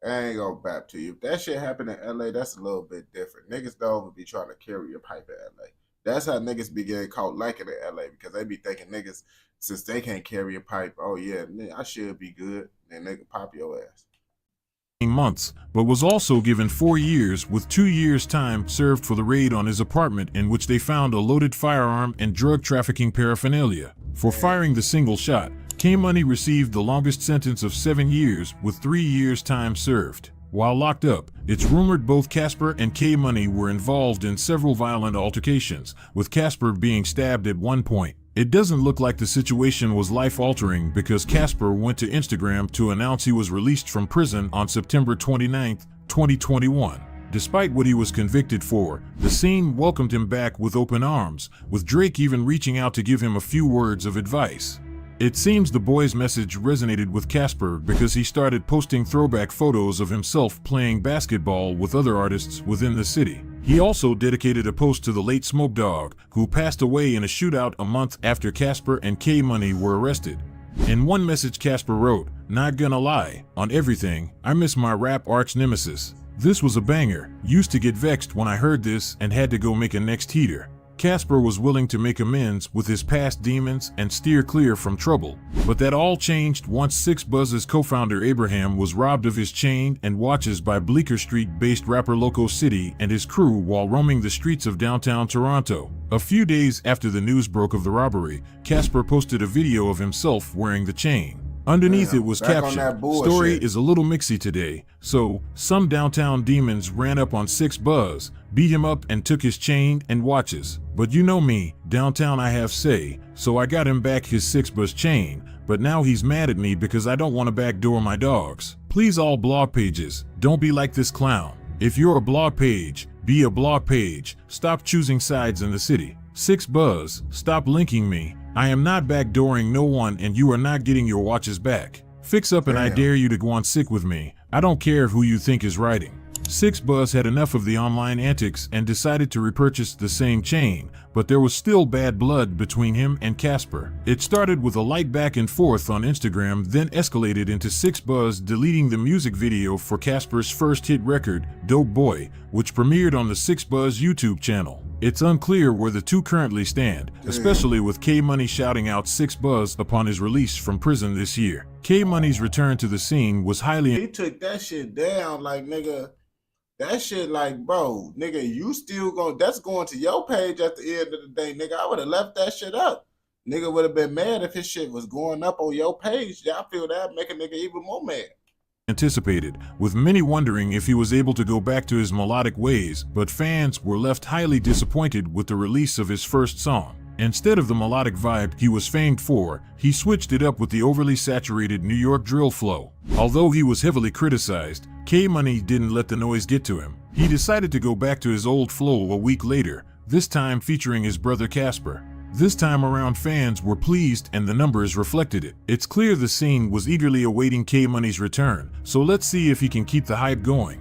I ain't gonna bap to you. If that shit happened in LA, that's a little bit different. Niggas don't be trying to carry a pipe in LA. That's how niggas be getting caught lacking in LA because they be thinking niggas, since they can't carry a pipe, oh yeah, I should be good. Then they can pop your ass. Months, but was also given 4 years with 2 years time served for the raid on his apartment in which they found a loaded firearm and drug trafficking paraphernalia. For firing the single shot, K Money received the longest sentence of 7 years with 3 years time served. While locked up, it's rumored both Casper and K Money were involved in several violent altercations, with Casper being stabbed at one point. It doesn't look like the situation was life-altering because Casper went to Instagram to announce he was released from prison on September 29, 2021. Despite what he was convicted for, the scene welcomed him back with open arms, with Drake even reaching out to give him a few words of advice. It seems the boy's message resonated with Casper because he started posting throwback photos of himself playing basketball with other artists within the city. He also dedicated a post to the late Smoke Dogg, who passed away in a shootout a month after Casper and K Money were arrested. In one message Casper wrote, "Not gonna lie, on everything, I miss my rap arch nemesis. This was a banger, used to get vexed when I heard this and had to go make a next heater." Casper was willing to make amends with his past demons and steer clear from trouble. But that all changed once 6buzz's co-founder Abraham was robbed of his chain and watches by Bleecker Street-based rapper Loco City and his crew while roaming the streets of downtown Toronto. A few days after the news broke of the robbery, Casper posted a video of himself wearing the chain. Underneath it was captioned, "Story is a little mixy today, so some downtown demons ran up on 6buzz, beat him up and took his chain and watches. But you know me, downtown I have say, so I got him back his 6buzz chain, but now he's mad at me because I don't want to backdoor my dogs. Please all blog pages, don't be like this clown." If you're a blog page, be a blog page. Stop choosing sides in the city. 6Buzz, stop linking me. I am not backdooring no one and you are not getting your watches back. Fix up and I dare you to go on sick with me. I don't care who you think is writing. 6Buzz had enough of the online antics and decided to repurchase the same chain, but there was still bad blood between him and Casper. It started with a light back and forth on Instagram, then escalated into 6Buzz deleting the music video for Casper's first hit record, Dope Boy, which premiered on the 6Buzz YouTube channel. It's unclear where the two currently stand, especially with K-Money shouting out 6Buzz upon his release from prison this year. K-Money's return to the scene was highly... He took that shit down like, nigga, that shit like, bro, nigga, you still going, that's going to your page at the end of the day, nigga. I would have left that shit up. Nigga would have been mad if his shit was going up on your page. Yeah, I feel that make a nigga even more mad. Anticipated, with many wondering if he was able to go back to his melodic ways, but fans were left highly disappointed with the release of his first song. Instead of the melodic vibe he was famed for, he switched it up with the overly saturated New York drill flow. Although he was heavily criticized, K-Money didn't let the noise get to him. He decided to go back to his old flow a week later, this time featuring his brother Casper. This time around, fans were pleased and the numbers reflected it. It's clear the scene was eagerly awaiting K-Money's return, so let's see if he can keep the hype going.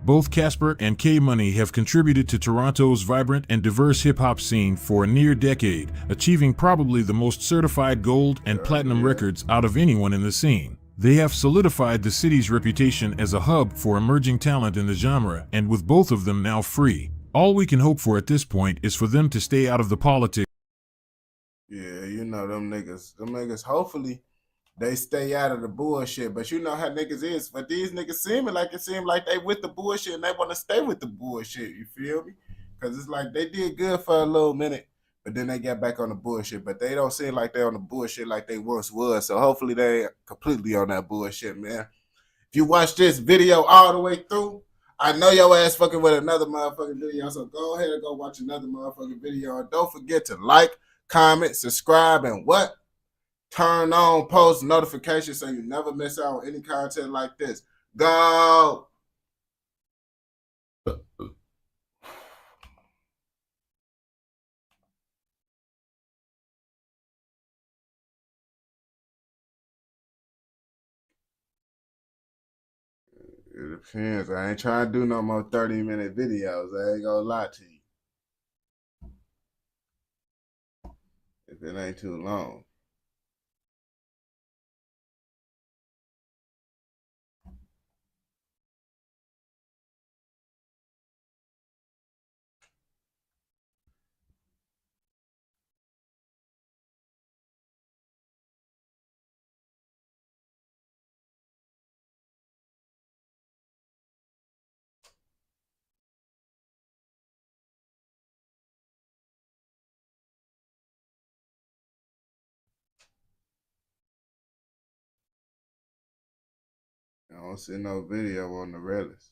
Both Casper and K-Money have contributed to Toronto's vibrant and diverse hip-hop scene for a near decade, achieving probably the most certified gold and platinum records out of anyone in the scene. They have solidified the city's reputation as a hub for emerging talent in the genre, and with both of them now free, all we can hope for at this point is for them to stay out of the politics. Yeah, you know them niggas, hopefully they stay out of the bullshit. But you know how niggas is. But these niggas seem like they with the bullshit and they want to stay with the bullshit. You feel me? Because it's like they did good for a little minute, but then they got back on the bullshit. But they don't seem like they're on the bullshit like they once was. So hopefully they ain't completely on that bullshit, man. If you watch this video all the way through, I know your ass fucking with another motherfucking video, so go ahead and go watch another motherfucking video. And don't forget to like, comment, subscribe, and what? Turn on post notifications so you never miss out on any content like this. Go! It depends. I ain't trying to do no more 30-minute videos. I ain't gonna lie to you. If it ain't too long. I don't see no video on the realest.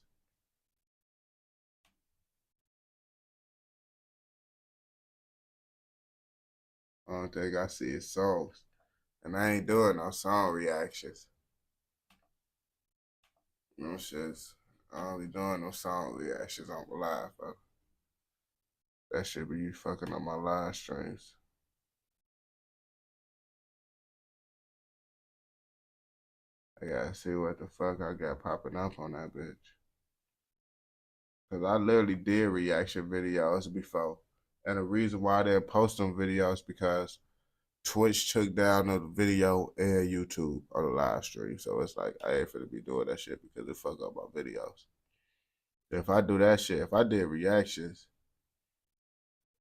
Only thing I see is songs. And I ain't doing no song reactions. No shits. I don't be doing no song reactions on my live, bro. That shit be fucking on my live streams. I gotta see what the fuck I got popping up on that bitch. Cause I literally did reaction videos before. And the reason why I didn't post them videos because Twitch took down the video and YouTube on the live stream. So it's like I ain't finna be doing that shit because it fuck up my videos. If I do that shit, if I did reactions,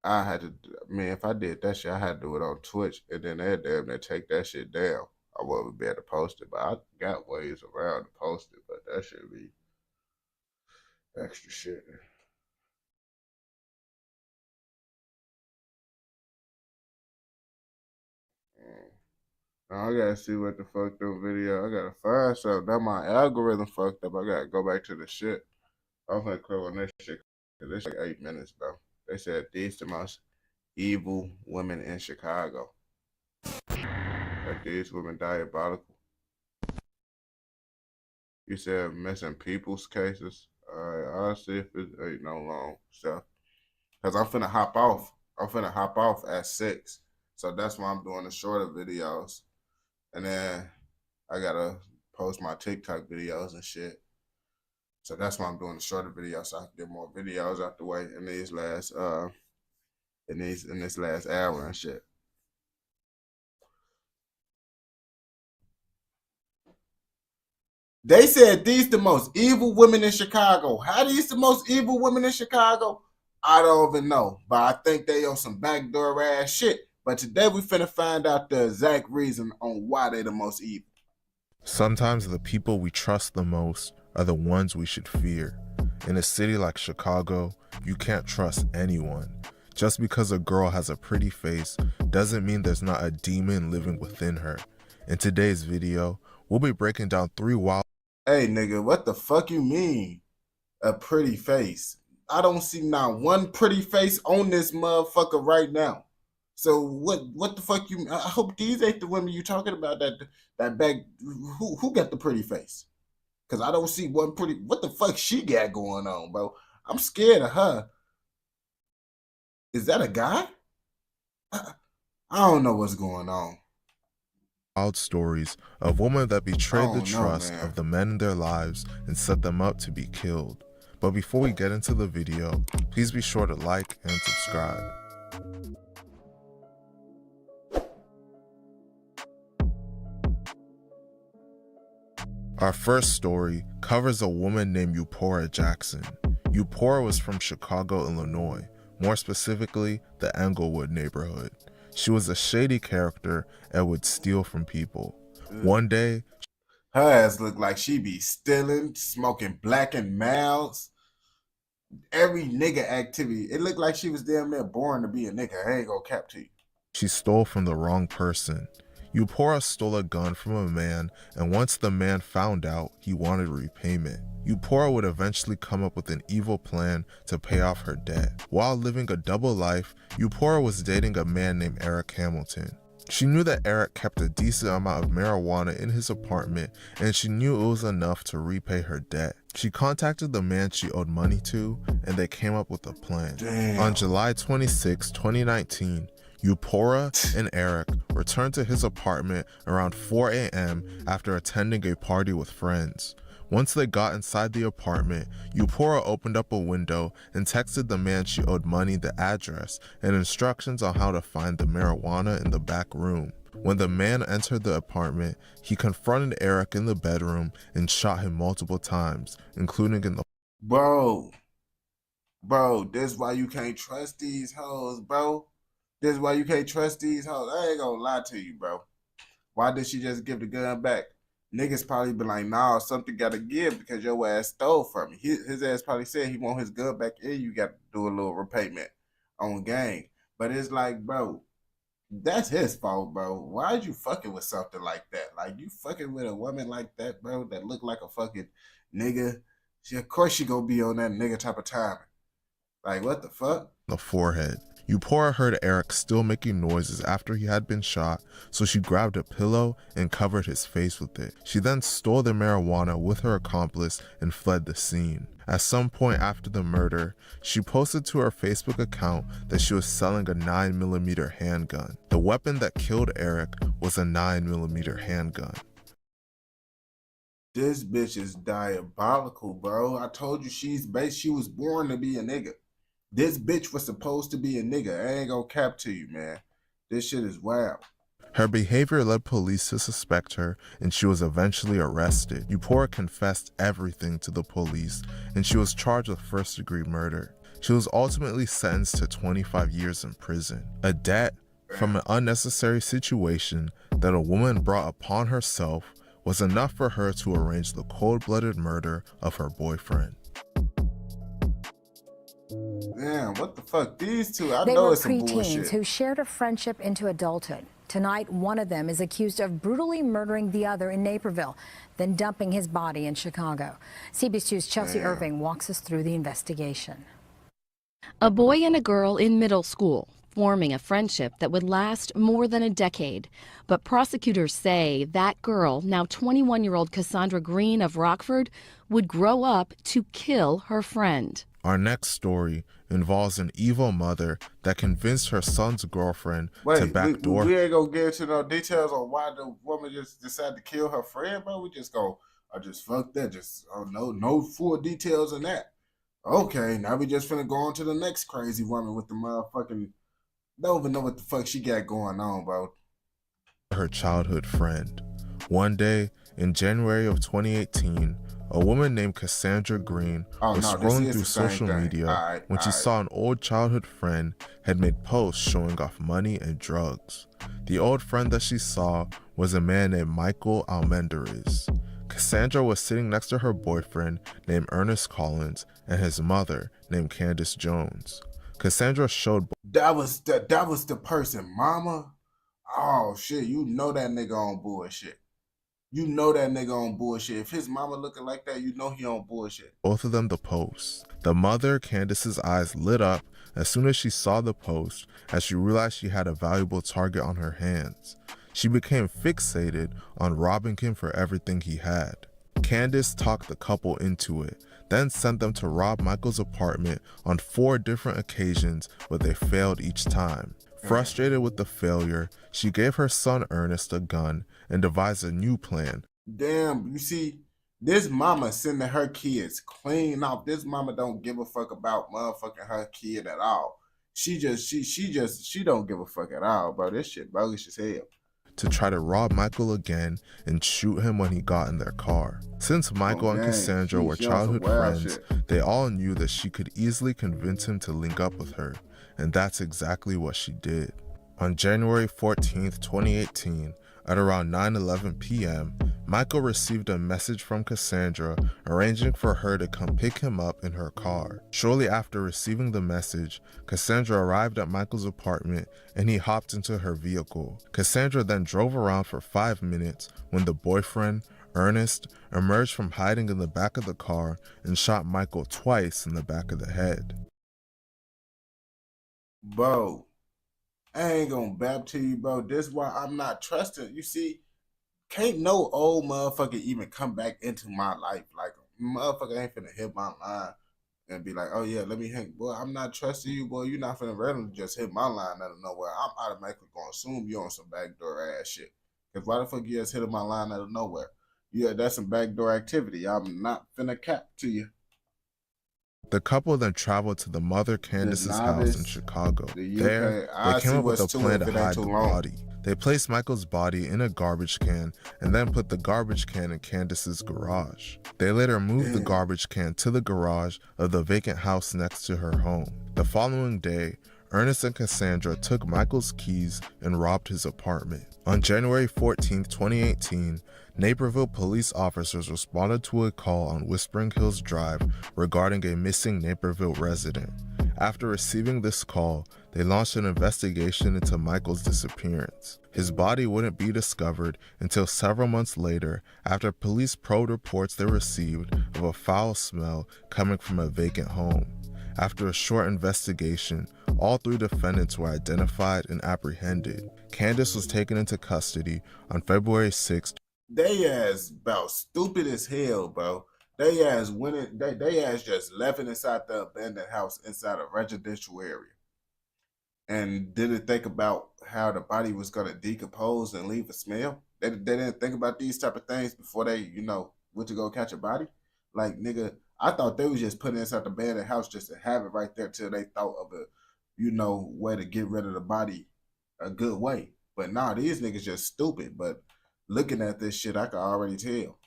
I had to, if I did that shit, I had to do it on Twitch and then they damn near take that shit down. I wouldn't be able to post it, but I got ways around to post it, but that should be extra shit. Now I gotta see what the fuck the video. I gotta find something. Now my algorithm fucked up. I gotta go back to the shit. I'm gonna click on this shit because it's like 8 minutes, bro. They said these the most evil women in Chicago. Like these women diabolical. You said missing people's cases. Alright, I'll see if it ain't no long stuff. Cause I'm finna hop off. I'm finna hop off at 6. So that's why I'm doing the shorter videos. And then I gotta post my TikTok videos and shit. So that's why I'm doing the shorter videos, so I can get more videos out the way in these last in this last hour and shit. They said these the most evil women in Chicago. How these the most evil women in Chicago? I don't even know. But I think they on some backdoor ass shit. But today we finna find out the exact reason on why they the most evil. Sometimes the people we trust the most are the ones we should fear. In a city like Chicago, you can't trust anyone. Just because a girl has a pretty face doesn't mean there's not a demon living within her. In today's video, we'll be breaking down 3 wild... Hey nigga, what the fuck you mean? A pretty face? I don't see not one pretty face on this motherfucker right now. So what the fuck you... I hope these ain't the women you talking about that back... Who got the pretty face? Because I don't see one pretty... What the fuck she got going on, bro? I'm scared of her. Is that a guy? I don't know what's going on. Wild stories of women that betrayed the trust of the men in their lives and set them up to be killed. But before we get into the video, please be sure to like and subscribe. Our first story covers a woman named Eupora Jackson. Eupora was from Chicago, Illinois, more specifically the Englewood neighborhood. She was a shady character and would steal from people. One day, her ass looked like she be stealing, smoking Black and Milds, every nigga activity. It looked like she was damn near born to be a nigga. I ain't gonna cap to you. She stole from the wrong person. Eupora stole a gun from a man, and once the man found out, he wanted repayment. Eupora would eventually come up with an evil plan to pay off her debt. While living a double life, Eupora was dating a man named Eric Hamilton. She knew that Eric kept a decent amount of marijuana in his apartment, and she knew it was enough to repay her debt. She contacted the man she owed money to, and they came up with a plan. Damn. On July 26, 2019, Eupora and Eric returned to his apartment around 4 a.m. after attending a party with friends. Once they got inside the apartment, Eupora opened up a window and texted the man she owed money the address and instructions on how to find the marijuana in the back room. When the man entered the apartment, he confronted Eric in the bedroom and shot him multiple times, including in the... Bro, this is why you can't trust these hoes, bro. This is why you can't trust these hoes. I ain't gonna lie to you, bro. Why did she just give the gun back? Niggas probably been like, nah, something gotta give because your ass stole from me. His ass probably said he want his gun back in. You got to do a little repayment on gang. But it's like, bro, that's his fault, bro. Why'd you fucking with something like that? Like, you fucking with a woman like that, bro, that look like a fucking nigga. Of course she gonna be on that nigga type of timing. Like, what the fuck? The forehead. Eupora heard Eric still making noises after he had been shot, so she grabbed a pillow and covered his face with it. She then stole the marijuana with her accomplice and fled the scene. At some point after the murder, she posted to her Facebook account that she was selling a 9mm handgun. The weapon that killed Eric was a 9mm handgun. This bitch is diabolical, bro. I told you she was born to be a nigga. This bitch was supposed to be a nigga. I ain't gonna cap to you, man. This shit is wild. Her behavior led police to suspect her, and she was eventually arrested. Eupora confessed everything to the police, and she was charged with first-degree murder. She was ultimately sentenced to 25 years in prison. A debt from an unnecessary situation that a woman brought upon herself was enough for her to arrange the cold-blooded murder of her boyfriend. Damn, what the fuck? These two, I they know were it's some preteens bullshit. who shared a friendship into adulthood. Tonight, one of them is accused of brutally murdering the other in Naperville, then dumping his body in Chicago. CBS 2's Chelsea Irving walks us through the investigation. A boy and a girl in middle school. forming a friendship that would last more than a decade. But prosecutors say that girl, now 21-year-old Cassandra Green of Rockford, would grow up to kill her friend. Our next story involves an evil mother that convinced her son's girlfriend to backdoor. We ain't gonna get into no details on why the woman just decided to kill her friend, bro. We just go, I just fuck that. Just no full details on that. Okay, now we just finna go on to the next crazy woman with the motherfucking. Don't even know what the fuck she got going on, bro. Her childhood friend. One day in January of 2018. A woman named Cassandra Green was scrolling through social media when she saw an old childhood friend had made posts showing off money and drugs. The old friend that she saw was a man named Michael Almendarez. Cassandra was sitting next to her boyfriend named Ernest Collins and his mother named Candace Jones. Cassandra showed that was the person, mama. Oh shit, you know that nigga on bullshit. You know that nigga on bullshit. If his mama looking like that, you know he on bullshit. Both of them the posts. The mother, Candace's eyes lit up as soon as she saw the post, as she realized she had a valuable target on her hands. She became fixated on robbing him for everything he had. Candace talked the couple into it, then sent them to rob Michael's apartment on 4 different occasions, but they failed each time. Frustrated with the failure, she gave her son Ernest a gun and devised a new plan. Damn, you see, this mama sending her kids clean off. This mama don't give a fuck about motherfucking her kid at all. She don't give a fuck at all, bro. This shit bogus as hell. To try to rob Michael again and shoot him when he got in their car. Since Michael and Cassandra were childhood friends, they all knew that she could easily convince him to link up with her, and that's exactly what she did. On January 14th, 2018, at around 9:11 p.m., Michael received a message from Cassandra arranging for her to come pick him up in her car. Shortly after receiving the message, Cassandra arrived at Michael's apartment and he hopped into her vehicle. Cassandra then drove around for 5 minutes when the boyfriend, Ernest, emerged from hiding in the back of the car and shot Michael twice in the back of the head. Bro, I ain't gonna bab to you, bro. This is why I'm not trusting. You see, can't no old motherfucker even come back into my life. Like, motherfucker ain't finna hit my line and be like, oh yeah, let me hang. Boy, I'm not trusting you, boy. You're not finna randomly just hit my line out of nowhere. I'm automatically gonna assume you on some backdoor ass shit. Cause why the fuck you just hitting my line out of nowhere? Yeah, that's some backdoor activity. I'm not finna cap to you. The couple then traveled to the mother Candace's house in Chicago. There, they came up with a plan to hide the body. They placed Michael's body in a garbage can and then put the garbage can in Candace's garage. They later moved the garbage can to the garage of the vacant house next to her home. The following day, Ernest and Cassandra took Michael's keys and robbed his apartment. On January 14, 2018, Naperville police officers responded to a call on Whispering Hills Drive regarding a missing Naperville resident. After receiving this call, they launched an investigation into Michael's disappearance. His body wouldn't be discovered until several months later after police probed reports they received of a foul smell coming from a vacant home. After a short investigation, all 3 defendants were identified and apprehended. Candace was taken into custody on February 6th. They ass about stupid as hell, bro. They ass just left it inside the abandoned house inside a residential area. And didn't think about how the body was gonna decompose and leave a smell. They didn't think about these type of things before they, went to go catch a body. Like, nigga, I thought they was just putting it inside the abandoned house just to have it right there till they thought of a, way to get rid of the body a good way. But nah, these niggas just stupid. But looking at this shit, I can already tell.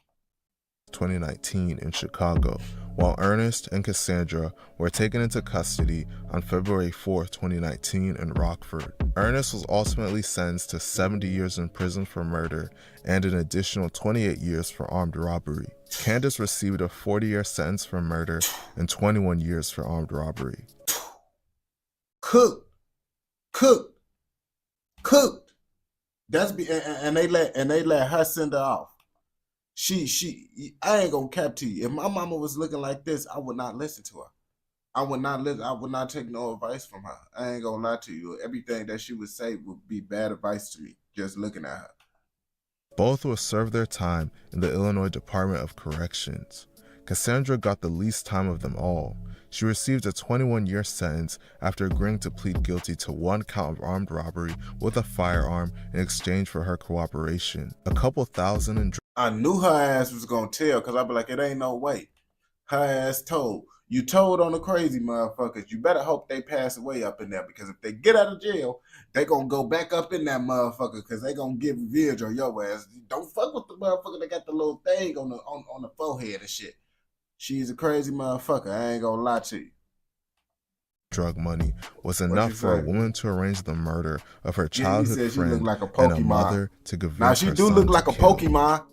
2019 in Chicago, while Ernest and Cassandra were taken into custody on February 4, 2019 in Rockford. Ernest was ultimately sentenced to 70 years in prison for murder and an additional 28 years for armed robbery. Candace received a 40-year sentence for murder and 21 years for armed robbery. Cooked. That's and they let her send her off. I ain't gonna cap to you. If my mama was looking like this, I would not listen to her. I would not listen. I would not take no advice from her. I ain't gonna lie to you. Everything that she would say would be bad advice to me, just looking at her. Both will serve their time in the Illinois Department of Corrections. Cassandra got the least time of them all. She received a 21-year sentence after agreeing to plead guilty to 1 count of armed robbery with a firearm in exchange for her cooperation. A couple thousand in I knew her ass was gonna tell, because I'd be like, it ain't no way. Her ass told. You told on the crazy motherfuckers. You better hope they pass away up in there, because if they get out of jail, they gonna go back up in that motherfucker, because they gonna give revenge on your ass. Don't fuck with the motherfucker that got the little thing on the forehead and shit. She's a crazy motherfucker. I ain't gonna lie to you. Drug money was enough for a woman to arrange the murder of her childhood friend like and a mother to convince now she her do son look like to a kill. Pokemon.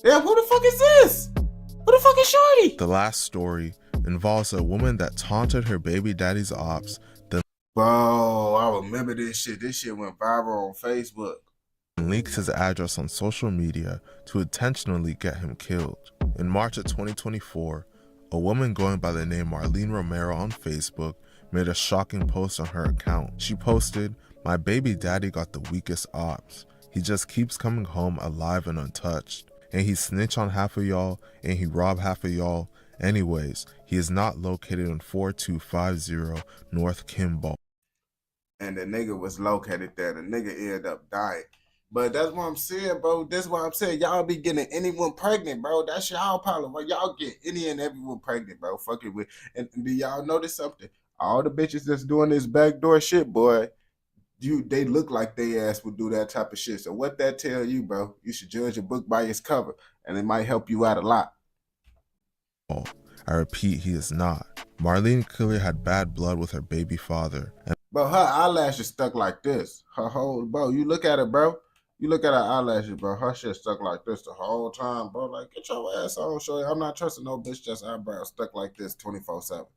Yeah, who the fuck is this? Who the fuck is Shorty? The last story involves a woman that taunted her baby daddy's ops, then Bro, I remember this shit. This shit went viral on Facebook. leaked his address on social media to intentionally get him killed. In March of 2024, a woman going by the name Marlene Romero on Facebook made a shocking post on her account. She posted, "My baby daddy got the weakest ops. He just keeps coming home alive and untouched. And he snitch on half of y'all and he rob half of y'all. Anyways, he is not located on 4250 North Kimball." And the nigga was located there. The nigga ended up dying. But that's what I'm saying, bro. That's what I'm saying. Y'all be getting anyone pregnant, bro. That's y'all problem, bro. Y'all get any and everyone pregnant, bro. Fuck it with. And do y'all notice something? All the bitches that's doing this backdoor shit, boy, they look like they ass would do that type of shit. So what that tell you, bro? You should judge a book by its cover, and it might help you out a lot. I repeat, he is not. Marlene clearly had bad blood with her baby father. Bro, her eyelashes stuck like this. Her whole, bro, you look at her, bro. You look at her eyelashes, bro. Her shit stuck like this the whole time, bro. Like, get your ass on, show. I'm not trusting no bitch just eyebrows stuck like this 24/7.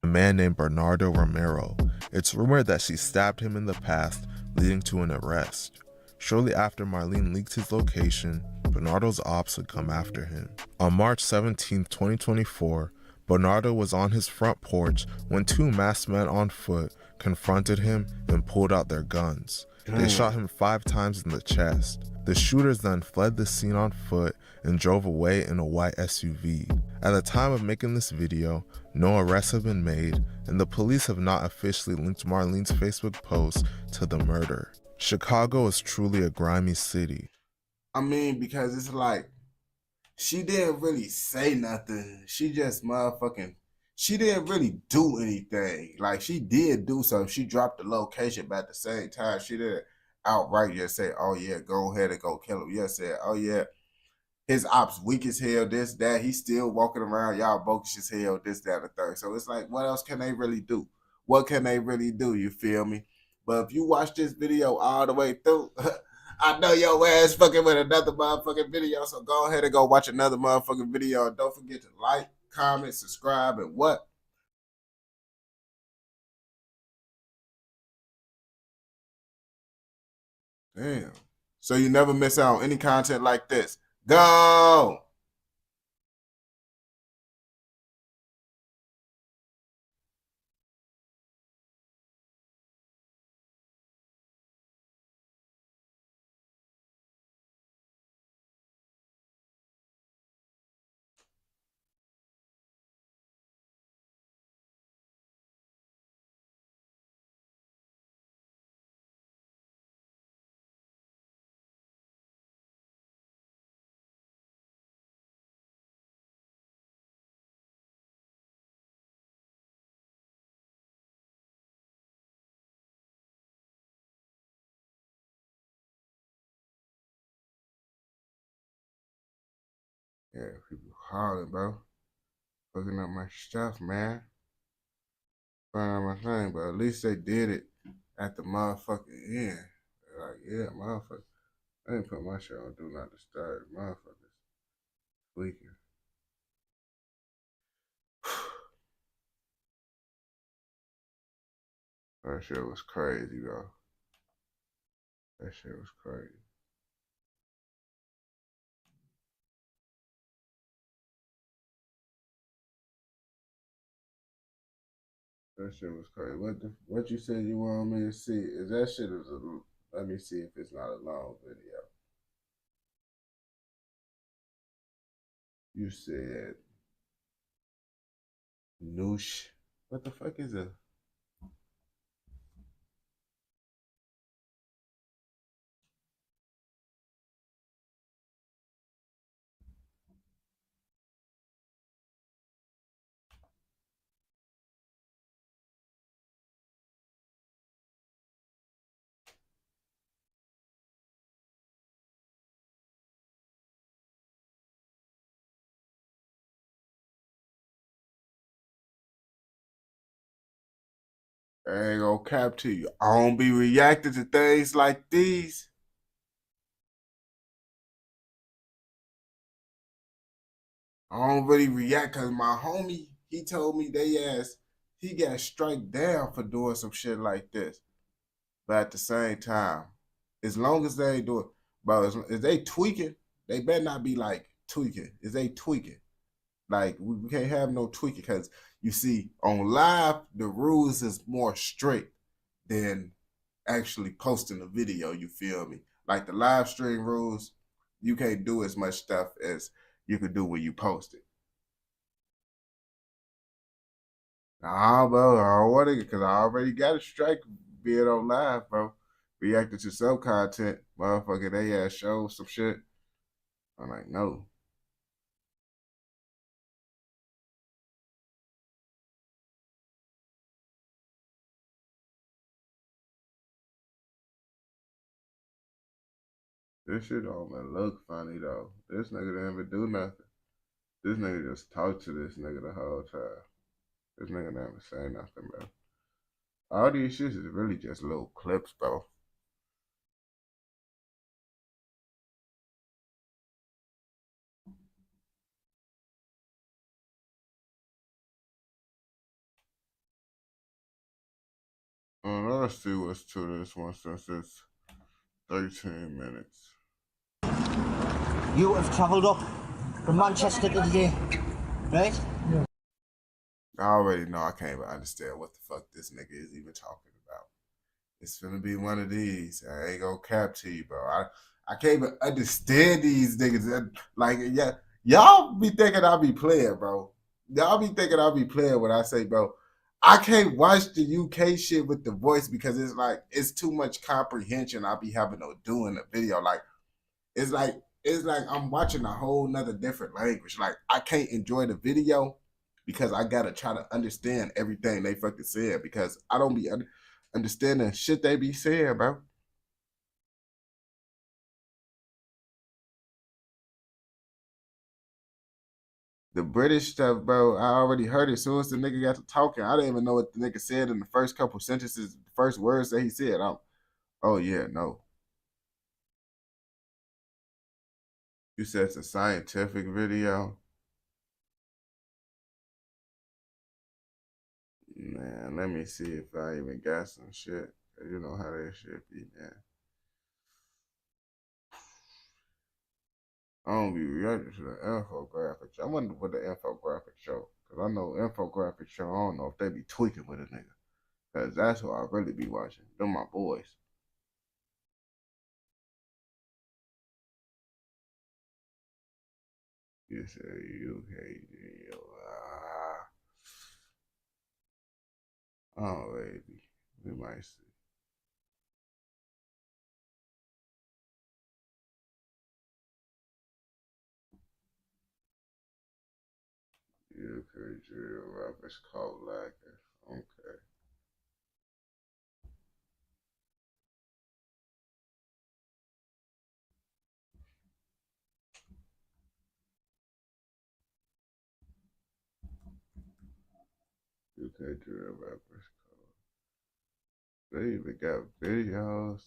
A man named Bernardo Romero. It's rumored that she stabbed him in the past, leading to an arrest. Shortly after Marlene leaked his location, Bernardo's ops would come after him. On March 17, 2024, Bernardo was on his front porch when 2 masked men on foot confronted him and pulled out their guns. They shot him 5 times in the chest. The shooters then fled the scene on foot and drove away in a white SUV. At the time of making this video, no arrests have been made, and the police have not officially linked Marlene's Facebook post to the murder. Chicago is truly a grimy city. I mean, because it's like, she didn't really say nothing. She just she didn't really do anything. Like, she did do something. She dropped the location, but at the same time, she didn't outright just say, oh yeah, go ahead and go kill him. Yeah, said, oh yeah, his ops weak as hell, this, that. He's still walking around, y'all bogus as hell, this, that, and the third. So it's like, what else can they really do? What can they really do? You feel me? But if you watch this video all the way through, I know your ass fucking with another motherfucking video, so go ahead and go watch another motherfucking video. Don't forget to like, comment, subscribe, and what? Damn. So you never miss out on any content like this. Go! Yeah, people hollering, bro. Looking at my stuff, man. Find out my thing, but at least they did it at the motherfucking end. They're like, yeah, motherfucker. I didn't put my shit on Do Not Disturb. Motherfuckers tweaking. That shit was crazy, bro. That shit was crazy. That shit was crazy. What you said you want me to see? Is that shit is a, let me see if it's not a long video. You said Noosh. What the fuck is it? I ain't gonna cap to you. I don't be reacting to things like these. I don't really react because my homie, he told me he got strike down for doing some shit like this. But at the same time, as long as they ain't doing, bro, if they tweaking, they better not be like tweaking. Is they tweaking? Like, we can't have no tweaking because you see, on live, the rules is more strict than actually posting a video, you feel me? Like the live stream rules, you can't do as much stuff as you could do when you post it. Nah, bro, I don't want it because I already got a strike being on live, bro. Reacting to some content, motherfucker, they ass show some shit. I'm like, no. This shit don't even look funny though. This nigga didn't even do nothing. This nigga just talked to this nigga the whole time. This nigga never say nothing, bro. All these shits is really just little clips, bro. Let's see what's to this one since it's 13 minutes. You have travelled up from Manchester today, right? Yeah. I already know I can't even understand what the fuck this nigga is even talking about. It's finna be one of these. I ain't gonna cap to you, bro. I can't even understand these niggas. Like, yeah, y'all be thinking I be playing, bro. Y'all be thinking I be playing when I say, bro, I can't watch the UK shit with the voice because it's like, it's too much comprehension I be having to do in the video. Like, it's like I'm watching a whole nother different language. Like, I can't enjoy the video because I gotta try to understand everything they fucking said because I don't be understanding shit they be saying, bro. The British stuff, bro, I already heard it. As soon as the nigga got to talking, I didn't even know what the nigga said in the first couple sentences, the first words that he said. Oh yeah, no. You said it's a scientific video? Man, let me see if I even got some shit. You know how that shit be, man. I don't be reacting to the infographics. I wonder what the infographics show. Because I know infographics show, I don't know if they be tweaking with a nigga. Because that's what I really be watching. Them my boys. You say UK deal. Oh, baby. We might see. UK drill rappers called lacking. Okay. UK drill rappers called. They even got videos.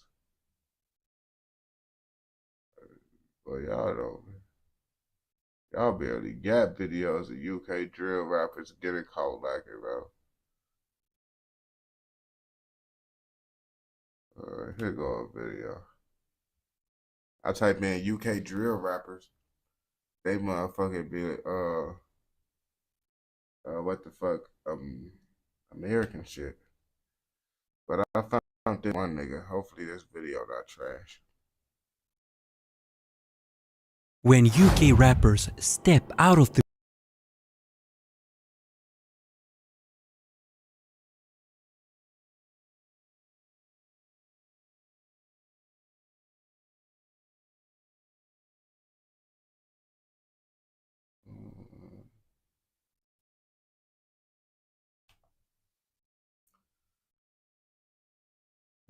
Boy, y'all barely got videos of UK drill rappers getting caught like it, bro. Here go a video. I type in UK drill rappers. They motherfucking be what the fuck? American shit. But I found this one nigga. Hopefully this video not trash. When UK rappers step out of the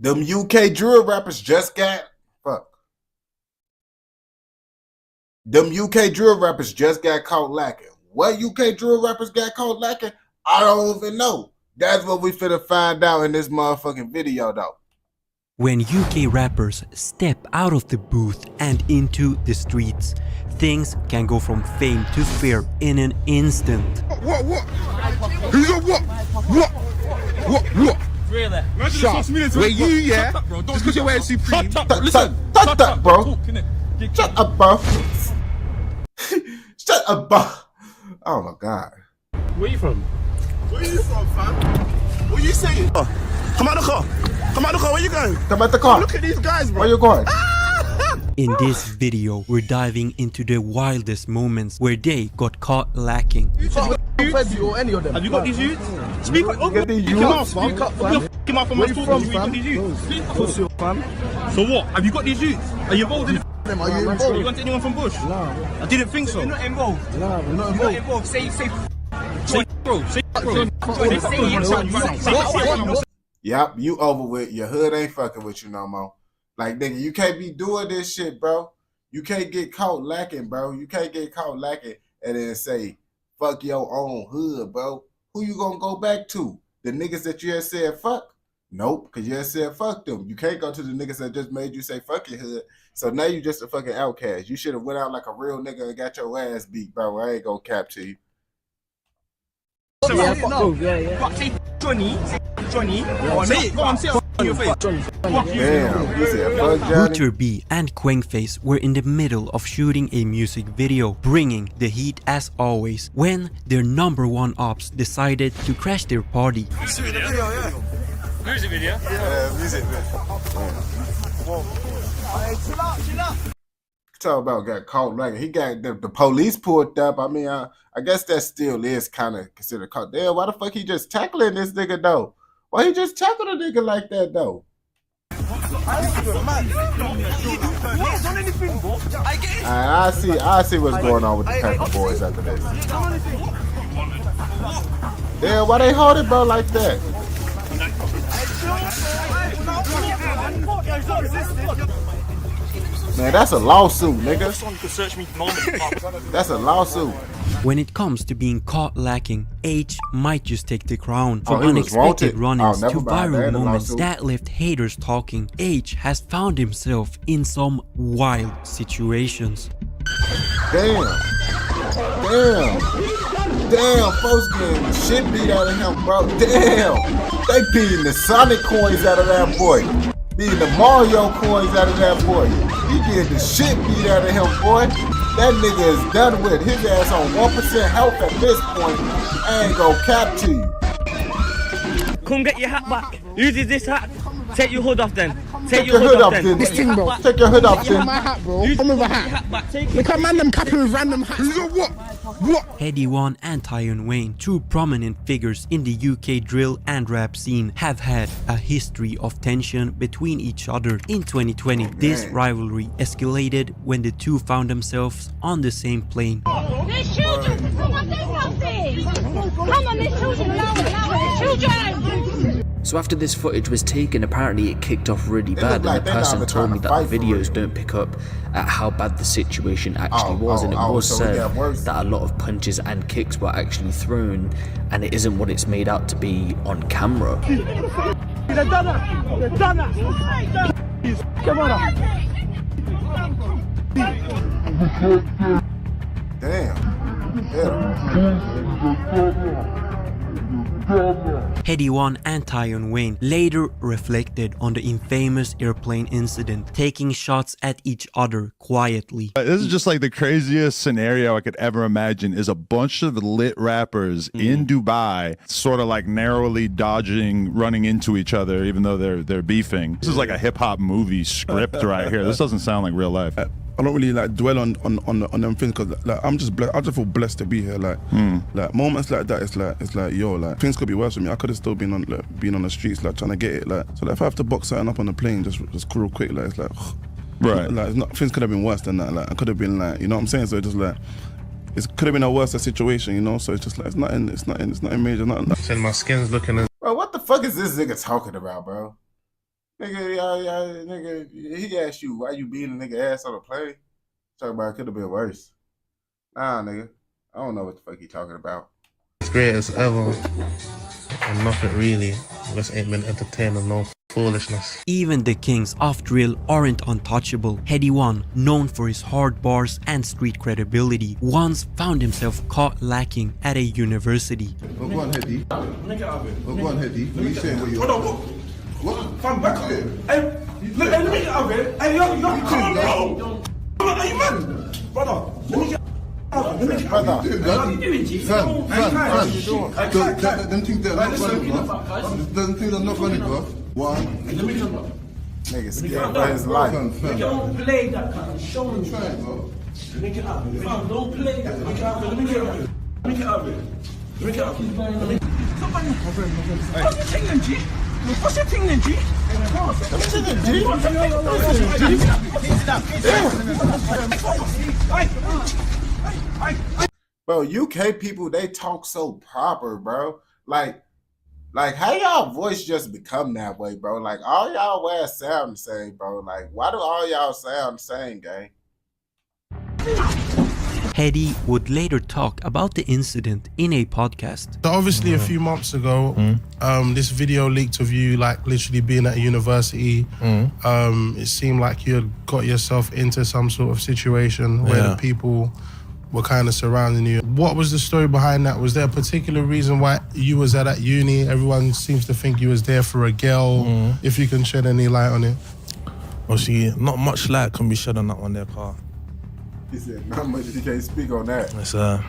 Them UK drill rappers just got Them UK drill rappers just got caught lacking. What UK drill rappers got caught lacking? I don't even know. That's what we finna find out in this motherfucking video though. When UK rappers step out of the booth and into the streets, things can go from fame to fear in an instant. What? Who's a what? Really? Shut. Where you, yeah? Just because you're wearing Supreme. Listen, shut up, bro. Shut up, bro. Shut up, bro. Oh my God. Where you from? Where you from, fam? What you saying? Come out the car. Come out the car. Where you going? Come out the car. Look at these guys, bro. Where you going? In this video, we're diving into the wildest moments where they got caught lacking. Or any of them. Have you got these youths? Speak up. Get these youths. Speak up, fam. Speak up from my talking. You got these youths. So what? Have you got these youths? Are you involved in it? Are you involved? You want anyone from Bush? No. I didn't think so. You're not involved. No, we're not You're involved. not involved. Say bro. Yep, you over with. Your hood ain't fucking with you no more. Like, nigga, you can't be doing this shit, bro. You can't get caught lacking, bro. You can't get caught lacking and then say, fuck your own hood, bro. Who you gonna go back to? The niggas that you just said fuck? Nope, because you just said fuck them. You can't go to the niggas that just made you say fuck your hood. So now you just a fucking outcast. You should have went out like a real nigga and got your ass beat, bro. I ain't gonna cap to you. Yeah, Johnny. Say it. Go on, say it on your face. Damn, you said fuck Johnny. Booter B and Quangface were in the middle of shooting a music video, bringing the heat as always, when their #1 ops decided to crash their party. Music video? Yeah, music video. Talk about got caught like he got the police pulled up. I mean, I guess that still is kind of considered caught. Damn, why the fuck he just tackling this nigga though? Why he just tackle a nigga like that though? I see what's going on with the Pepper Boys after this. Damn, why they hold it, bro, like that? Man, that's a lawsuit, nigga. That's a lawsuit. When it comes to being caught lacking, H might just take the crown. From he was unexpected wanted. run-ins never to mind. viral That moments lawsuit. that left haters talking, H has found himself in some wild situations. Damn, folks getting the shit beat out of him, bro. Damn, they beating the Sonic coins out of that boy. Beating the Mario coins out of that boy. He getting the shit beat out of him, boy. That nigga is done with. His ass on 1% health at this point. I ain't gonna cap to you. Come get your hat back. Use this hat. Take your hood off then. Take your hood off then. This thing, bro. Take your hood off Give me then. my hat, bro. Come with a hat. Look at man them capping with random hats. What? Headie One and Tyon Wayne, two prominent figures in the UK drill and rap scene, have had a history of tension between each other. In 2020, this rivalry escalated when the two found themselves on the same plane. There's children! Someone say something! Come on, there's children! Allow it! Children! So after this footage was taken, apparently it kicked off really bad, like and the they're person not told me trying that to the fight for videos real. don't pick up at how bad the situation actually was, and it was so it said got worse. that a lot of punches and kicks were actually thrown, and it isn't what it's made out to be on camera. Damn. Headie One and Tyon Wayne later reflected on the infamous airplane incident, taking shots at each other quietly. This is just like the craziest scenario I could ever imagine, is a bunch of lit rappers in Dubai sort of like narrowly dodging, running into each other even though they're beefing. This is like a hip-hop movie script right here. This doesn't sound like real life. I don't really like dwell on them things, because like I just feel blessed to be here. Like moments like that, it's like yo, like things could be worse for me. I could have still been on the streets, like trying to get it. Like, so like, if I have to box something up on the plane just real quick, like it's like right, like it's not, things could have been worse than that. Like I could have been like, you know what I'm saying? So it's just like it could have been a worse situation, you know. So it's just like it's nothing major, nothing. Like, my skin's looking. Bro, what the fuck is this nigga talking about, bro? Nigga, he asked you why you beating a nigga ass on a plane. Talking about it could have been worse. Nah, nigga, I don't know what the fuck he talking about. As great as ever, and nothing really. Just ain't been entertaining, no foolishness. Even the kings of drill aren't untouchable. Headie One, known for his hard bars and street credibility, once found himself caught lacking at a university. Oh, go on, Headie. Go on, Headie. What are you saying? What you? Hold on, what? Fam, back up here. Hey, let me get out of here. Hey, yo, come on, bro. Are you mad? Brother, let me get out of here. Brother, them things that are not funny, bro. Them things that are not funny, bro. One. Let me get out. Nigga scared for his life. Don't play that kind of show me. Let me get out of here. Fam, don't play that. Let me get out of here. Let me get out of here. Let me get out of here. What's your thing then, G? What's your thing then, G? What's your thing, G? Bro, UK people, they talk so proper, bro. Like how y'all voice just become that way, bro? Like all y'all words sound the same, bro. Like why do all y'all sound the same, gang? Headie would later talk about the incident in a podcast. So obviously a few months ago, this video leaked of you like literally being at a university. It seemed like you had got yourself into some sort of situation where the people were kind of surrounding you. What was the story behind that? Was there a particular reason why you was at that uni? Everyone seems to think you was there for a girl. If you can shed any light on it. Obviously, not much light can be shed on that one there, Carl. He said, not much, you can't speak on that. It's a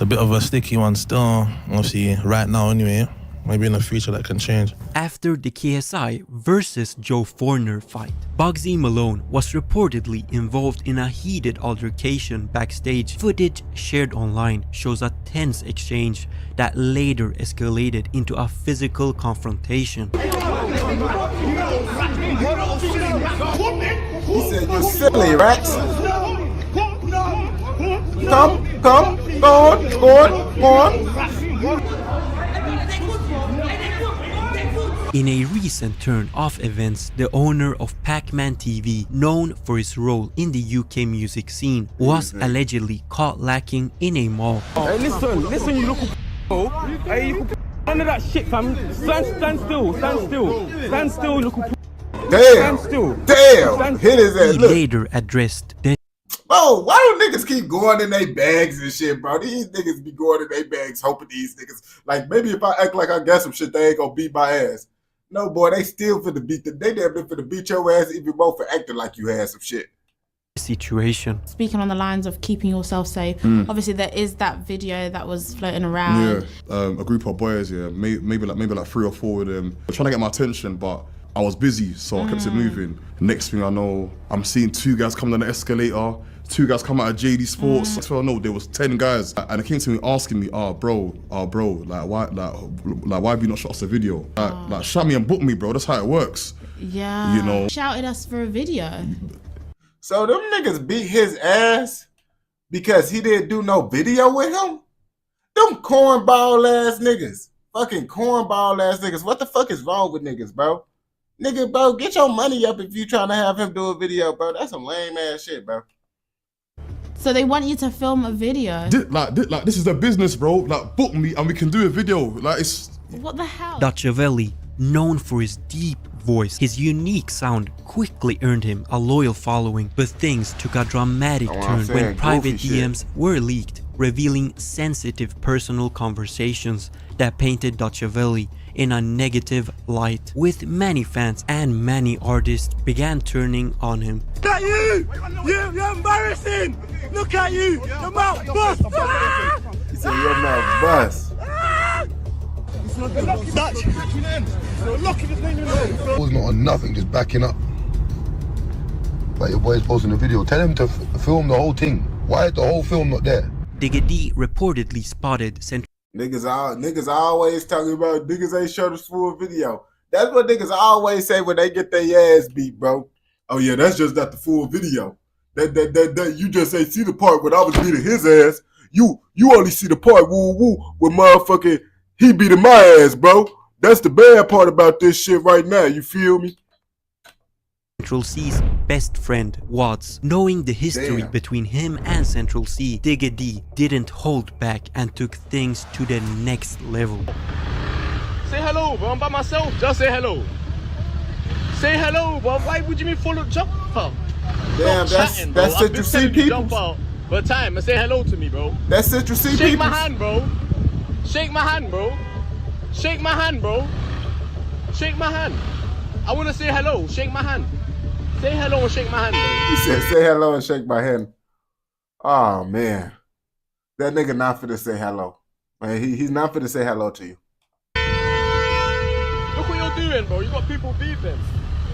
bit of a sticky one still, obviously, right now anyway. Maybe in the future that can change. After the KSI versus Joe Forner fight, Bugsy Malone was reportedly involved in a heated altercation backstage. Footage shared online shows a tense exchange that later escalated into a physical confrontation. He said, "You silly rats. Come, go on. In a recent turn of events, the owner of Pac-Man TV, known for his role in the UK music scene, was allegedly caught lacking in a mall. Hey, listen, you look Hey, you none of that shit, fam. Stand still, you look Damn. Damn. Hit his ass. He later addressed the Bro, why do niggas keep going in their bags and shit, bro? These niggas be going in their bags hoping these niggas, like, maybe if I act like I got some shit, they ain't gonna beat my ass. No, boy, they still finna beat them. They damn near finna beat your ass even more for acting like you had some shit. Situation. Speaking on the lines of keeping yourself safe, obviously there is that video that was floating around. Yeah, a group of boys, maybe like 3 or 4 of them, were trying to get my attention, but I was busy, so I kept it moving. Next thing I know, I'm seeing 2 guys coming down the escalator, 2 guys come out of JD Sports. That's what I know, there was 10 guys, and they came to me asking me, bro, like why have you not shot us a video? Like shout me and book me, bro. That's how it works. Yeah, you know. Shouted us for a video. So them niggas beat his ass because he didn't do no video with him? Them cornball ass niggas. Fucking cornball ass niggas. What the fuck is wrong with niggas, bro? Nigga, bro, get your money up if you trying to have him do a video, bro. That's some lame ass shit, bro. So they want you to film a video? Like this is a business, bro. Like, book me and we can do a video. Like, it's... What the hell? Dachavelli, known for his deep voice, his unique sound quickly earned him a loyal following, but things took a dramatic turn when private DMs were leaked, revealing sensitive personal conversations that painted Deutsche Welle in a negative light, with many fans and many artists began turning on him. Look at you! You're embarrassing! Look at you! Your mouth bust! He said your mouth bust. Was not on nothing, just backing up. Like your boy's posting the video. Tell him to film the whole thing. Why is the whole film not there? Digga D reportedly spotted Niggas always talking about niggas ain't showed us full video. That's what niggas always say when they get their ass beat, bro. Oh yeah, that's just not the full video. That you just ain't see the part when I was beating his ass. You only see the part woo woo with motherfucking he beating my ass, bro. That's the bad part about this shit right now. You feel me? Central Cee's best friend, Watts. Knowing the history between him and Central Cee, Digga D didn't hold back and took things to the next level. Say hello, bro. I'm by myself. Just say hello. Say hello, bro. Why would you mean follow jump out? Damn, that's Central Cee people. Jump out for a time and say hello to me, bro. That's Central Cee people. Shake my hand, bro. Shake my hand, bro. Shake my hand, bro. Shake my hand. I want to say hello. Shake my hand. Say hello and shake my hand, bro. He said, say hello and shake my hand. Oh, man. That nigga not finna say hello. Man, he's not finna say hello to you. Look what you're doing, bro. You got people beefing.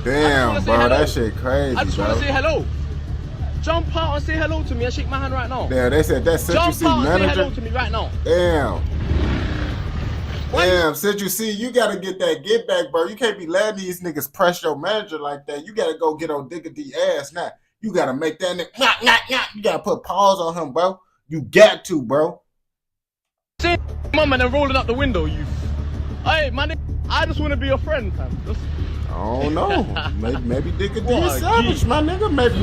Damn, bro. That shit crazy, I just want to say hello. Jump out and say hello to me and shake my hand right now. Damn, they said that's Central Cee manager. Jump out and say hello to me right now. Damn. Damn, Central Cee, you gotta get that get back, bro. You can't be letting these niggas press your manager like that. You gotta go get on Digga D ass now. You gotta make that nigga You gotta put pause on him, bro. You got to, bro. See, mum, and then rolling up the window, you. Hey, man, I just want to be your friend, fam. Just... I don't know. maybe Digga D is savage, my nigga. Maybe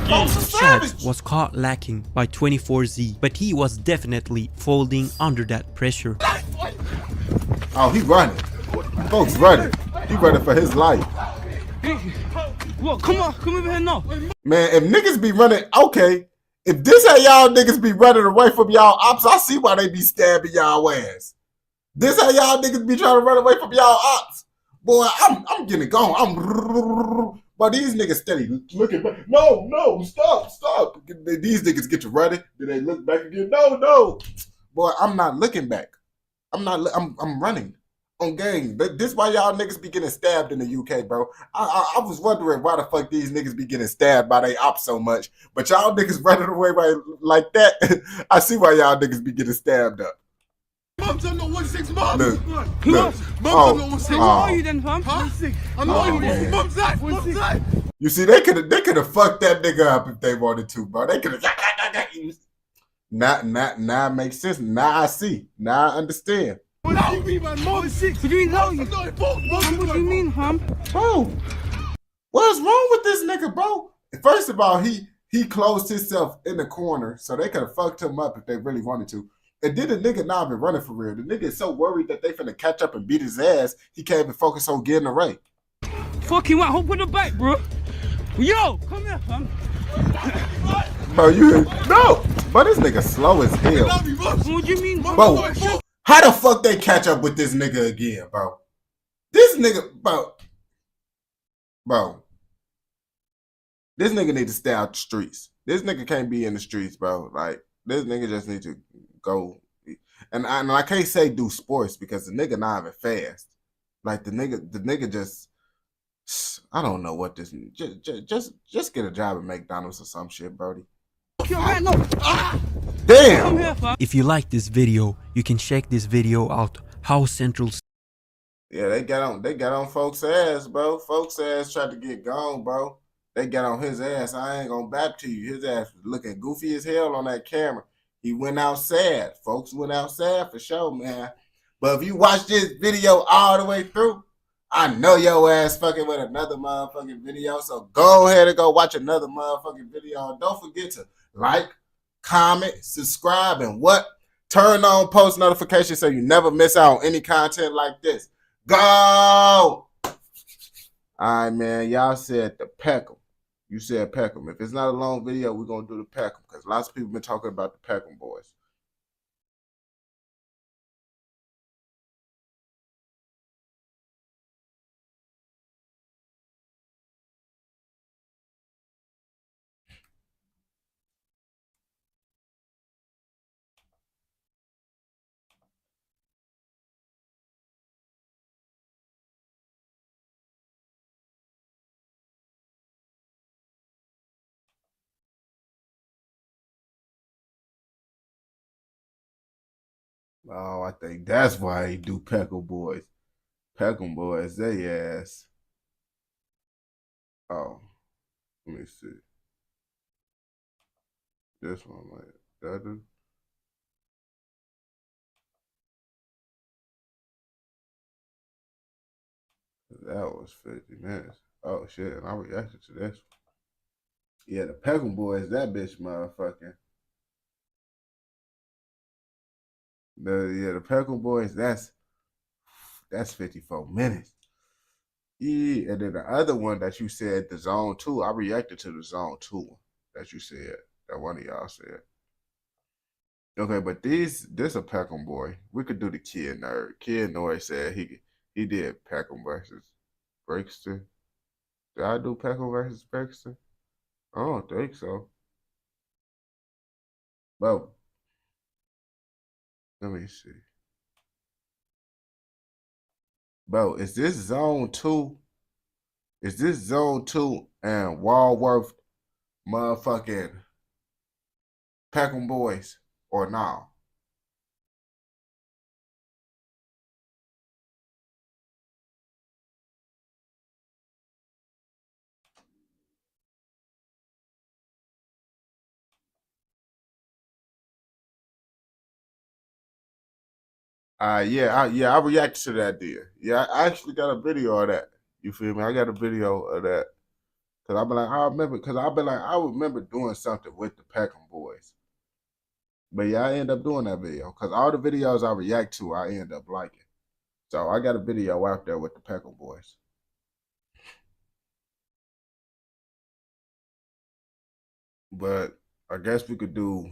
folks are savage. Chad was caught lacking by 24Z, but he was definitely folding under that pressure. Oh, he running. Folks running. He running for his life. What? Come over here now. Man, if niggas be running, okay. If this how y'all niggas be running away from y'all ops, I see why they be stabbing y'all ass. This how y'all niggas be trying to run away from y'all ops. Boy, I'm getting gone. But these niggas steady looking back. No, stop. These niggas get to running, then they look back again. No. Boy, I'm not looking back. I'm running on game. This why y'all niggas be getting stabbed in the UK, bro. I was wondering why the fuck these niggas be getting stabbed by they ops so much. But y'all niggas running away like that. I see why y'all niggas be getting stabbed up. Mum's on the 16 mom. Look. Mum's on the 16. How are you then, fam? Huh? I'm not Mum's life. You see, they could have fucked that nigga up if they wanted to, bro. They could have. Now it makes sense. Now I see. Now I understand. What do you mean, man? Mom 6. What do you know? What do you mean, Hum? Bro, what's wrong with this nigga, bro? First of all, he closed himself in the corner, so they could have fucked him up if they really wanted to. And then the nigga not even running for real. The nigga is so worried that they finna catch up and beat his ass, he can't even focus on getting away. Fucking what? Hop on the back, bro. Yo, come here, fam. Bro, no! But this nigga slow as hell. What do you mean, bro? How the fuck they catch up with this nigga again, bro? This nigga, bro. This nigga need to stay out the streets. This nigga can't be in the streets, bro. Like, this nigga just need to go. And I can't say do sports because the nigga not even fast. Like, the nigga just, I don't know what this, just get a job at McDonald's or some shit, Brody. Damn! If you like this video, you can check this video out. How Central. Yeah, they got on folks' ass, bro. Folks' ass tried to get gone, bro. They got on his ass. I ain't gonna back to you. His ass was looking goofy as hell on that camera. He went out sad. Folks went out sad for sure, man. But if you watch this video all the way through, I know your ass fucking with another motherfucking video. So go ahead and go watch another motherfucking video. And don't forget to like, comment, subscribe, and what? Turn on post notifications so you never miss out on any content like this. Go! All right, man. Y'all said the Peckham. You said Peckham. If it's not a long video, we're going to do the Peckham because lots of people been talking about the Peckham boys. Oh, I think that's why he do Peckham Boys. Peckham Boys, they ass. Oh, let me see. This one, like that. That was 50 minutes. Oh shit, and I reacted to this. Yeah, the Peckham Boys, that bitch motherfucking. The Peckham Boys, that's 54 minutes. Yeah, and then the other one that you said, the Zone 2, I reacted to the Zone 2 one that you said, that one of y'all said. Okay, but this a Peckham Boy. We could do the Kid Nerd. Kid Nerd said he did Peckham versus Breakster. Did I do Peckham versus Breakster? I don't think so. But let me see. Bro, is this Zone 2? Is this Zone 2 and Walworth motherfucking Peckham Boys or no? I reacted to that deal. Yeah, I actually got a video of that. You feel me? I got a video of that. Cause I be like, I remember doing something with the Peckham Boys. But yeah, I end up doing that video. Cause all the videos I react to, I end up liking. So I got a video out there with the Peckham Boys. But I guess we could do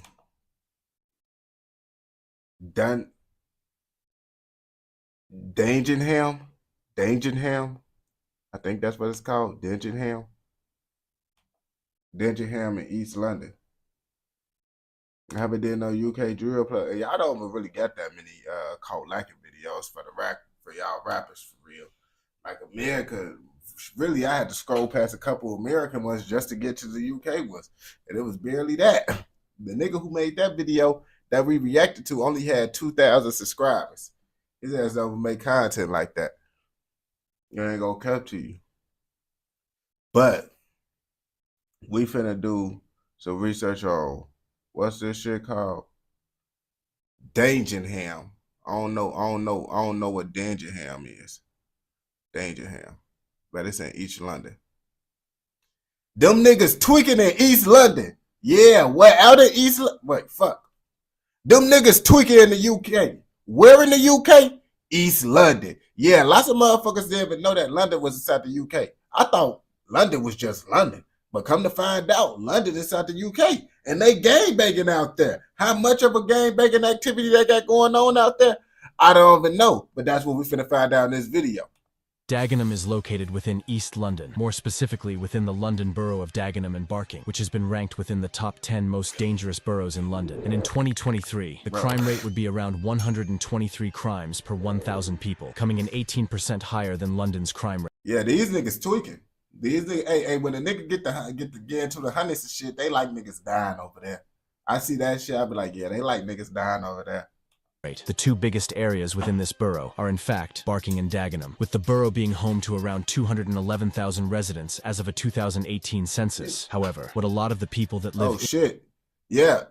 Dangenham. I think that's what it's called. Dangenham in East London. I haven't did no UK drill play. Y'all don't really get that many Cole Lacking videos for y'all rappers for real. Like America, really I had to scroll past a couple American ones just to get to the UK ones. And it was barely that. The nigga who made that video that we reacted to only had 2,000 subscribers. His ass don't make content like that. You ain't gonna come to you. But we finna do some research on what's this shit called? Dangenham. I don't know what Dangenham is. Dangenham. But it's in East London. Them niggas tweaking in East London. Yeah, what out in East London? Wait, fuck. Them niggas tweaking in the UK. Where in the UK? East London. Yeah, lots of motherfuckers didn't even know that London was inside the UK. I thought London was just London. But come to find out, London is inside the UK. And they gangbanging out there. How much of a gangbanging activity they got going on out there? I don't even know. But that's what we're finna find out in this video. Dagenham is located within East London, more specifically within the London borough of Dagenham and Barking, which has been ranked within the top 10 most dangerous boroughs in London. And in 2023, the crime rate would be around 123 crimes per 1,000 people, coming in 18% higher than London's crime rate. Yeah, these niggas tweaking. These niggas, hey, when a nigga get into the hundreds and shit, they like niggas dying over there. I see that shit, I be like, yeah, they like niggas dying over there. The two biggest areas within this borough are in fact Barking and Dagenham, with the borough being home to around 211,000 residents as of a 2018 census. However, what a lot of the people that live— Oh shit. Yeah.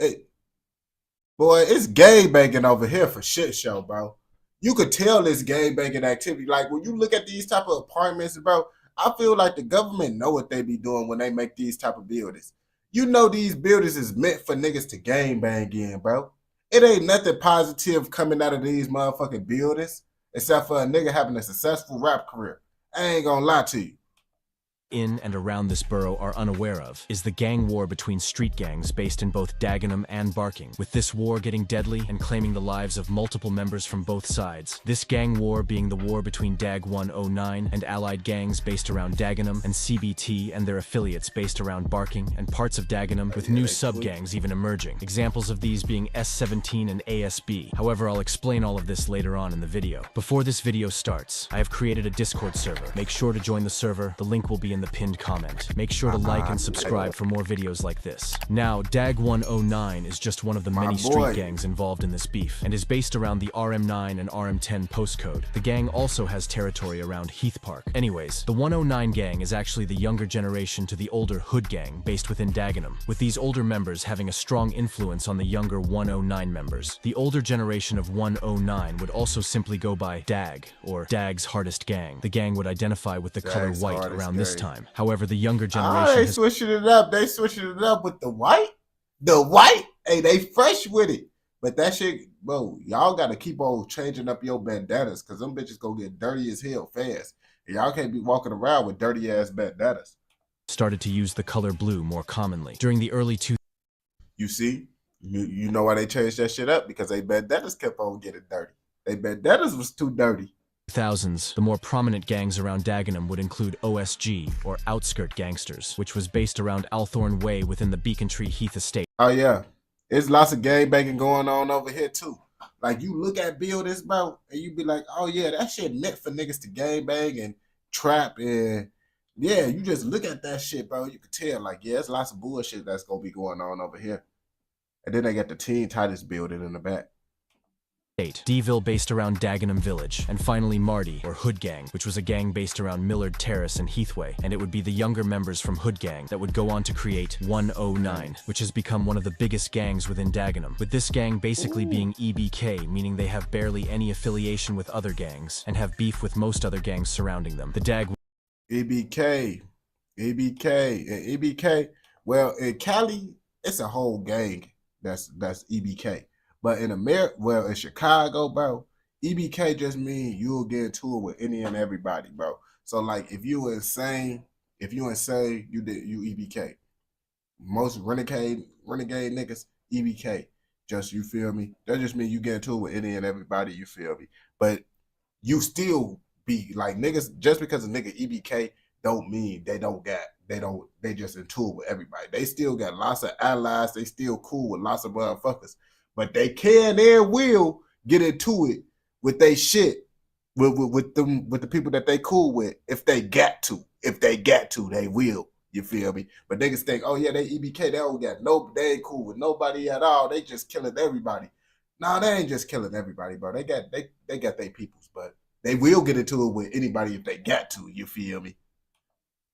Boy, it's gangbanging over here for shit show, bro. You could tell this gangbanging activity. Like when you look at these type of apartments, bro, I feel like the government know what they be doing when they make these type of buildings. You know these buildings is meant for niggas to gangbang in, bro. It ain't nothing positive coming out of these motherfucking buildings except for a nigga having a successful rap career. I ain't gonna lie to you. In and around this borough are unaware of is the gang war between street gangs based in both Dagenham and Barking, with this war getting deadly and claiming the lives of multiple members from both sides. This gang war being the war between Dag 109 and allied gangs based around Dagenham, and CBT and their affiliates based around Barking and parts of Dagenham, with new sub-gangs even emerging. Examples of these being S17 and ASB. However, I'll explain all of this later on in the video. Before this video starts, I have created a Discord server. Make sure to join the server. The link will be in in the pinned comment. Make sure to like and subscribe for more videos like this. Now, DAG 109 is just one of the many street gangs involved in this beef, and is based around the RM9 and RM10 postcode. The gang also has territory around Heath Park. Anyways, the 109 gang is actually the younger generation to the older Hood gang based within Dagenham, with these older members having a strong influence on the younger 109 members. The older generation of 109 would also simply go by DAG, or Dag's Hardest Gang. The gang would identify with the color Dag's white Hardest around this Gang. time. However, the younger generation They has switching it up. They switching it up with the white. The white. Hey, they fresh with it. But that shit, bro, y'all got to keep on changing up your bandanas because them bitches go get dirty as hell fast. And y'all can't be walking around with dirty-ass bandanas. started to use the color blue more commonly. During the early 2000s, You see? You know why they changed that shit up? Because they bandanas kept on getting dirty. They bandanas was too dirty. the more prominent gangs around Dagenham would include OSG, or Outskirt Gangsters, which was based around Althorn Way within the Beacon Tree Heath estate. Oh, yeah. There's lots of gang banging going on over here, too. Like, you look at buildings, bro, and you be like, oh, yeah, that shit meant for niggas to gang bang and trap. And, yeah, you just look at that shit, bro. You could tell, like, yeah, there's lots of bullshit that's going to be going on over here. And then they got the Teen Titans building in the back. Deville based around Dagenham Village, and finally Marty, or Hood Gang, which was a gang based around Millard Terrace and Heathway, and it would be the younger members from Hood Gang that would go on to create 109, which has become one of the biggest gangs within Dagenham, with this gang basically being EBK, meaning they have barely any affiliation with other gangs, and have beef with most other gangs surrounding them. The DAG EBK, and EBK, well, in Cali, it's a whole gang that's EBK. But in America, well, in Chicago, bro, EBK just mean you'll get into it with any and everybody, bro. So like, if you insane, you EBK. Most renegade niggas, EBK. Just, you feel me? That just mean you get into it with any and everybody, you feel me? But you still be like niggas. Just because a nigga EBK don't mean they just into it with everybody. They still got lots of allies. They still cool with lots of motherfuckers. But they can and will get into it with they shit with the people that they cool with if they got to. If they got to, they will. You feel me? But niggas think, oh yeah, they EBK, they ain't cool with nobody at all. They just killing everybody. Nah, they ain't just killing everybody, bro. They got their peoples, but they will get into it with anybody if they got to. You feel me?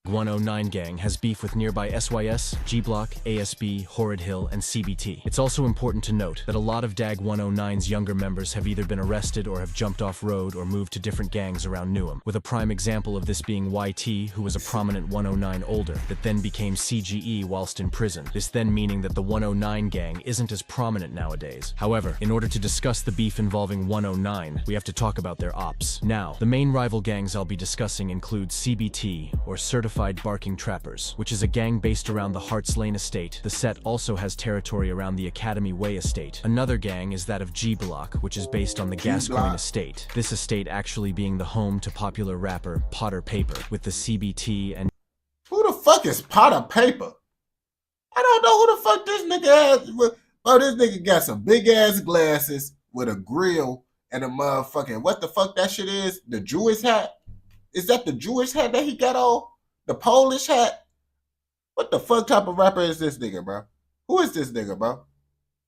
109 gang has beef with nearby SYS, G-Block, ASB, Horrid Hill, and CBT. It's also important to note that a lot of DAG 109's younger members have either been arrested or have jumped off road or moved to different gangs around Newham, with a prime example of this being YT, who was a prominent 109 older that then became CGE whilst in prison, this then meaning that the 109 gang isn't as prominent nowadays. However, in order to discuss the beef involving 109, we have to talk about their ops. Now, the main rival gangs I'll be discussing include CBT, or Certified Barking Trappers, which is a gang based around the Hearts Lane estate. The set also has territory around the Academy Way estate. Another gang is that of G-Block, which is based on the Gascoigne estate. This estate actually being the home to popular rapper Potter Paper, with the CBT and... Who the fuck is Potter Paper? I don't know who the fuck this nigga is. Bro, this nigga got some big ass glasses with a grill and a motherfucking, what the fuck that shit is? The Jewish hat? Is that the Jewish hat that he got on? The Polish hat? What the fuck type of rapper is this nigga, bro? Who is this nigga, bro?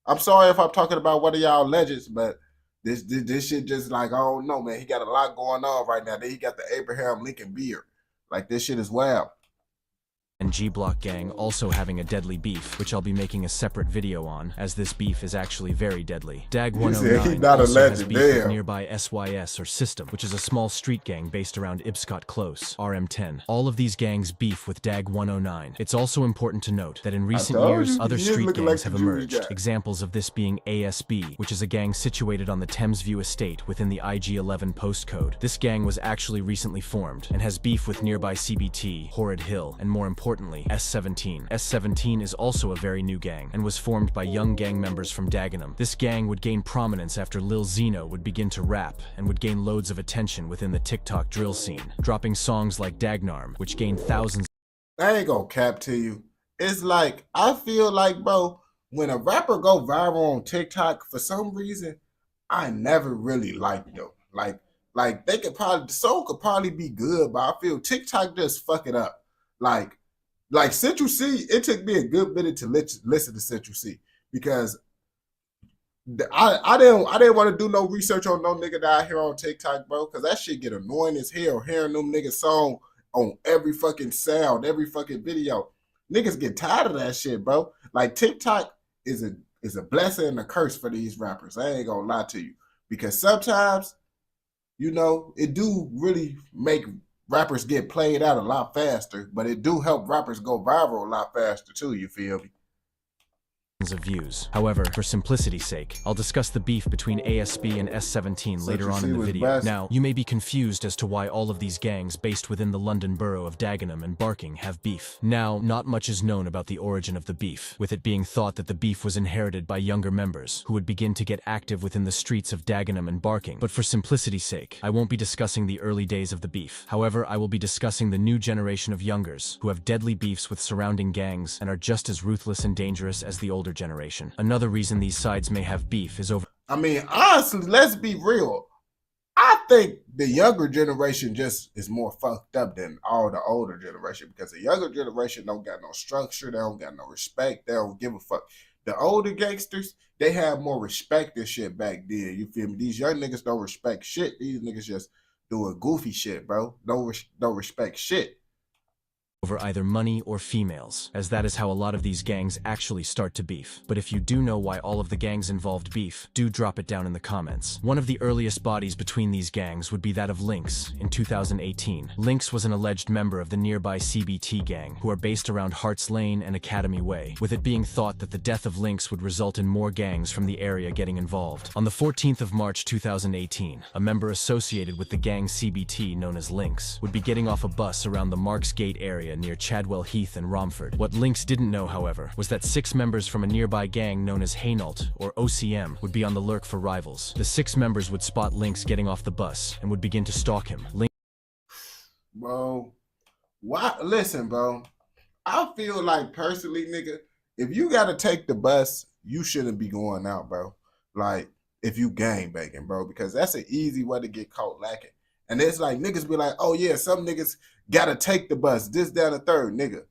I'm sorry if I'm talking about one of y'all legends, but this shit just like, I don't know, man. He got a lot going on right now. Then he got the Abraham Lincoln beard. Like, this shit is wild. and G-Block gang also having a deadly beef, which I'll be making a separate video on, as this beef is actually very deadly. DAG 109 also has beef with nearby SYS or System, which is a small street gang based around Ibscott Close, RM10. All of these gangs beef with DAG 109. It's also important to note that in recent years, other street gangs have emerged, examples of this being ASB, which is a gang situated on the Thamesview estate within the IG-11 postcode. This gang was actually recently formed, and has beef with nearby CBT, Horrid Hill, and more importantly, S17. S17 is also a very new gang, and was formed by young gang members from Dagenham. This gang would gain prominence after Lil Zeno would begin to rap, and would gain loads of attention within the TikTok drill scene, dropping songs like Dagnarm, which gained thousands. I ain't gonna cap to you. It's like, I feel like, bro, when a rapper go viral on TikTok, for some reason, I never really liked them. Like they could probably, the song could probably be good, but I feel TikTok just fuck it up. Like Central C, it took me a good minute to listen to Central C because I didn't want to do no research on no nigga that I hear on TikTok, bro, because that shit get annoying as hell hearing them niggas song on every fucking sound, every fucking video. Niggas get tired of that shit, bro. Like TikTok is a blessing and a curse for these rappers. I ain't gonna lie to you. Because sometimes, you know, it do really make rappers get played out a lot faster, but it do help rappers go viral a lot faster too, you feel me? Of views. However, for simplicity's sake, I'll discuss the beef between ASB and S17 later on in the video. Now, you may be confused as to why all of these gangs based within the London borough of Dagenham and Barking have beef. Now, not much is known about the origin of the beef, with it being thought that the beef was inherited by younger members, who would begin to get active within the streets of Dagenham and Barking. But for simplicity's sake, I won't be discussing the early days of the beef. However, I will be discussing the new generation of youngers, who have deadly beefs with surrounding gangs and are just as ruthless and dangerous as the older generation. Another reason these sides may have beef is over. I mean, honestly, let's be real. I think the younger generation just is more fucked up than all the older generation because the younger generation don't got no structure, they don't got no respect, they don't give a fuck. The older gangsters, they have more respect and shit back then. You feel me? These young niggas don't respect shit. These niggas just doing goofy shit, bro. Don't respect shit. Over either money or females, as that is how a lot of these gangs actually start to beef. But if you do know why all of the gangs involved beef, do drop it down in the comments. One of the earliest bodies between these gangs would be that of Lynx in 2018. Lynx was an alleged member of the nearby CBT gang, who are based around Hearts Lane and Academy Way, with it being thought that the death of Lynx would result in more gangs from the area getting involved. On the 14th of March 2018, a member associated with the gang CBT known as Lynx would be getting off a bus around the Marks Gate area near Chadwell Heath and Romford. What Lynx didn't know, however, was that 6 members from a nearby gang known as Hainault, or OCM, would be on the lurk for rivals. The 6 members would spot Lynx getting off the bus and would begin to stalk him. Bro, why? Listen, bro. I feel like personally, nigga, if you gotta take the bus, you shouldn't be going out, bro. Like, if you gang banging, bro, because that's an easy way to get caught lacking. And it's like niggas be like, oh yeah, some niggas gotta take the bus, this, that, and third, nigga.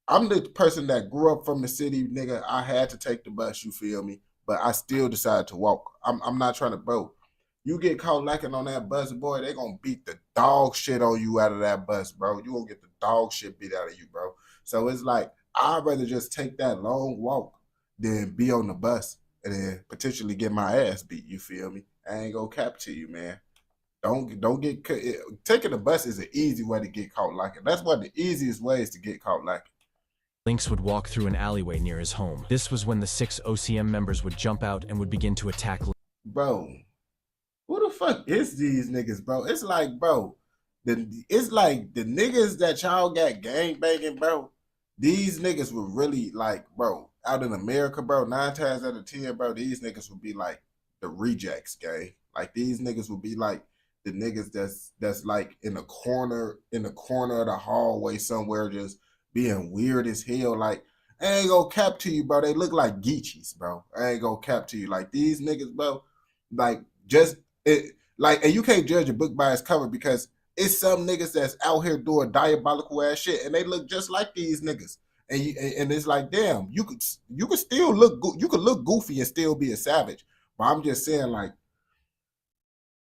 I'm the person that grew up from the city, nigga. I had to take the bus, you feel me? But I still decided to walk. I'm not trying to, bro. You get caught lacking on that bus, boy, they gonna beat the dog shit on you out of that bus, bro. You gonna get the dog shit beat out of you, bro. So it's like, I'd rather just take that long walk than be on the bus and then potentially get my ass beat, you feel me? I ain't gonna cap to you, man. Don't get taking the bus is an easy way to get caught lacking. That's one of the easiest ways to get caught lacking. Lynx would walk through an alleyway near his home. This was when the 6 OCM members would jump out and would begin to attack. Bro, who the fuck is these niggas, bro? It's like, bro, it's like the niggas that y'all got gang banging, bro. These niggas were really like, bro, out in America, bro. 9 times out of 10, bro, these niggas would be like the rejects, gang. Like these niggas would be like the niggas that's like in the corner of the hallway somewhere, just being weird as hell. Like, I ain't gonna cap to you, bro. They look like Geechees, bro. I ain't gonna cap to you. Like these niggas, bro. Like just and you can't judge a book by its cover because it's some niggas that's out here doing diabolical ass shit, and they look just like these niggas. And it's like, damn, you could still look goofy and still be a savage. But I'm just saying, like,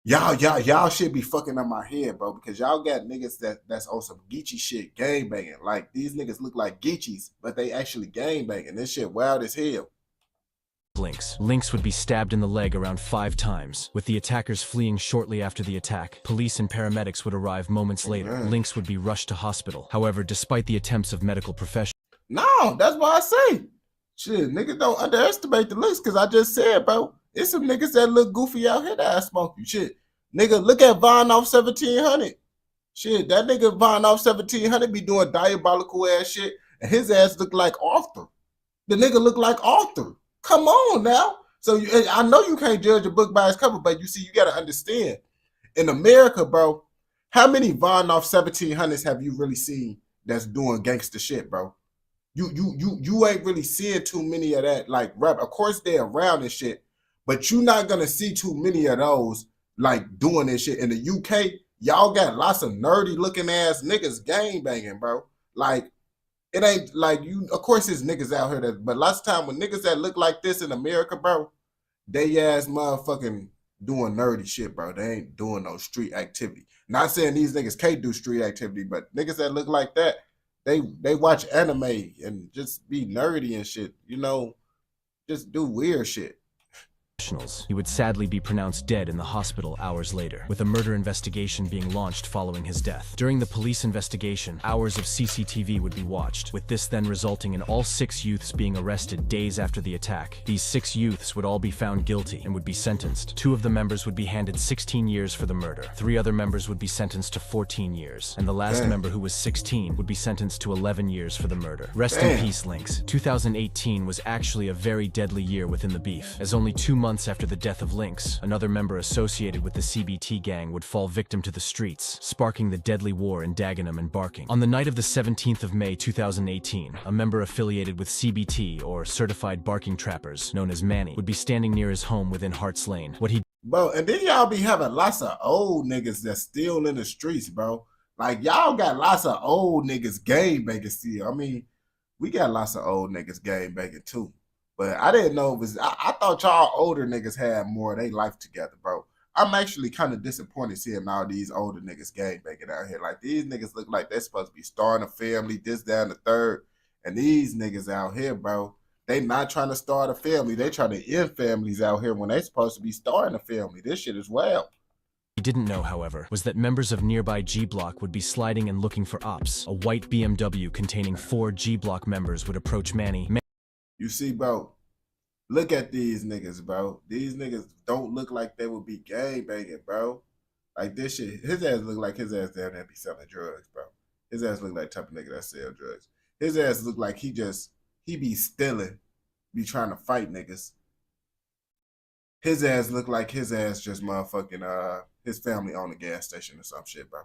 y'all should be fucking up my head, bro, because y'all got niggas that's on some Geechee shit, gang banging. Like these niggas look like Geechees, but they actually gang banging. This shit wild as hell. Lynx would be stabbed in the leg around 5 times, with the attackers fleeing shortly after the attack. Police and paramedics would arrive moments later. Lynx would be rushed to hospital. However, despite the attempts of medical professionals. No, that's why I say, shit, niggas don't underestimate the looks, because I just said, bro, it's some niggas that look goofy out here that I smoke you. Shit, nigga, look at Von off 1700. Shit, that nigga Von off 1700 be doing diabolical ass shit, and his ass look like Arthur. The nigga look like Arthur. Come on now. So I know you can't judge a book by its cover, but you see, you gotta understand. In America, bro, how many Von off 1700s have you really seen that's doing gangster shit, bro? You ain't really seeing too many of that, like rap. Of course they're around and shit, but you're not gonna see too many of those like doing this shit. In the UK, y'all got lots of nerdy looking ass niggas gang banging, bro. Like, it ain't like you. Of course, there's niggas out here that, but lots of time when niggas that look like this in America, bro, they ass motherfucking doing nerdy shit, bro. They ain't doing no street activity. Not saying these niggas can't do street activity, but niggas that look like that, they watch anime and just be nerdy and shit. You know, just do weird shit. He would sadly be pronounced dead in the hospital hours later, with a murder investigation being launched following his death. During the police investigation, hours of CCTV would be watched, with this then resulting in all 6 youths being arrested days after the attack. These 6 youths would all be found guilty and would be sentenced. 2 of the members would be handed 16 years for the murder. 3 other members would be sentenced to 14 years, and the last member, who was 16, would be sentenced to 11 years for the murder. Rest in peace, Lynx. 2018 was actually a very deadly year within the beef, as only 2 months after the death of Lynx, another member associated with the CBT gang would fall victim to the streets, sparking the deadly war in Dagenham and Barking. On the night of the 17th of May 2018, a member affiliated with CBT, or Certified Barking Trappers, known as Manny, would be standing near his home within Harts Lane. Bro, and then y'all be having lots of old niggas that's still in the streets, bro. Like, y'all got lots of old niggas game banging still. I mean, we got lots of old niggas game banging too. But I didn't know it was, I thought y'all older niggas had more of their life together, bro. I'm actually kind of disappointed seeing all these older niggas gang banging out here. Like, these niggas look like they're supposed to be starting a family, this, that, and the third. And these niggas out here, bro, they not trying to start a family. They trying to end families out here when they supposed to be starting a family. This shit is wild. He didn't know, however, was that members of nearby G Block would be sliding and looking for ops. A white BMW containing 4 G Block members would approach Manny. You see, bro, look at these niggas, bro. These niggas don't look like they would be gang banging, bro. Like, this shit, his ass look like his ass down there be selling drugs, bro. His ass look like the type of nigga that sell drugs. His ass look like he be stealing, be trying to fight niggas. His ass look like his ass just motherfucking, his family owned a gas station or some shit, bro.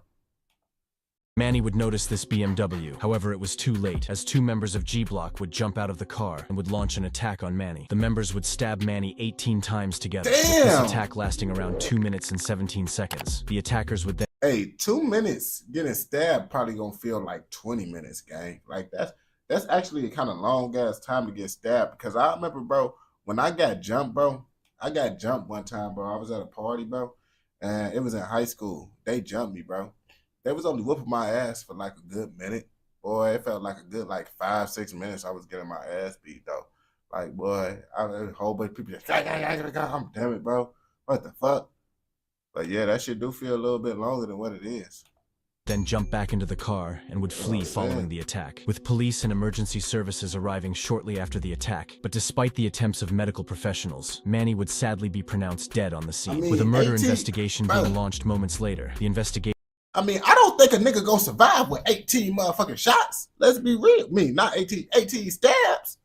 Manny would notice this BMW, however it was too late, as 2 members of G Block would jump out of the car and would launch an attack on Manny. The members would stab Manny 18 times together, with this attack lasting around 2 minutes and 17 seconds. The attackers would then— Hey, 2 minutes getting stabbed probably gonna feel like 20 minutes, gang. Like, that's actually a kind of long ass time to get stabbed, because I remember, bro, when I got jumped, bro, I got jumped one time, bro. I was at a party, bro, and it was in high school. They jumped me, bro. They was only whooping my ass for like a good minute. Boy, it felt like a good 5-6 minutes I was getting my ass beat, though. Like, boy, a whole bunch of people just, I'm damn it, bro. What the fuck? But yeah, that shit do feel a little bit longer than what it is. Then jump back into the car and would flee following the attack, with police and emergency services arriving shortly after the attack. But despite the attempts of medical professionals, Manny would sadly be pronounced dead on the scene, with a murder investigation being launched moments later. The investigation— I mean, I don't think a nigga gonna survive with 18 motherfucking shots. Let's be real. Not 18 stabs.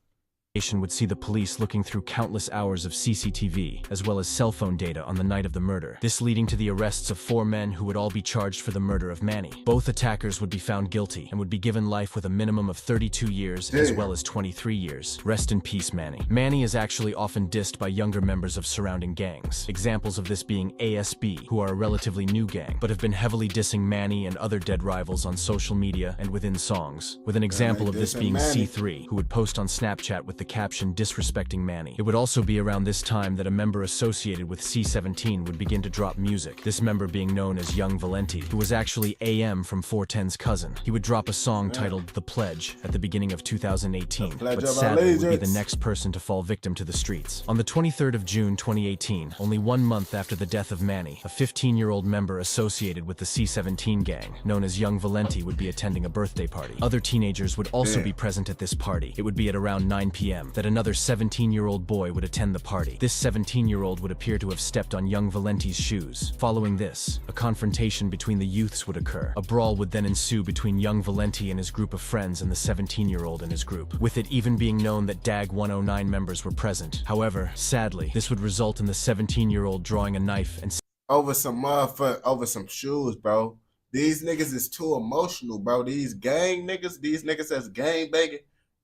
would see the police looking through countless hours of CCTV, as well as cell phone data on the night of the murder, this leading to the arrests of 4 men who would all be charged for the murder of Manny. Both attackers would be found guilty and would be given life with a minimum of 32 years as well as 23 years. Rest in peace, Manny. Manny is actually often dissed by younger members of surrounding gangs, examples of this being ASB, who are a relatively new gang, but have been heavily dissing Manny and other dead rivals on social media and within songs, with an example of this being C3, who would post on Snapchat with the caption disrespecting Manny. It would also be around this time that a member associated with C17 would begin to drop music, this member being known as Young Valenti, who was actually AM from 410's cousin. He would drop a song titled The Pledge at the beginning of 2018, but sadly would be the next person to fall victim to the streets. On the 23rd of June 2018, only 1 month after the death of Manny, a 15-year-old member associated with the C17 gang, known as Young Valenti, would be attending a birthday party. Other teenagers would also be present at this party. It would be at around 9 p.m. that another 17-year-old boy would attend the party. This 17-year-old would appear to have stepped on Young Valenti's shoes. Following this, a confrontation between the youths would occur. A brawl would then ensue between Young Valenti and his group of friends and the 17-year-old and his group, with it even being known that DAG 109 members were present. However, sadly, this would result in the 17-year-old drawing a knife and over some shoes, bro. These niggas is too emotional, bro. These gang niggas, these niggas that's gang banging,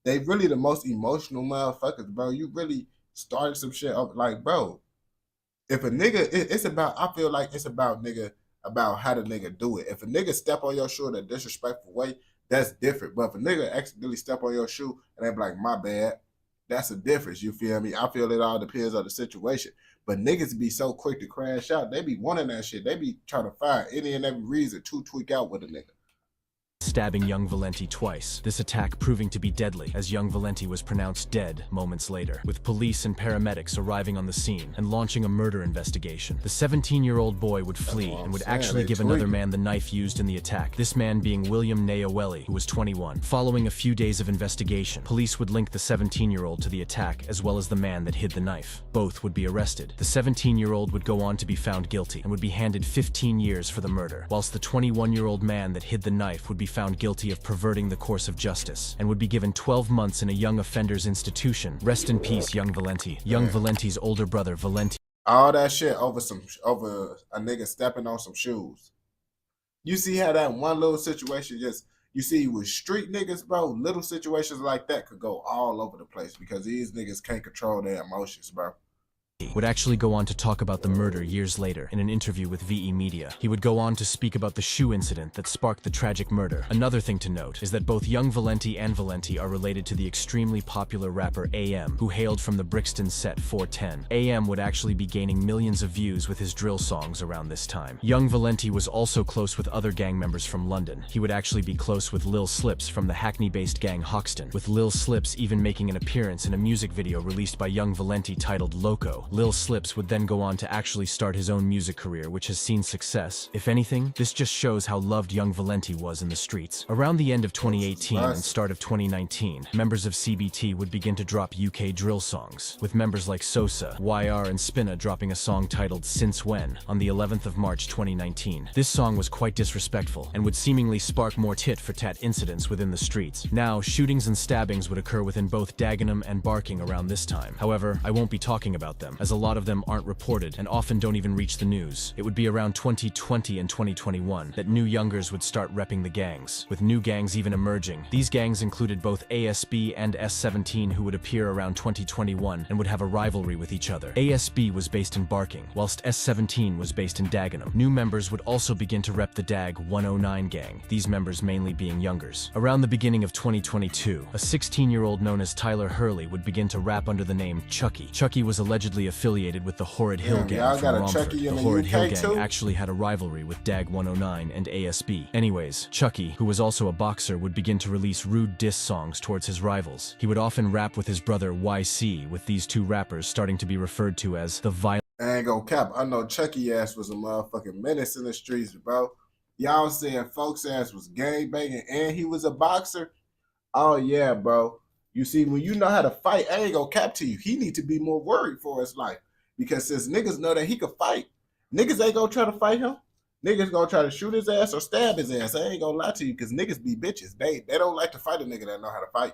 they really the most emotional motherfuckers, bro. You really started some shit up, like, bro. If a nigga, it's about, I feel like it's about how the nigga do it. If a nigga step on your shoe in a disrespectful way, that's different. But if a nigga accidentally step on your shoe and they be like, my bad, that's a difference. You feel me? I feel it all depends on the situation. But niggas be so quick to crash out. They be wanting that shit. They be trying to find any and every reason to tweak out with a nigga. Stabbing young Valenti twice, this attack proving to be deadly as young Valenti was pronounced dead moments later, with police and paramedics arriving on the scene and launching a murder investigation. The 17-year-old boy would flee and would actually give another man the knife used in the attack, this man being William Nayaweli, who was 21. Following a few days of investigation, police would link the 17-year-old to the attack as well as the man that hid the knife. Both would be arrested. The 17-year-old would go on to be found guilty and would be handed 15 years for the murder, whilst the 21-year-old man that hid the knife would be found guilty of perverting the course of justice and would be given 12 months in a young offenders institution. Rest in peace, young Valenti. Young Valenti's older brother, Valenti. All that shit over a nigga stepping on some shoes. You see how that one little situation you see with street niggas, bro, little situations like that could go all over the place because these niggas can't control their emotions, bro. Would actually go on to talk about the murder years later in an interview with VE Media. He would go on to speak about the shoe incident that sparked the tragic murder. Another thing to note is that both young Valenti and Valenti are related to the extremely popular rapper AM, who hailed from the Brixton set 410. AM would actually be gaining millions of views with his drill songs around this time. Young Valenti was also close with other gang members from London. He would actually be close with Lil Slips from the Hackney-based gang Hoxton, with Lil Slips even making an appearance in a music video released by young Valenti titled Loco. Lil Slips would then go on to actually start his own music career, which has seen success. If anything, this just shows how loved young Valenti was in the streets. Around the end of 2018 and start of 2019, members of CBT would begin to drop UK drill songs, with members like Sosa, YR, and Spinna dropping a song titled Since When on the 11th of March 2019. This song was quite disrespectful and would seemingly spark more tit-for-tat incidents within the streets. Now, shootings and stabbings would occur within both Dagenham and Barking around this time. However, I won't be talking about them, as a lot of them aren't reported and often don't even reach the news. It would be around 2020 and 2021 that new youngers would start repping the gangs, with new gangs even emerging. These gangs included both ASB and S17, who would appear around 2021 and would have a rivalry with each other. ASB was based in Barking, whilst S17 was based in Dagenham. New members would also begin to rep the DAG 109 gang, these members mainly being youngers. Around the beginning of 2022, a 16-year-old known as Tyler Hurley would begin to rap under the name Chucky. Chucky was allegedly affiliated with the Horrid Hill Gang from Romford. The Horrid Hill Gang actually had a rivalry with DAG 109 and ASB. Anyways, Chucky, who was also a boxer, would begin to release rude diss songs towards his rivals. He would often rap with his brother YC, with these two rappers starting to be referred to as the violent. I ain't gonna cap. I know Chucky ass was a motherfucking menace in the streets, bro. Y'all saying folks ass was gang banging and he was a boxer? Oh yeah, bro. You see, when you know how to fight, I ain't gonna cap to you. He need to be more worried for his life. Because since niggas know that he could fight, niggas ain't gonna try to fight him. Niggas gonna try to shoot his ass or stab his ass. I ain't gonna lie to you, because niggas be bitches. They don't like to fight a nigga that know how to fight.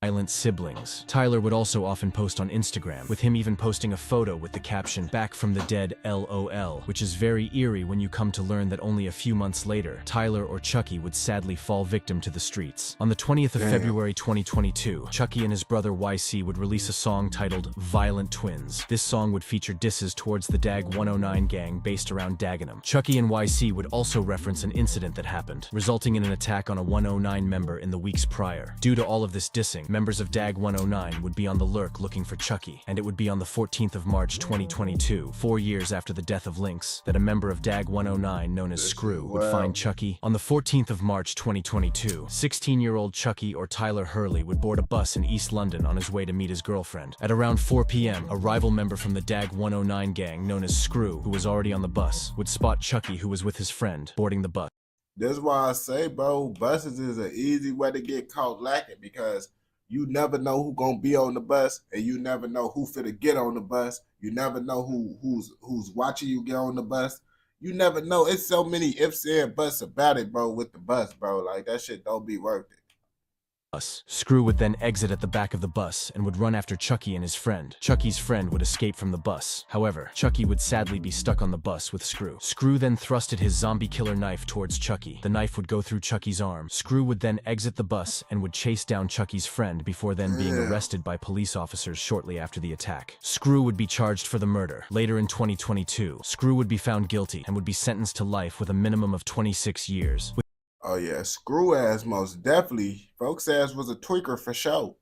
Violent siblings. Tyler would also often post on Instagram, with him even posting a photo with the caption, "Back from the dead LOL," which is very eerie when you come to learn that only a few months later, Tyler or Chucky would sadly fall victim to the streets. On the 20th of February 2022, Chucky and his brother YC would release a song titled Violent Twins. This song would feature disses towards the DAG 109 gang based around Dagenham. Chucky and YC would also reference an incident that happened, resulting in an attack on a 109 member in the weeks prior. Due to all of this dissing, members of DAG 109 would be on the lurk looking for Chucky, and it would be on the 14th of March 2022, 4 years after the death of Lynx, that a member of DAG 109 known as Screw would find Chucky. On the 14th of March 2022, 16-year-old Chucky or Tyler Hurley would board a bus in East London on his way to meet his girlfriend. At around 4 p.m., a rival member from the DAG 109 gang known as Screw, who was already on the bus, would spot Chucky, who was with his friend, boarding the bus. That's why I say, bro, buses is an easy way to get caught lacking, because you never know who gonna be on the bus, and you never know who finna get on the bus. You never know who's watching you get on the bus. You never know. It's so many ifs and buts about it, bro, with the bus, bro. Like, that shit don't be worth it. Screw would then exit at the back of the bus and would run after Chucky and his friend. Chucky's friend would escape from the bus. However, Chucky would sadly be stuck on the bus with Screw. Screw then thrusted his zombie killer knife towards Chucky. The knife would go through Chucky's arm. Screw would then exit the bus and would chase down Chucky's friend before then being arrested by police officers shortly after the attack. Screw would be charged for the murder. Later in 2022, Screw would be found guilty and would be sentenced to life with a minimum of 26 years. Oh yeah, screw ass most definitely. Folks ass was a tweaker for sure.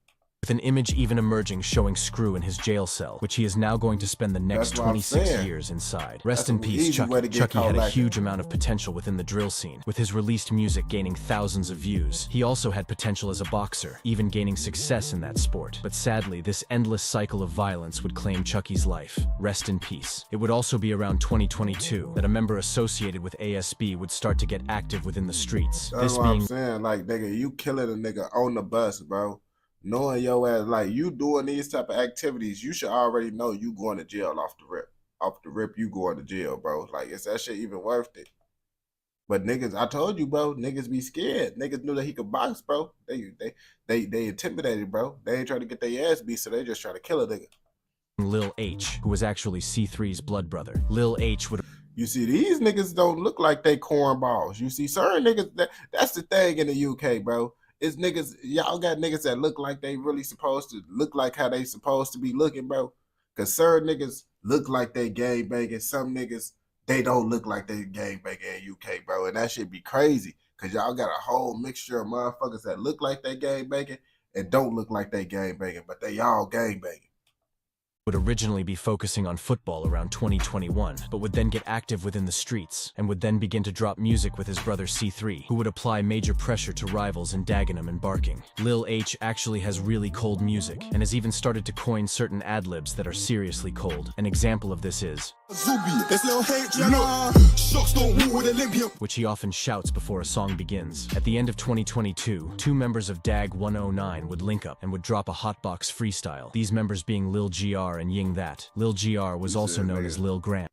With an image even emerging showing Screw in his jail cell, which he is now going to spend the next 26 years inside. Rest in peace, Chucky. Chucky had a huge amount of potential within the drill scene, with his released music gaining thousands of views. He also had potential as a boxer, even gaining success in that sport. But sadly, this endless cycle of violence would claim Chucky's life. Rest in peace. It would also be around 2022 that a member associated with ASB would start to get active within the streets. That's what I'm saying. Like, nigga, you killing a nigga on the bus, bro. Knowing your ass, like, you doing these type of activities, you should already know you going to jail off the rip. Off the rip, you going to jail, bro. Like, is that shit even worth it? But niggas, I told you, bro, niggas be scared. Niggas knew that he could box, bro. They intimidated, bro. They ain't trying to get their ass beat, so they just trying to kill a nigga. Lil H, who was actually C3's blood brother. Lil H would... You see, these niggas don't look like they cornballs. You see, certain niggas, that's the thing in the UK, bro. It's niggas, y'all got niggas that look like they really supposed to look like how they supposed to be looking, bro. Cause certain niggas look like they gang banging. Some niggas, they don't look like they gang banging in UK, bro. And that shit be crazy. Cause y'all got a whole mixture of motherfuckers that look like they gang banging and don't look like they gang banging, but they all gang banging. Would originally be focusing on football around 2021, but would then get active within the streets, and would then begin to drop music with his brother C3, who would apply major pressure to rivals in Dagenham and Barking. Lil H actually has really cold music, and has even started to coin certain ad-libs that are seriously cold. An example of this is, which he often shouts before a song begins. At the end of 2022, two members of DAG 109 would link up and would drop a hotbox freestyle, these members being Lil GR and Ying That. Lil GR was also known as Lil Graham.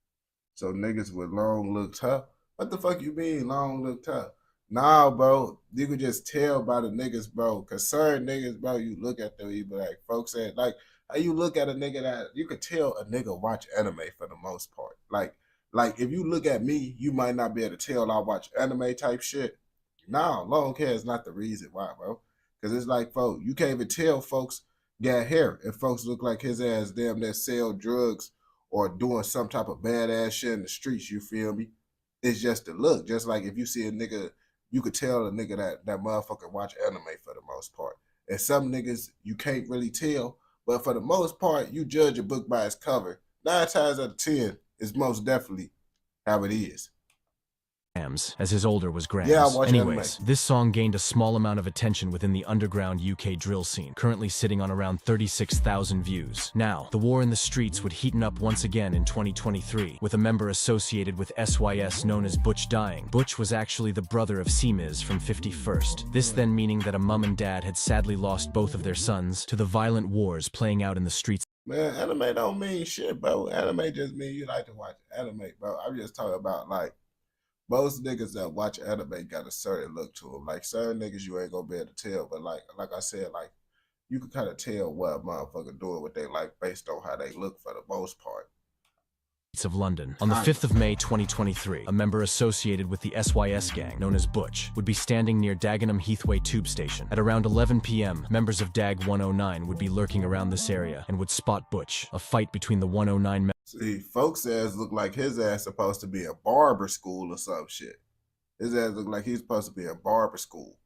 So niggas with long look tough? What the fuck you mean long look tough? Nah, bro, you could just tell by the niggas, bro. Cause certain niggas, bro, you look at them, you be like, folks said, like, how you look at a nigga that, you could tell a nigga watch anime for the most part. Like if you look at me, you might not be able to tell I watch anime type shit. Nah, long hair is not the reason why, bro. Cause it's like, folks, you can't even tell folks got hair if folks look like his ass damn that sell drugs or doing some type of badass shit in the streets, you feel me? It's just the look. Just like if you see a nigga, you could tell a nigga that motherfucker watch anime for the most part. And some niggas, you can't really tell, but for the most part, you judge a book by its cover. 9 times out of 10, it's most definitely how it is. As his older was Grams. Yeah, I watch Anyways, anime. this song gained a small amount of attention within the underground UK drill scene, currently sitting on around 36,000 views. Now, the war in the streets would heaten up once again in 2023, with a member associated with SYS known as Butch dying. Butch was actually the brother of C-Miz from 51st. This then meaning that a mum and dad had sadly lost both of their sons to the violent wars playing out in the streets. Man, anime don't mean shit, bro. Anime just mean you like to watch anime, bro. I'm just talking about, like, most niggas that watch anime got a certain look to them. Like, certain niggas you ain't gonna be able to tell, but like I said, like, you can kind of tell what a motherfucker doing what they like based on how they look for the most part. Of London. On the 5th of May 2023, a member associated with the SYS gang, known as Butch, would be standing near Dagenham Heathway tube station. At around 11 p.m., members of DAG 109 would be lurking around this area and would spot Butch. A fight between the 109 members. See, folks' ass look like his ass supposed to be a barber school or some shit. His ass look like he's supposed to be a barber school.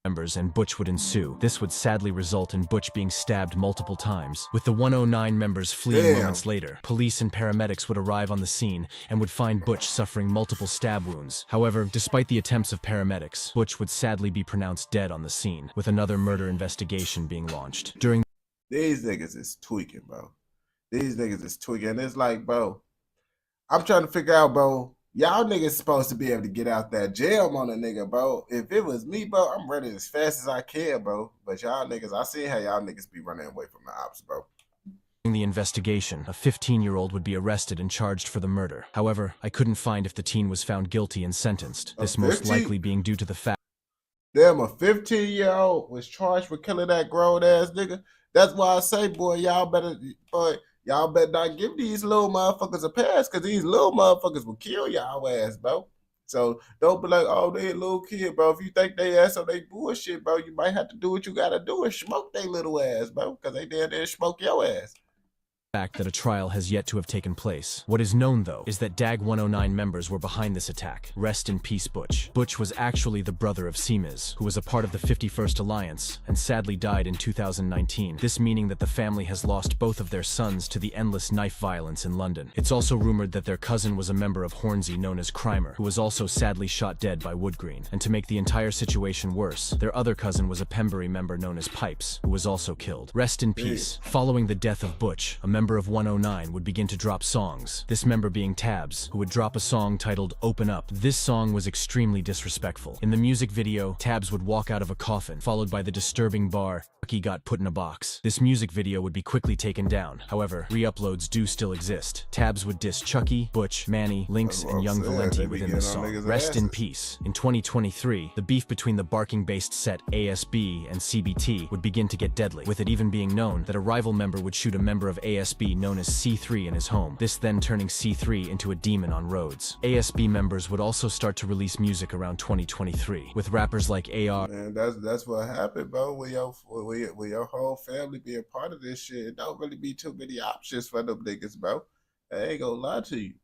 And Butch would ensue. This would sadly result in Butch being stabbed multiple times. With the 109 members fleeing moments later, police and paramedics would arrive on the scene and would find Butch suffering multiple stab wounds. However, despite the attempts of paramedics, Butch would sadly be pronounced dead on the scene, with another murder investigation being launched. During These niggas is tweaking, bro. These niggas is tweaking. And it's like, bro, I'm trying to figure out, bro, y'all niggas supposed to be able to get out that jail on a nigga, bro. If it was me, bro, I'm running as fast as I can, bro. But y'all niggas, I see how y'all niggas be running away from the ops, bro. During the investigation, a 15-year-old would be arrested and charged for the murder. However, I couldn't find if the teen was found guilty and sentenced, this most likely being due to the fact. Damn, a 15-year-old was charged for killing that grown-ass nigga. That's why I say, boy, y'all better not give these little motherfuckers a pass, because these little motherfuckers will kill y'all ass, bro. So don't be like, oh, they a little kid, bro. If you think they ass on they bullshit, bro, you might have to do what you gotta do and smoke they little ass, bro, because they down there smoke your ass. fact that a trial has yet to have taken place. What is known, though, is that DAG 109 members were behind this attack. Rest in peace, Butch. Butch was actually the brother of Semiz, who was a part of the 51st Alliance, and sadly died in 2019, this meaning that the family has lost both of their sons to the endless knife violence in London. It's also rumored that their cousin was a member of Hornsey known as Crimer, who was also sadly shot dead by Woodgreen. And to make the entire situation worse, their other cousin was a Pembury member known as Pipes, who was also killed. Rest in peace. Following the death of Butch, a member of 109 would begin to drop songs, this member being Tabs, who would drop a song titled Open Up. This song was extremely disrespectful. In the music video, Tabs would walk out of a coffin, followed by the disturbing bar, "He got put in a box." This music video would be quickly taken down. However, re-uploads do still exist. Tabs would diss Chucky, Butch, Manny, Lynx, and Young Valenti within the song. Rest in peace. In 2023, the beef between the barking-based set ASB and CBT would begin to get deadly, with it even being known that a rival member would shoot a member of ASB known as C3 in his home, this then turning C3 into a demon on roads. ASB members would also start to release music around 2023, with rappers like AR. Man, that's what happened, bro. With your whole family being part of this shit, it don't really be too many options for them niggas, bro. I ain't gonna lie to you.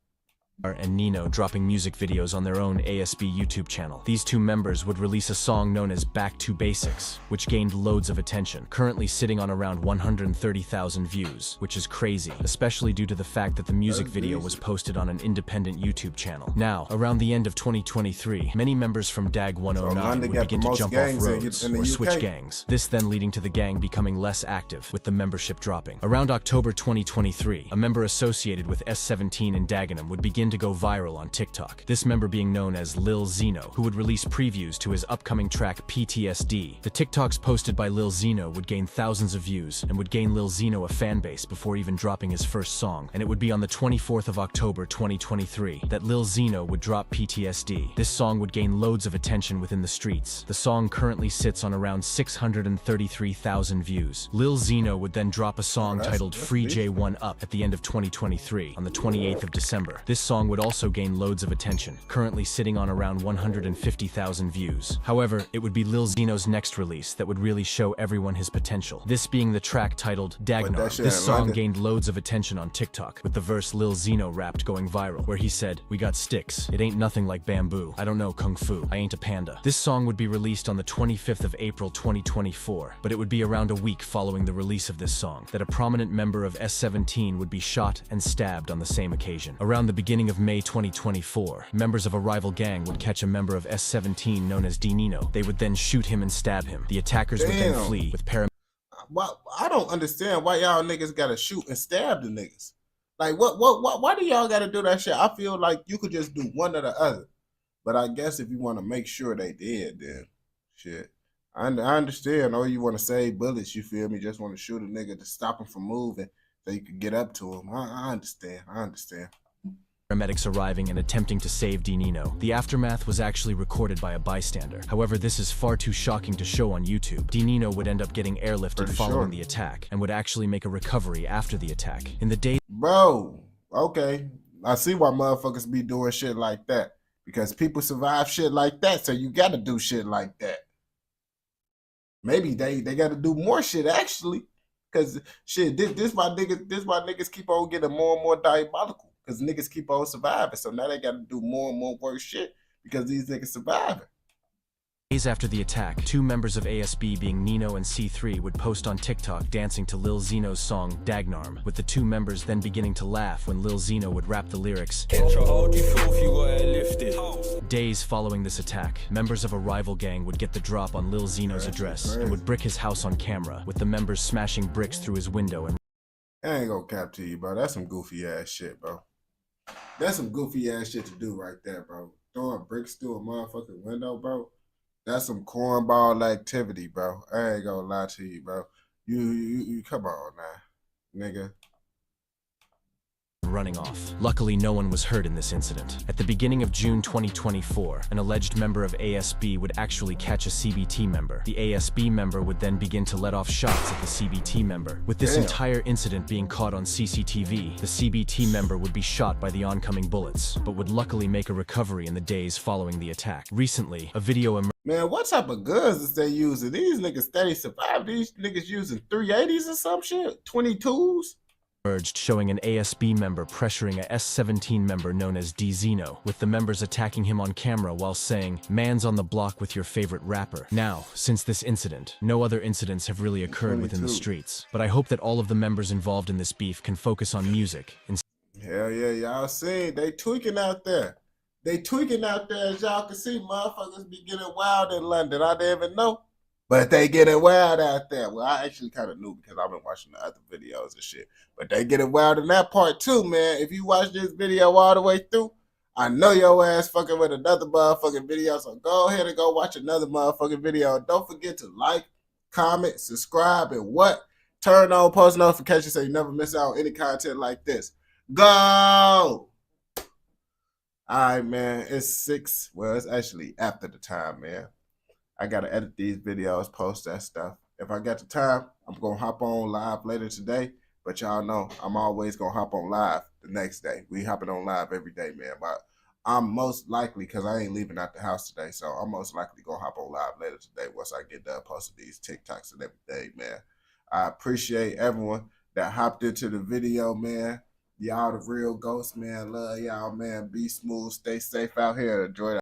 And Nino dropping music videos on their own ASB YouTube channel. These two members would release a song known as Back to Basics, which gained loads of attention, currently sitting on around 130,000 views, which is crazy, especially due to the fact that the music video was posted on an independent YouTube channel. Now, around the end of 2023, many members from DAG 109 would begin to jump off roads or switch gangs, this then leading to the gang becoming less active, with the membership dropping. Around October 2023, a member associated with S17 in Dagenham would begin to go viral on TikTok, this member being known as Lil Zeno, who would release previews to his upcoming track PTSD. The TikToks posted by Lil Zeno would gain thousands of views and would gain Lil Zeno a fan base before even dropping his first song, and it would be on the 24th of October 2023 that Lil Zeno would drop PTSD. This song would gain loads of attention within the streets. The song currently sits on around 633,000 views. Lil Zeno would then drop a song titled Free J1 Up at the end of 2023 on the 28th of December. This song would also gain loads of attention, currently sitting on around 150,000 views. However, it would be Lil Zeno's next release that would really show everyone his potential, this being the track titled Dagnar. This song gained loads of attention on TikTok, with the verse Lil Zeno rapped going viral, where he said, "We got sticks, it ain't nothing like bamboo, I don't know kung fu, I ain't a panda." This song would be released on the 25th of April 2024, but it would be around a week following the release of this song that a prominent member of S17 would be shot and stabbed on the same occasion. Around the beginning of May 2024, members of a rival gang would catch a member of S17 known as D Nino. They would then shoot him and stab him. The attackers would then flee with paramedics. Well, I don't understand why y'all niggas gotta shoot and stab the niggas. Like, why do y'all gotta do that shit? I feel like you could just do one or the other. But I guess if you want to make sure they did, then shit. I understand. Or you want to save bullets, you feel me? Just want to shoot a nigga to stop him from moving so you can get up to him. I understand. Paramedics arriving and attempting to save D Nino. The aftermath was actually recorded by a bystander. However, this is far too shocking to show on YouTube. D Nino would end up getting airlifted following the attack, and would actually make a recovery after the attack. In the days— Bro, okay. I see why motherfuckers be doing shit like that. Because people survive shit like that, so you gotta do shit like that. Maybe they gotta do more shit actually. Cause shit, this why niggas keep on getting more and more diabolical. Because niggas keep on surviving. So now they got to do more and more worse shit because these niggas surviving. Days after the attack, two members of ASB being Nino and C3 would post on TikTok dancing to Lil Zeno's song Dagnarm, with the two members then beginning to laugh when Lil Zeno would rap the lyrics. Days following this attack, members of a rival gang would get the drop on Lil Zeno's address and would brick his house on camera, with the members smashing bricks through his window and— I ain't gonna cap to you, bro. That's some goofy ass shit, bro. That's some goofy ass shit to do right there, bro. Throwing bricks through a motherfucking window, bro. That's some cornball activity, bro. I ain't gonna lie to you, bro. You come on now, nigga. Running off. Luckily, no one was hurt in this incident. At the beginning of June 2024, an alleged member of ASB would actually catch a CBT member. The ASB member would then begin to let off shots at the CBT member. With this entire incident being caught on CCTV, the CBT member would be shot by the oncoming bullets, but would luckily make a recovery in the days following the attack. Recently, a video emerged. Man, what type of guns is they using? These niggas steady survive. These niggas using 380s or some shit? 22s? emerged showing an ASB member pressuring a S17 member known as DZeno, with the members attacking him on camera while saying, "Man's on the block with your favorite rapper." Now, since this incident, no other incidents have really occurred within the streets, but I hope that all of the members involved in this beef can focus on music. Hell yeah, y'all seen, they tweaking out there. They tweaking out there, as y'all can see. Motherfuckers be getting wild in London. I didn't even know. But they getting wild out there. Well, I actually kind of knew because I've been watching the other videos and shit. But they getting wild in that part too, man. If you watch this video all the way through, I know your ass fucking with another motherfucking video. So go ahead and go watch another motherfucking video. Don't forget to like, comment, subscribe, and what? Turn on post notifications so you never miss out on any content like this. Go! All right, man. It's 6. Well, it's actually after the time, man. I got to edit these videos, post that stuff. If I got the time, I'm going to hop on live later today. But y'all know I'm always going to hop on live the next day. We hopping on live every day, man. But I'm most likely, because I ain't leaving out the house today, so I'm most likely going to hop on live later today once I get done posting these TikToks and everything, man. I appreciate everyone that hopped into the video, man. Y'all the real ghosts, man. Love y'all, man. Be smooth. Stay safe out here. Enjoy